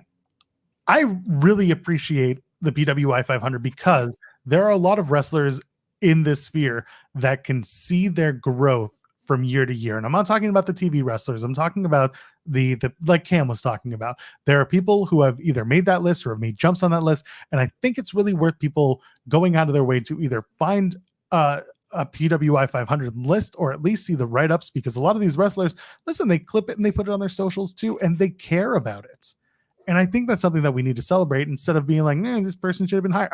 I really appreciate the PWI 500 because there are a lot of wrestlers in this sphere that can see their growth from year to year. And I'm not talking about the TV wrestlers. I'm talking about the like Cam was talking about. There are people who have either made that list or have made jumps on that list. And I think it's really worth people going out of their way to either find a PWI 500 list or at least see the write-ups, because a lot of these wrestlers, listen, they clip it and they put it on their socials too, and they care about it. And I think that's something that we need to celebrate instead of being like, this person should have been higher.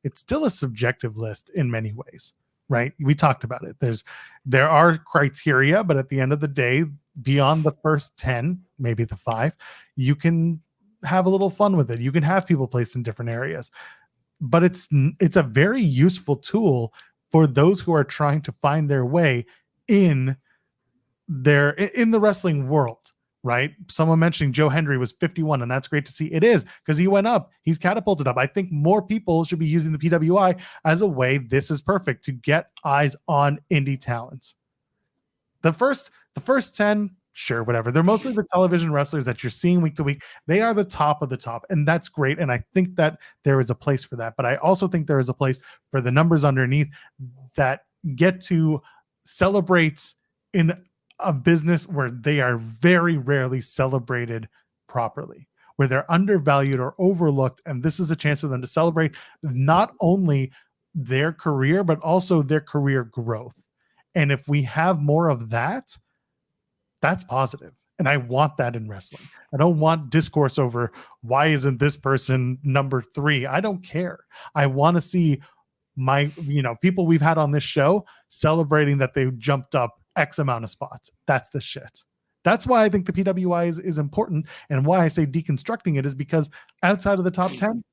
It's still a subjective list in many ways, right? We talked about it. There are criteria, but at the end of the day, beyond the first 10, maybe the 5, you can have a little fun with it. You can have people placed in different areas, but it's a very useful tool for those who are trying to find their way in the wrestling world. right? Someone mentioning Joe Hendry was 51, and that's great to see. It is, because he went up. He's catapulted up. I think more people should be using the PWI as a way. This is perfect to get eyes on indie talents. The first 10, sure, whatever. They're mostly the television wrestlers that you're seeing week to week. They are the top of the top, and that's great. And I think that there is a place for that. But I also think there is a place for the numbers underneath that get to celebrate in a business where they are very rarely celebrated properly, where they're undervalued or overlooked. And this is a chance for them to celebrate not only their career, but also their career growth. And if we have more of that, that's positive. And I want that in wrestling. I don't want discourse over why isn't this person number 3? I don't care. I want to see people we've had on this show celebrating that they jumped up X amount of spots. That's the shit. That's why I think the PWI is important, and why I say deconstructing it is because outside of the top 10,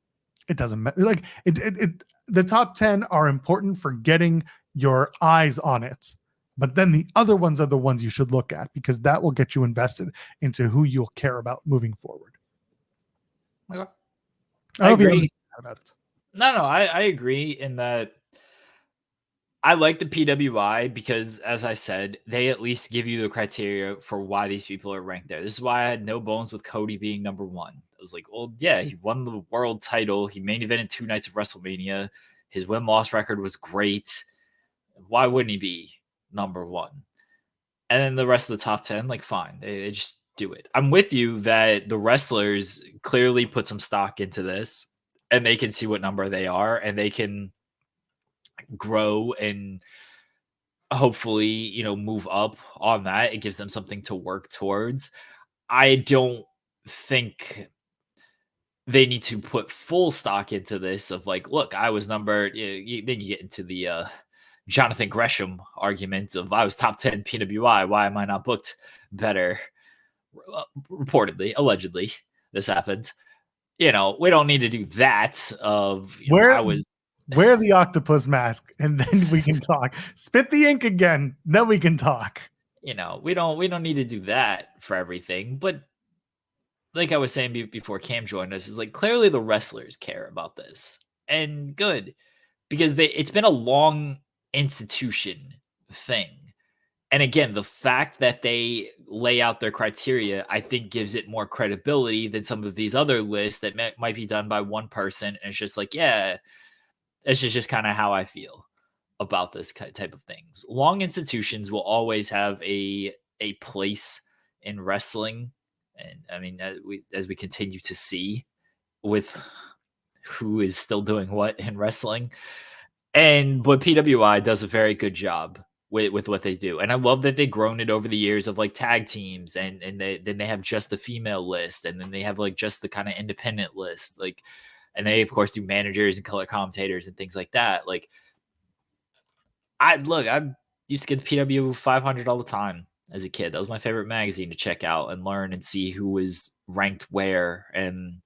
it doesn't matter. Like the top 10 are important for getting your eyes on it, but then the other ones are the ones you should look at, because that will get you invested into who you'll care about moving forward. Okay. I agree about it. No, I agree in that. I like the PWI because, as I said, they at least give you the criteria for why these people are ranked there. This is why I had no bones with Cody being number 1. I was like, well, yeah, he won the world title. He main evented 2 nights of WrestleMania. His win-loss record was great. Why wouldn't he be number 1? And then the rest of the top 10, like, fine. They just do it. I'm with you that the wrestlers clearly put some stock into this, and they can see what number they are, and they can grow and hopefully, move up on that. It gives them something to work towards. I don't think they need to put full stock into this of like, look, I was numbered. Then you get into the Jonathan Gresham argument of I was top 10 PWI. Why am I not booked better? Reportedly, allegedly, this happened. We don't need to do that. Wear the octopus mask, and then we can talk. Spit the ink again, then we can talk. We don't need to do that for everything. But like I was saying before Cam joined us, is like clearly the wrestlers care about this, and good, because it's been a long institution thing. And again, the fact that they lay out their criteria, I think, gives it more credibility than some of these other lists that might be done by one person. And it's just like, yeah, it's just kind of how I feel about this type of things. Long institutions will always have a place in wrestling. And I mean, as we continue to see with who is still doing what in wrestling. But PWI does a very good job with what they do. And I love that they've grown it over the years of like tag teams, and then they have just the female list, and then they have like just the kind of independent list. And they, of course, do managers and color commentators and things like that. Like, I used to get the PW 500 all the time as a kid. That was my favorite magazine to check out and learn and see who was ranked where and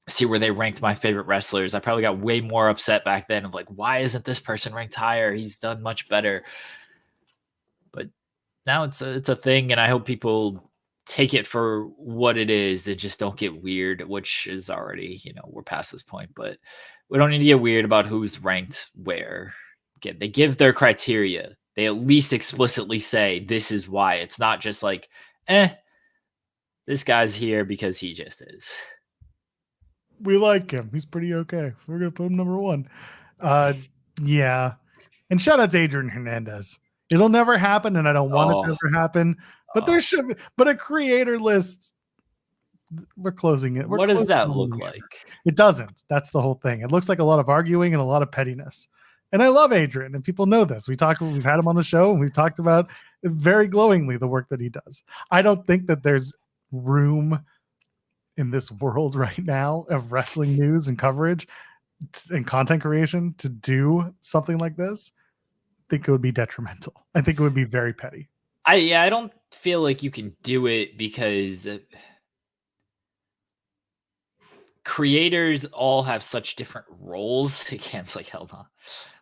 see where they ranked my favorite wrestlers. I probably got way more upset back then of like, why isn't this person ranked higher? He's done much better. But now it's a thing, and I hope people take it for what it is and just don't get weird, which is already, we're past this point, but we don't need to get weird about who's ranked where. Again, they give their criteria. They at least explicitly say, this is why. It's not just like, this guy's here because he just is. We like him. He's pretty okay. We're going to put him number 1. Yeah. And shout out to Adrian Hernandez. It'll never happen, and I don't want it to ever happen. But there should be, but a creator list, we're closing it. What does that look like? It doesn't. That's the whole thing. It looks like a lot of arguing and a lot of pettiness. And I love Adrian, and people know this. We've had him on the show, and we've talked about very glowingly the work that he does. I don't think that there's room in this world right now of wrestling news and coverage and content creation to do something like this. I think it would be detrimental. I think it would be very petty. I don't feel like you can do it because creators all have such different roles. Cam's like, hell no.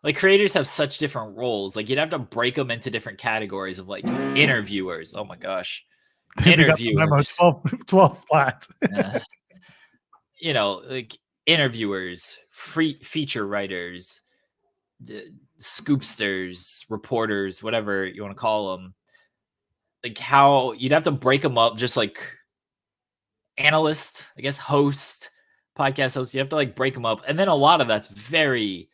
Like, creators have such different roles. Like, you'd have to break them into different categories of like interviewers. Oh my gosh. They got the memo interviewers, 12 flat. you know, like interviewers, feature writers, scoopsters, reporters, whatever you want to call them. Like how you'd have to break them up, just like analyst, I guess, host, podcast host. You have to like break them up, and then a lot of that's very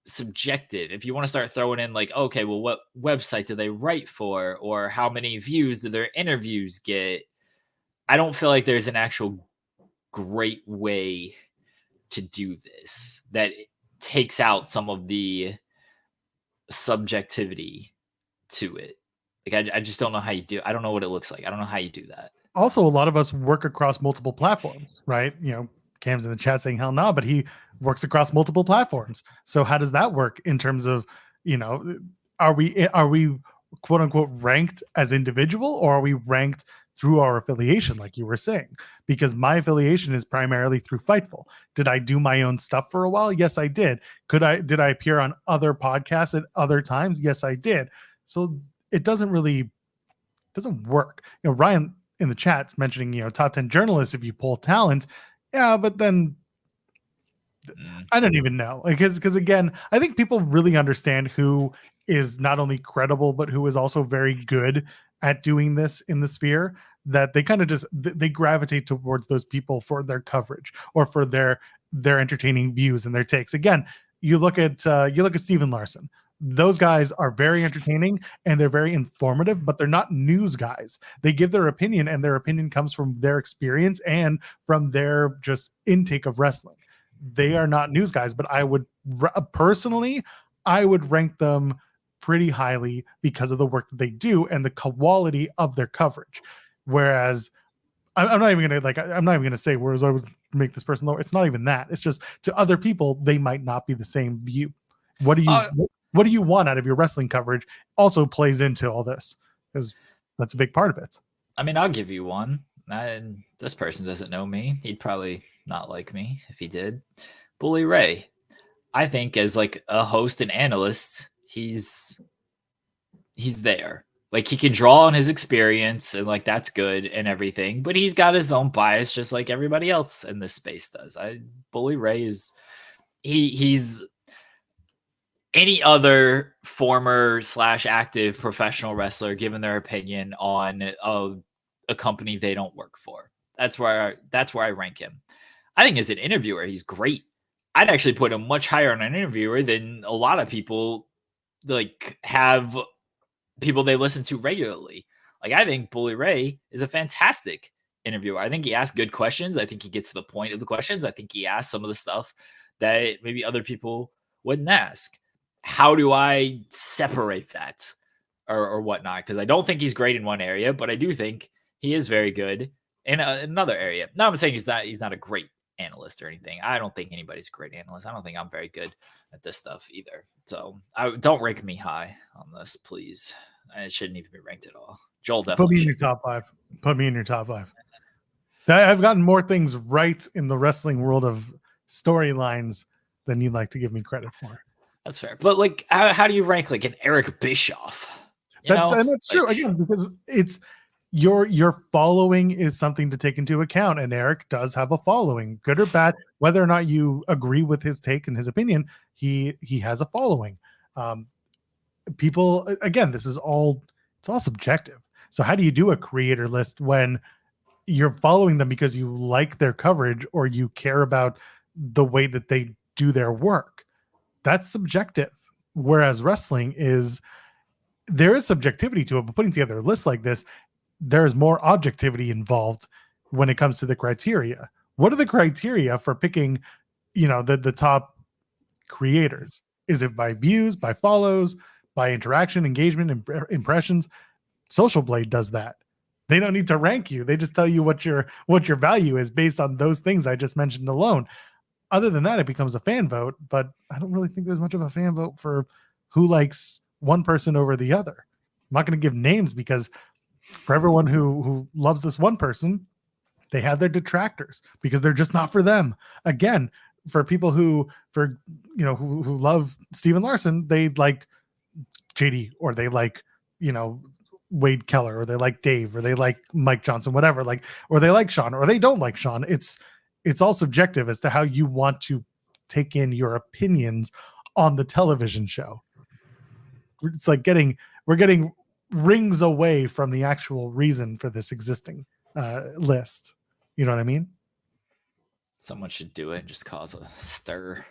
subjective. If you want to start throwing in like, okay, well, what website do they write for, or how many views do their interviews get? I don't feel like there's an actual great way to do this that takes out some of the subjectivity to it. Like I just don't know how you do it. I don't know what it looks like. I don't know how you do that. Also, a lot of us work across multiple platforms, right? You know, Cam's in the chat saying hell no, but he works across multiple platforms. So how does that work in terms of, you know, are we quote unquote ranked as individual, or are we ranked through our affiliation, like you were saying? Because my affiliation is primarily through Fightful. Did I do my own stuff for a while? Yes, I did. Did I appear on other podcasts at other times? Yes, I did. So it doesn't work. You know, Ryan in the chat's mentioning, you know, top 10 journalists if you pull talent. Yeah, but then I don't even know. Because again, I think people really understand who is not only credible, but who is also very good at doing this in the sphere, that they kind of just, they gravitate towards those people for their coverage or for their entertaining views and their takes. Again, you look at Steven Larson. Those guys are very entertaining and they're very informative, but they're not news guys. They give their opinion, and their opinion comes from their experience and from their just intake of wrestling. They are not news guys, but I would personally rank them pretty highly because of the work that they do and the quality of their coverage. Whereas I'm not even gonna say whereas I would make this person lower. It's not even that. It's just to other people, they might not be the same view. What do you want out of your wrestling coverage also plays into all this, because that's a big part of it. I mean, I'll give you one. This person doesn't know me. He'd probably not like me if he did. Bully Ray. I think as like a host and analyst, he's there. Like he can draw on his experience and like that's good and everything, but he's got his own bias just like everybody else in this space does. Bully Ray is he's any other former / active professional wrestler giving their opinion on a company they don't work for. That's where I rank him. I think as an interviewer, he's great. I'd actually put him much higher on an interviewer than a lot of people like have people they listen to regularly. Like I think Bully Ray is a fantastic interviewer. I think he asks good questions. I think he gets to the point of the questions. I think he asks some of the stuff that maybe other people wouldn't ask. How do I separate that or whatnot? Because I don't think he's great in one area, but I do think he is very good in another area. No, I'm saying he's not a great analyst or anything. I don't think anybody's a great analyst. I don't think I'm very good at this stuff either. So don't rank me high on this, please. It shouldn't even be ranked at all. Joel definitely put me in your top 5. Put me in your top 5. I've gotten more things right in the wrestling world of storylines than you'd like to give me credit for. That's fair. But like, how do you rank like an Eric Bischoff? And that's true again, because it's your following is something to take into account, and Eric does have a following, good or bad. Whether or not you agree with his take and his opinion, he has a following. People, again, it's all subjective. So how do you do a creator list when you're following them because you like their coverage or you care about the way that they do their work? That's subjective. Whereas wrestling there is subjectivity to it, but putting together a list like this, there's more objectivity involved when it comes to the criteria. What are the criteria for picking, the top creators? Is it by views, by follows, by interaction, engagement, impressions? Social Blade does that. They don't need to rank you. They just tell you what your value is based on those things I just mentioned alone. Other than that, it becomes a fan vote, but I don't really think there's much of a fan vote for who likes one person over the other. I'm not going to give names because for everyone who loves this one person, they have their detractors because they're just not for them. Again, for people who love Steven Larson, they like JD, or they like, Wade Keller, or they like Dave, or they like Mike Johnson, whatever, like, or they like Sean, or they don't like Sean. It's all subjective as to how you want to take in your opinions on the television show. It's like we're getting rings away from the actual reason for this existing list. You know what I mean? Someone should do it and just cause a stir.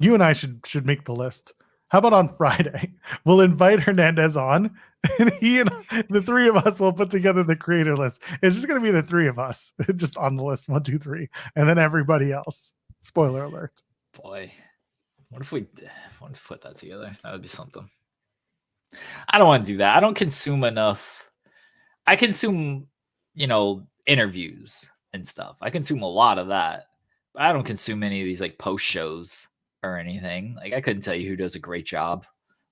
You and I should make the list. How about on Friday? We'll invite Hernandez on, and he and the three of us will put together the creator list. It's just going to be the three of us, just on the list, 1, 2, 3, and then everybody else. Spoiler alert. Boy, what if we put that together? That would be something. I don't want to do that. I don't consume enough. I consume, interviews and stuff. I consume a lot of that, but I don't consume any of these like post shows or anything. Like, I couldn't tell you who does a great job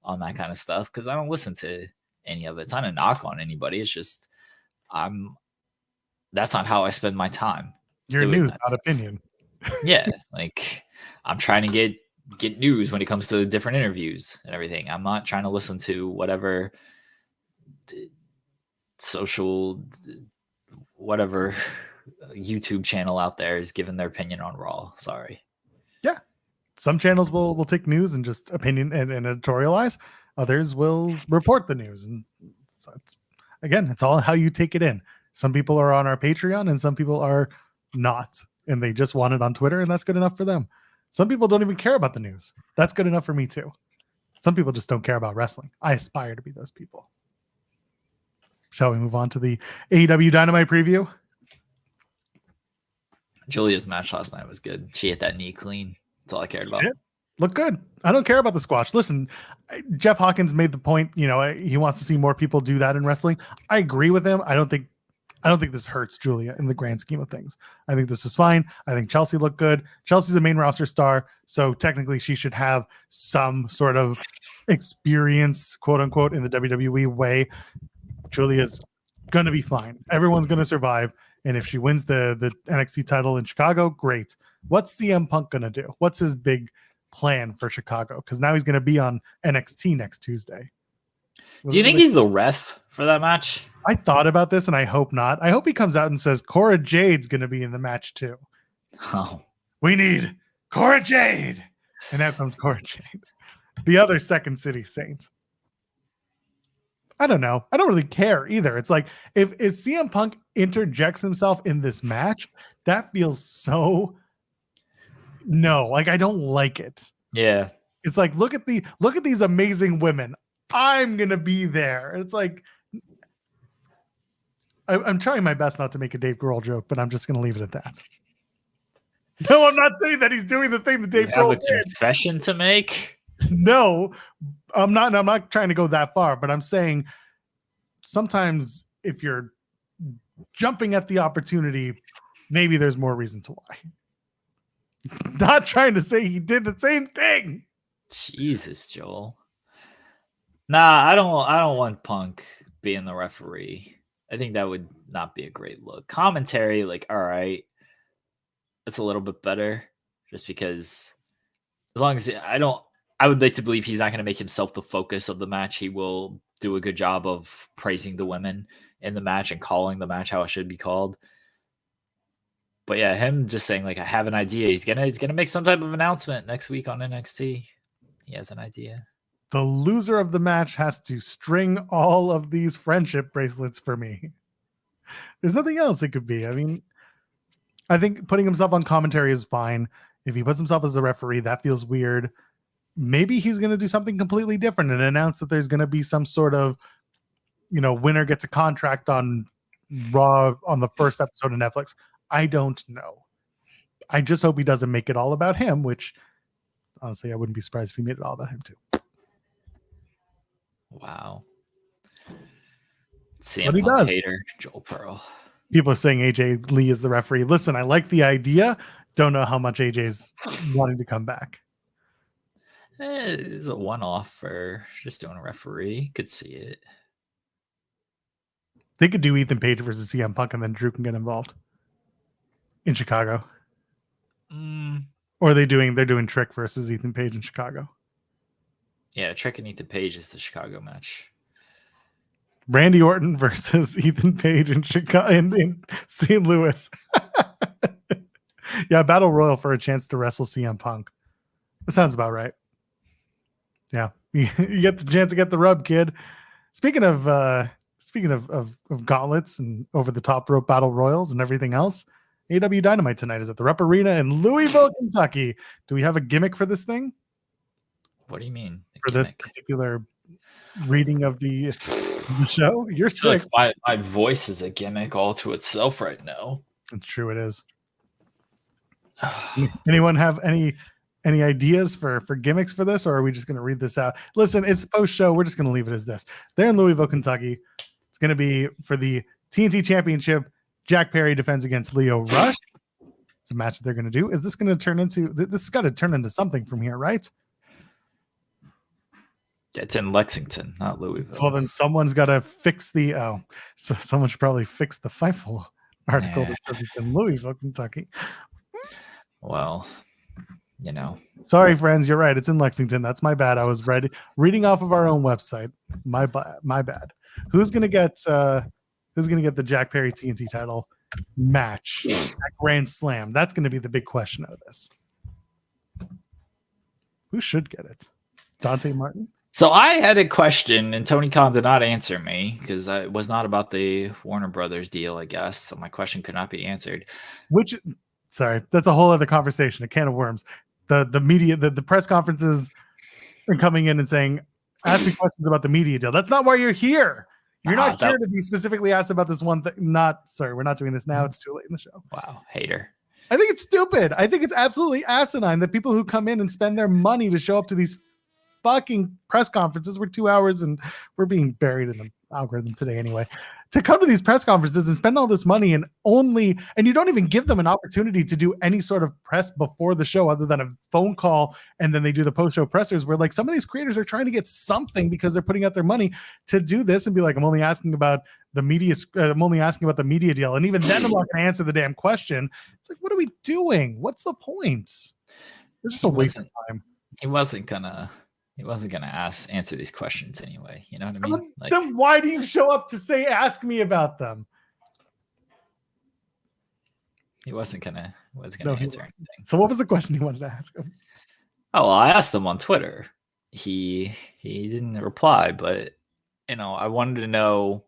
on that kind of stuff because I don't listen to any of it. It's not a knock on anybody. It's just that's not how I spend my time. Your news, not opinion. Yeah, like I'm trying to get news when it comes to different interviews and everything. I'm not trying to listen to whatever social whatever YouTube channel out there is giving their opinion on Raw. Sorry. Yeah. Some channels will take news and just opinion and editorialize. Others will report the news. And so it's all how you take it in. Some people are on our Patreon and some people are not. And they just want it on Twitter, and that's good enough for them. Some people don't even care about the news. That's good enough for me too. Some people just don't care about wrestling. I aspire to be those people. Shall we move on to the AEW Dynamite preview? Julia's match last night was good. She hit that knee clean. That's all I cared about. Look good. I don't care about the squash. Listen, Jeff Hawkins made the point, he wants to see more people do that in wrestling. I agree with him. I don't think this hurts Julia in the grand scheme of things. I think this is fine. I think Chelsea looked good. Chelsea's a main roster star, so technically she should have some sort of experience, quote unquote, in the WWE way. Julia's going to be fine. Everyone's going to survive. And if she wins the NXT title in Chicago, great. What's CM Punk going to do? What's his big plan for Chicago? Because now he's going to be on NXT next Tuesday. Do you think he's the ref for that match? I thought about this and I hope not. I hope he comes out and says Cora Jade's going to be in the match too. Oh, we need Cora Jade. And out comes Cora Jade, the other Second City Saint. I don't know. I don't really care either. It's like if CM Punk interjects himself in this match, that feels so like I don't like it. Yeah. It's like look at these amazing women. I'm gonna be there. It's like I'm trying my best not to make a Dave Grohl joke, but I'm just gonna leave it at that. No, I'm not saying that he's doing the thing that Dave Grohl did. Have a confession to make? No, I'm not trying to go that far, but I'm saying sometimes if you're jumping at the opportunity, maybe there's more reason to why. Not trying to say he did the same thing. Jesus, Joel. Nah, I don't want Punk being the referee. I think that would not be a great look. Commentary, like, all right, that's a little bit better, just because as long as I would like to believe he's not going to make himself the focus of the match. He will do a good job of praising the women in the match and calling the match how it should be called. But yeah, him just saying like, I have an idea. He's gonna make some type of announcement next week on NXT. He has an idea. The loser of the match has to string all of these friendship bracelets for me. There's nothing else it could be. I mean, I think putting himself on commentary is fine. If he puts himself as a referee, that feels weird. Maybe he's going to do something completely different and announce that there's going to be some sort of, winner gets a contract on Raw on the first episode of Netflix. I don't know. I just hope he doesn't make it all about him, which honestly, I wouldn't be surprised if he made it all about him too. Wow. What he does. Hater, Joel Pearl. People are saying AJ Lee is the referee. Listen, I like the idea. Don't know how much AJ's wanting to come back. It's a one-off for just doing a referee. Could see it. They could do Ethan Page versus CM Punk and then Drew can get involved in Chicago. Or they're doing Trick versus Ethan Page in Chicago. Yeah, Trick and Ethan Page is the Chicago match. Randy Orton versus Ethan Page in Chicago in St. Louis. Yeah, battle royal for a chance to wrestle CM Punk. That sounds about right. Yeah, you get the chance to get the rub, kid. Speaking of gauntlets and over the top rope battle royals and everything else, AEW Dynamite tonight is at the Rupp Arena in Louisville, Kentucky. Do we have a gimmick for this thing? What do you mean? For this particular reading of the show? You're sick. Like my voice is a gimmick all to itself right now. It's true, it is. Anyone have any ideas for gimmicks for this, or are we just going to read this out? Listen, it's post show. We're just going to leave it as this. They're in Louisville, Kentucky. It's going to be for the TNT Championship. Jack Perry defends against Leo Rush. It's a match that they're going to do. Is this going to turn into? This has got to turn into something from here, right? It's in Lexington, not Louisville. Well, then someone's got to fix the. So someone should probably fix the Fightful article that says it's in Louisville, Kentucky. Well, Sorry, friends, you're right. It's in Lexington. That's my bad. I was reading off of our own website. My bad. Who's gonna get the Jack Perry TNT title match at Grand Slam? That's gonna be the big question out of this. Who should get it? Dante Martin? So I had a question, and Tony Khan did not answer me because it was not about the Warner Brothers deal, I guess. So my question could not be answered. Sorry, that's a whole other conversation, a can of worms. The media, the press conferences are coming in and saying, asking questions about the media deal. That's not why you're here. You're not here to be specifically asked about this one thing. We're not doing this now. It's too late in the show. Wow, hater. I think it's stupid. I think it's absolutely asinine that people who come in and spend their money to show up to these fucking press conferences, we're 2 hours and we're being buried in the algorithm today anyway, to come to these press conferences and spend all this money and you don't even give them an opportunity to do any sort of press before the show other than a phone call, and then they do the post-show pressers where like some of these creators are trying to get something because they're putting out their money to do this and be like, I'm only asking about the media deal, and even then I'm not going to answer the damn question. It's like, what are we doing? What's the point? It's just a waste of time. He wasn't gonna answer these questions anyway. You know what I mean? Then why do you show up to ask me about them? He wasn't gonna answer anything. So what was the question you wanted to ask him? Oh, well, I asked him on Twitter. He didn't reply, but I wanted to know.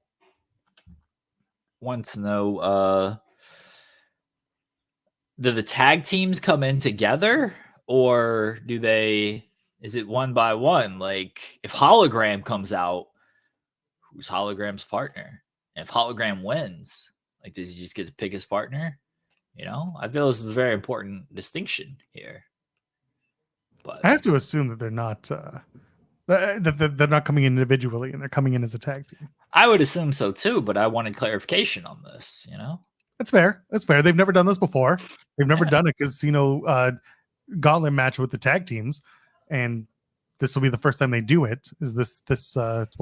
Do the tag teams come in together, or do they? Is it one by one? Like if Hologram comes out, who's Hologram's partner? And if Hologram wins, like does he just get to pick his partner? I feel this is a very important distinction here. But I have to assume that they're not that they're not coming in individually and they're coming in as a tag team. I would assume so too, but I wanted clarification on this. That's fair. They've never done this before. They've never done a casino gauntlet match with the tag teams. And this will be the first time they do it. Is this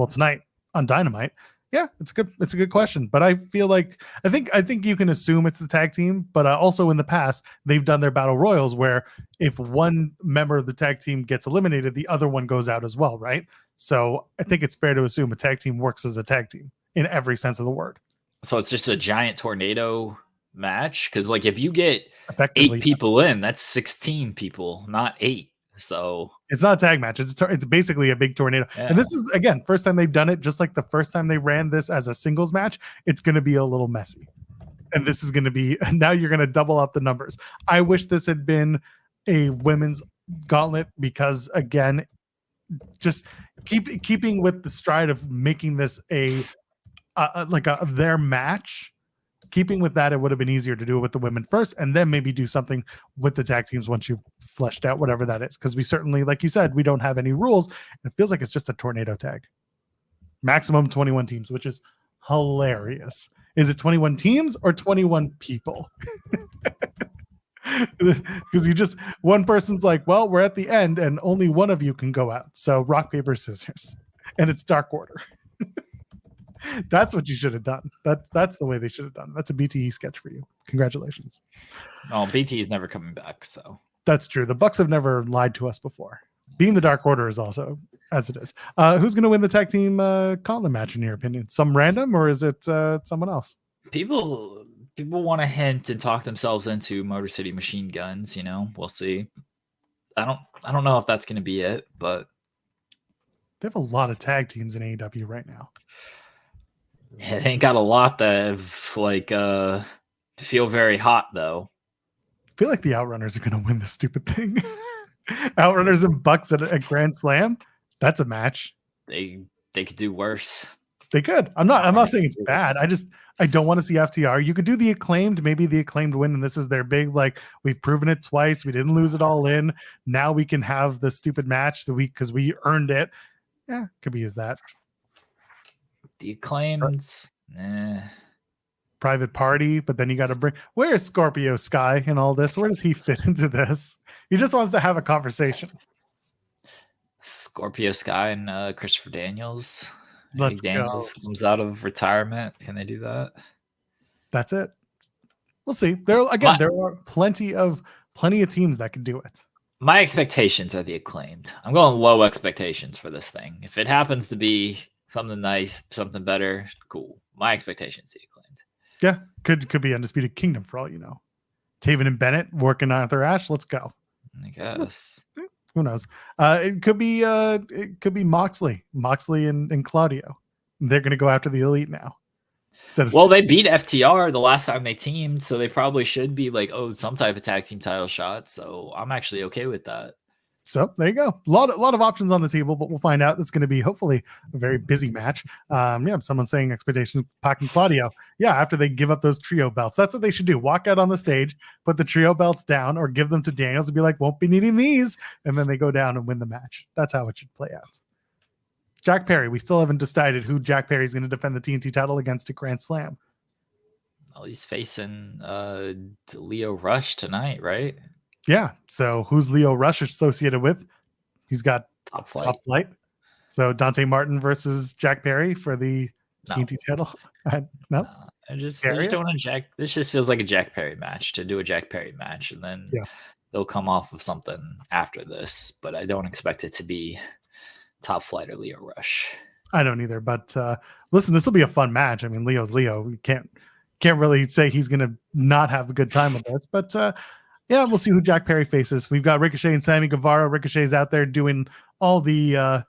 tonight on Dynamite? Yeah, it's a good question. But I feel like I think you can assume it's the tag team. But also in the past they've done their battle royals where if one member of the tag team gets eliminated, the other one goes out as well, right? So I think it's fair to assume a tag team works as a tag team in every sense of the word. So it's just a giant tornado match because like if you get 8 people in, that's 16 people, not 8. So it's not a tag match. It's basically a big tornado. Yeah. And this is, again, first time they've done it, just like the first time they ran this as a singles match. It's going to be a little messy. And this is going to be, now you're going to double up the numbers. I wish this had been a women's gauntlet because, again, just keeping with the stride of making this their match. Keeping with that, it would have been easier to do it with the women first and then maybe do something with the tag teams once you've fleshed out whatever that is. Because we certainly, like you said, we don't have any rules. And it feels like it's just a tornado tag. Maximum 21 teams, which is hilarious. Is it 21 teams or 21 people? Because one person's like, well, we're at the end and only one of you can go out. So rock, paper, scissors. And it's Dark Order. That's what you should have done. That's the way they should have done. That's a BTE sketch for you. Congratulations. Oh, BTE is never coming back. So that's true. The Bucks have never lied to us before. Being the Dark Order is also As it is. Who's going to win the tag team gauntlet match in your opinion? Some random, or is it someone else? People want to hint and talk themselves into Motor City Machine Guns. We'll see. I don't know if that's going to be it, but They have a lot of tag teams in AEW right now. they ain't got a lot that feel very hot though. I feel like the Outrunners are going to win this stupid thing. Outrunners and Bucks at Grand Slam. That's a match. They could do worse. They could. I'm not saying it's bad. I don't want to see FTR. You could do the Acclaimed, maybe the Acclaimed win, and this is their big, we've proven it twice. We didn't lose it all in. Now we can have the stupid match because we earned it. Yeah, could be as that. The Acclaimed, Private Party, but then you got to bring. Where's Scorpio Sky in all this? Where does he fit into this? He just wants to have a conversation. Scorpio Sky and Christopher Daniels. Let's Daniels comes out of retirement. Can they do that? That's it. We'll see. There are plenty of teams that can do it. My expectations are the Acclaimed. I'm going low expectations for this thing. If it happens to be something nice, something better, cool. My expectations, the Acclaimed. Yeah, could be Undisputed Kingdom for all you know. Taven and Bennett working on Arthur Ashe. Let's go. I guess. Who knows? It could be Moxley and Claudio. They're going to go after the Elite now. Well, they beat FTR the last time they teamed, so they probably should be some type of tag team title shot. So I'm actually okay with that. So there you go. A lot of options on the table, but we'll find out. It's going to be hopefully a very busy match. Someone's saying expectations, Pac and Claudio. Yeah, after they give up those trio belts, that's what they should do. Walk out on the stage, put the trio belts down, or give them to Daniels and be like, won't be needing these. And then they go down and win the match. That's how it should play out. Jack Perry, we still haven't decided who Jack Perry is going to defend the TNT title against at Grand Slam. Well, he's facing Leo Rush tonight, right? Yeah. So who's Leo Rush associated with? He's got Top Flight. So Dante Martin versus Jack Perry for the TNT title. No. I just don't want Jack. This just feels like a Jack Perry match to do a Jack Perry match, and then they'll come off of something after this. But I don't expect it to be Top Flight or Leo Rush. I don't either. But listen, this will be a fun match. I mean, Leo's Leo. We can't really say he's going to not have a good time with this. But yeah, we'll see who Jack Perry faces. We've got Ricochet and Sammy Guevara. Ricochet's out there doing all the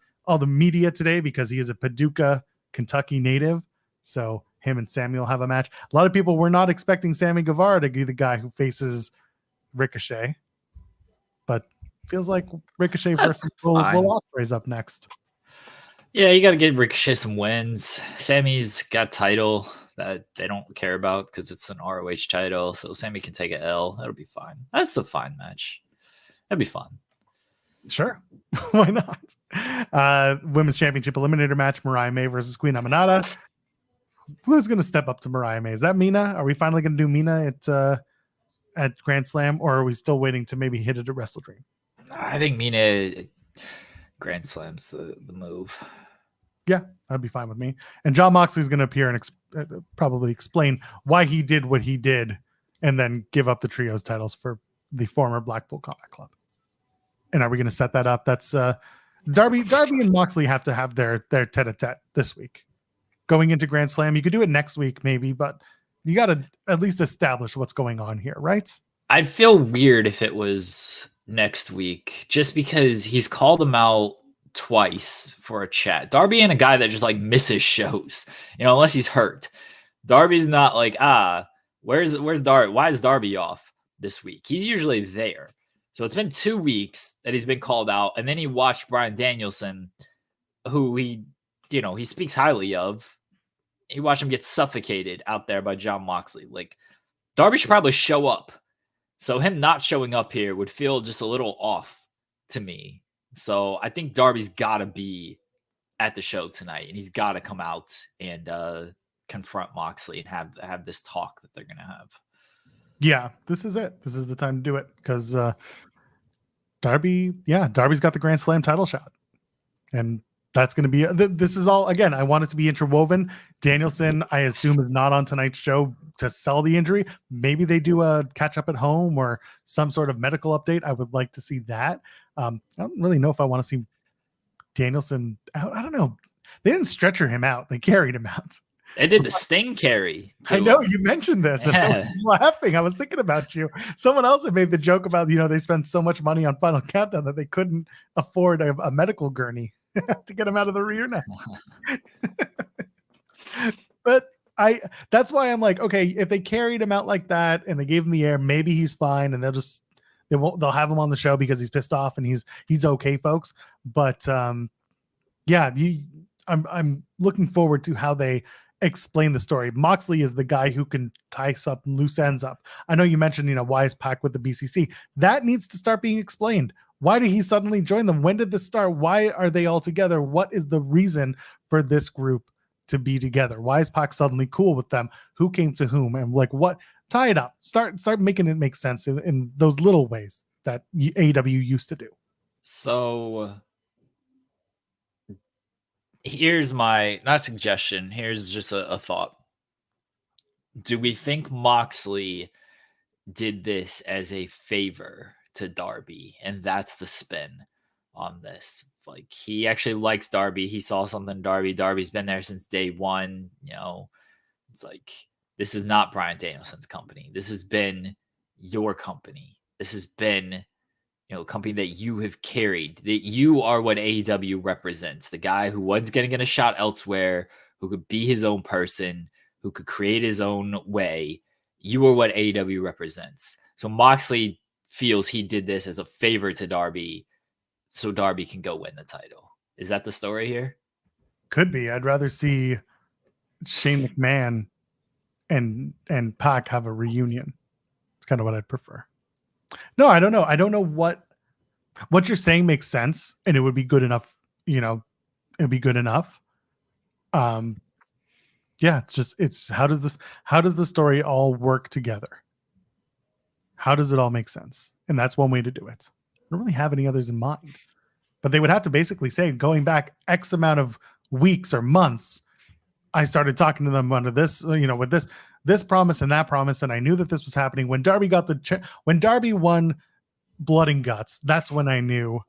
media today because he is a Paducah, Kentucky native. So him and Sammy will have a match. A lot of people were not expecting Sammy Guevara to be the guy who faces Ricochet, but feels like Ricochet versus Will Ospreay's up next. Yeah, you got to get Ricochet some wins. Sammy's got title that they don't care about because it's an ROH title, so Sammy can take an L. That'll be fine. That's a fine match. That'd be fun. Sure. Why not? Women's Championship Eliminator match, Mariah May versus Queen Aminata. Who's going to step up to Mariah May? Is that Mina? Are we finally going to do Mina at Grand Slam, or are we still waiting to maybe hit it at Wrestle Dream? I think Mina Grand Slam's the move. Yeah, that'd be fine with me. And John Moxley's going to appear and probably explain why he did what he did, and then give up the trios titles for the former Blackpool Combat Club. And are we going to set that up? That's Darby and Moxley have to have their tete-a-tete this week. Going into Grand Slam, you could do it next week maybe, but you got to at least establish what's going on here, right? I'd feel weird if it was next week, just because he's called him out twice for a chat. Darby ain't a guy that just misses shows, unless he's hurt. Darby's not where's Darby? Why is Darby off this week? He's usually there. So it's been 2 weeks that he's been called out, and then he watched Bryan Danielson, who he speaks highly of. He watched him get suffocated out there by John Moxley. Darby should probably show up. So him not showing up here would feel just a little off to me. So I think Darby's got to be at the show tonight, and he's got to come out and confront Moxley and have this talk that they're going to have. Yeah, this is it. This is the time to do it because Darby's got the Grand Slam title shot. And that's going to be, this is all, again, I want it to be interwoven. Danielson, I assume, is not on tonight's show to sell the injury. Maybe they do a catch up at home or some sort of medical update. I would like to see that. I don't really know if I want to see Danielson out. I don't know. They didn't stretcher him out. They carried him out. They did the Sting carry. I know you mentioned this. And I was laughing. I was thinking about you. Someone else had made the joke about, they spent so much money on Final Countdown that they couldn't afford a medical gurney to get him out of the rear now. But that's why I'm like, okay, if they carried him out like that and they gave him the air, maybe he's fine, and they'll have him on the show because he's pissed off and he's okay, folks. But yeah, I'm looking forward to how they explain the story. Moxley is the guy who can tie up loose ends up. I know you mentioned, why is Pac with the BCC? That needs to start being explained. Why did he suddenly join them? When did this start? Why are they all together? What is the reason for this group to be together? Why is Pac suddenly cool with them? Who came to whom? And like, what? Tie it up. Start making it make sense in those little ways that AEW used to do. So here's my, not suggestion, here's just a thought. Do we think Moxley did this as a favor to Darby? And that's the spin on this. Like, he actually likes Darby. He saw something in Darby. Darby's been there since day one. It's like, this is not Bryan Danielson's company. This has been your company. This has been a company that you have carried, that you are what AEW represents. The guy who was going to get a shot elsewhere, who could be his own person, who could create his own way. You are what AEW represents. So Moxley feels he did this as a favor to Darby so Darby can go win the title. Is that the story here? Could be. I'd rather see Shane McMahon and Pac have a reunion. It's kind of what I'd prefer. No, I don't know. I don't know what you're saying makes sense, and it would be good enough. It'd be good enough. Yeah, it's how does the story all work together? How does it all make sense? And that's one way to do it. I don't really have any others in mind, but they would have to basically say, going back X amount of weeks or months, I started talking to them under this, with this promise and that promise, and I knew that this was happening when Darby got when Darby won Blood and Guts. That's when I knew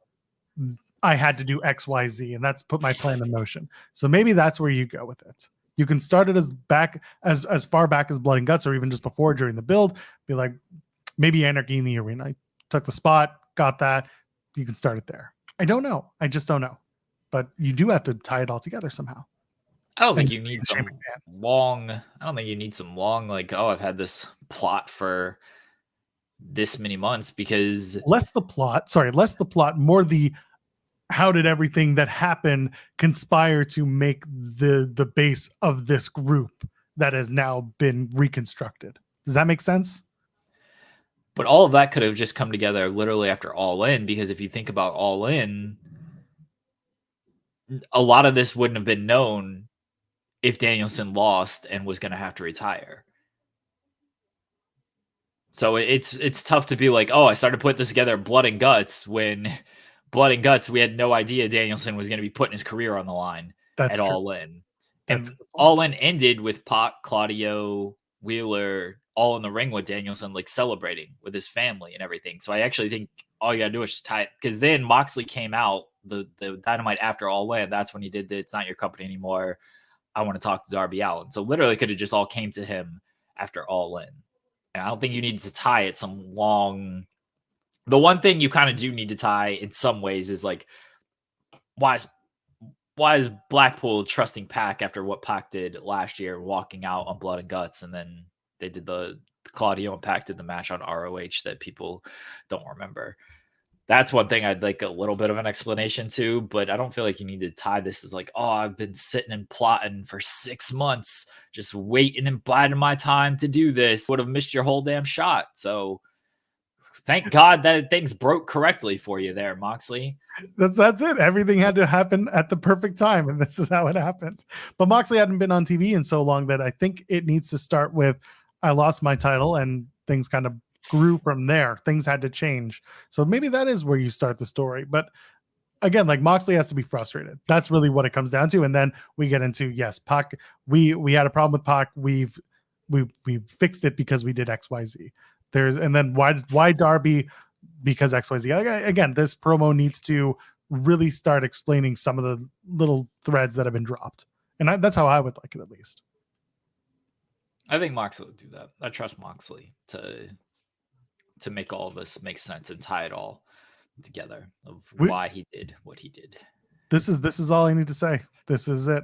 I had to do XYZ, and that's put my plan in motion. So maybe that's where you go with it. You can start it as far back as Blood and Guts, or even just before, during the build. Be like, maybe Anarchy in the Arena. I took the spot, got that. You can start it there. I don't know. I just don't know. But you do have to tie it all together somehow. I don't think you need some long, like, I've had this plot for this many months, because less the plot, more the how did everything that happened conspire to make the base of this group that has now been reconstructed. Does that make sense? But all of that could have just come together literally after All In, because if you think about All In, a lot of this wouldn't have been known if Danielson lost and was going to have to retire. So it's tough to be like, I started putting this together Blood and Guts, when Blood and Guts, we had no idea Danielson was going to be putting his career on the line. That's at true. All In. And All In ended with Pac, Claudio, Wheeler all in the ring with Danielson, like celebrating with his family and everything. So I actually think all you got to do is just tie it, because then Moxley came out, the Dynamite after All In. That's when he did It's Not Your Company Anymore. I want to talk to Darby Allin. So literally could have just all came to him after All In. And I don't think you need to tie it some long. The one thing you kind of do need to tie in some ways is like, why is Blackpool trusting Pac after what Pac did last year, walking out on Blood and Guts, and then they did the Claudio and Pac did the match on ROH that people don't remember. That's one thing I'd like a little bit of an explanation to, but I don't feel like you need to tie this as like, I've been sitting and plotting for 6 months, just waiting and biding my time to do this. Would have missed your whole damn shot. So thank God that things broke correctly for you there, Moxley. That's it. Everything had to happen at the perfect time, and this is how it happened. But Moxley hadn't been on TV in so long that I think it needs to start with, I lost my title, and things kind of grew from there. Things had to change. So maybe that is where you start the story. But again, like, Moxley has to be frustrated. That's really what it comes down to. And then we get into, yes, Pac, we had a problem with Pac. We fixed it because we did XYZ. And then why Darby? Because XYZ. Again, this promo needs to really start explaining some of the little threads that have been dropped. And that's how I would like it, at least. I think Moxley would do that. I trust Moxley to make all of this make sense and tie it all together of why he did what he did. This is all I need to say. This is it.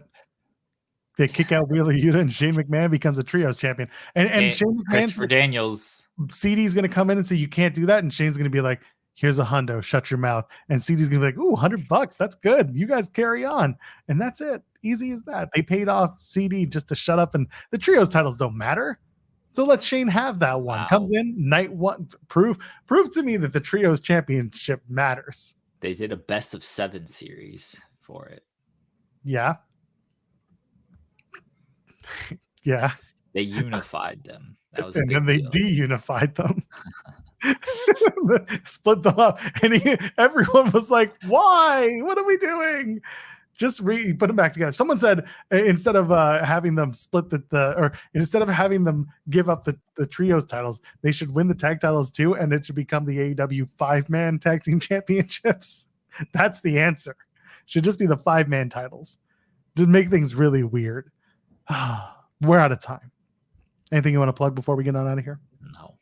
They kick out Wheeler Yuta and Shane McMahon becomes a trios champion. And Shane McMahon, Christopher Daniels. CD's going to come in and say, you can't do that. And Shane's going to be like, here's a hundo, shut your mouth. And CD's going to be like, ooh, $100. That's good. You guys carry on. And that's it. Easy as that. They paid off CD just to shut up. And the trios titles don't matter. So let Shane have that one. Wow. Comes in night one. Prove to me that the trios championship matters. They did a best of 7 series for it. Yeah. Yeah. They unified them. That was and then they deal. de-unified them. Split them up. And everyone was like, why? What are we doing? Just put them back together. Someone said instead of having them split or instead of having them give up the trios titles, they should win the tag titles too, and it should become the AEW 5-man tag team championships. That's the answer. Should just be the 5-man titles to make things really weird. We're out of time. Anything you want to plug before we get on out of here? No.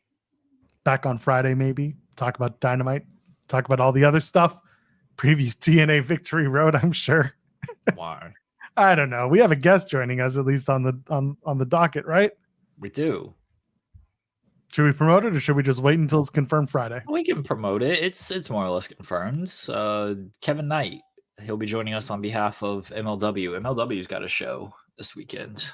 Back on Friday, maybe talk about Dynamite, talk about all the other stuff. Preview TNA Victory Road, I'm sure. Why? I don't know. We have a guest joining us, at least on the docket, right? We do. Should we promote it, or should we just wait until it's confirmed Friday? We can promote it. It's more or less confirmed. Kevin Knight, he'll be joining us on behalf of MLW. MLW's got a show this weekend.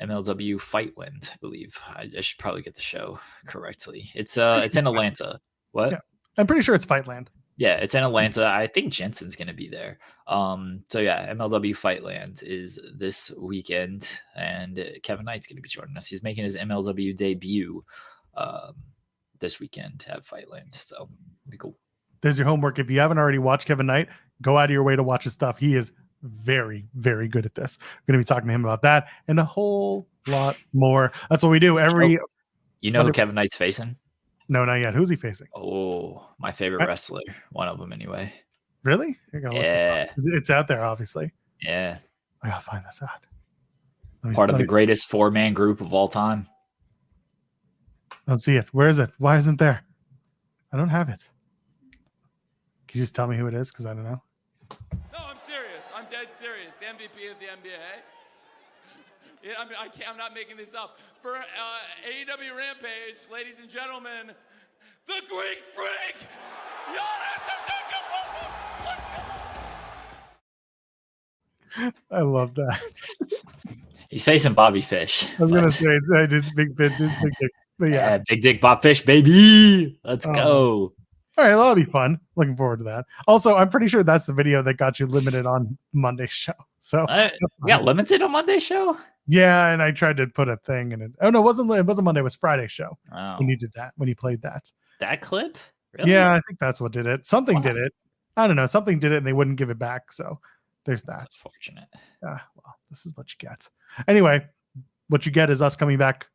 MLW Fightland, I believe. I should probably get the show correctly. It's in Atlanta. What? Yeah. I'm pretty sure it's Fightland. Yeah, it's in Atlanta. I think Jensen's going to be there. So yeah, MLW Fightland is this weekend, and Kevin Knight's going to be joining us. He's making his MLW debut this weekend at Fightland. So it'll be cool. There's your homework. If you haven't already watched Kevin Knight, go out of your way to watch his stuff. He is very, very good at this. We're going to be talking to him about that and a whole lot more. That's what we do every. You know who Kevin Knight's facing? No, not yet. Who's he facing? Oh, my favorite wrestler. One of them, anyway. Really? Yeah. It's out there, obviously. Yeah. I gotta find this out. Part of the greatest 4-man group of all time. I don't see it. Where is it? Why isn't there? I don't have it. Can you just tell me who it is? Because I don't know. No, I'm serious. I'm dead serious. The MVP of the NBA. Yeah, I'm not making this up. For AEW Rampage, ladies and gentlemen, the Greek Freak, Giannis Antetokounmpo. I love that. He's facing Bobby Fish. I was gonna say it's big dick, but yeah, Big Dick Bob Fish, baby. Let's go. All right, that'll be fun. Looking forward to that. Also, I'm pretty sure that's the video that got you limited on Monday's show. So we got limited on Monday's show. Yeah, and I tried to put a thing in it. Oh no, it wasn't Monday. It was Friday's show. Oh. When you did that, when you played that. That clip? Really? Yeah, I think that's what did it. Something did it. I don't know. Something did it, and they wouldn't give it back. So there's that. That's unfortunate. Well, this is what you get. Anyway, what you get is us coming back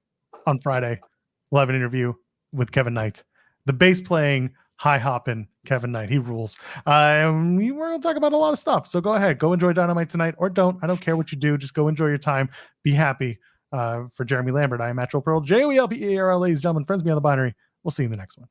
on Friday. We'll have an interview with Kevin Knight, the bass playing, high hopping Kevin Knight. He rules. We're going to talk about a lot of stuff. So go ahead, go enjoy Dynamite tonight, or don't. I don't care what you do. Just go enjoy your time. Be happy. For Jeremy Lambert, I am Match Pearl, JOELPERL, ladies and gentlemen, friends beyond the binary. We'll see you in the next one.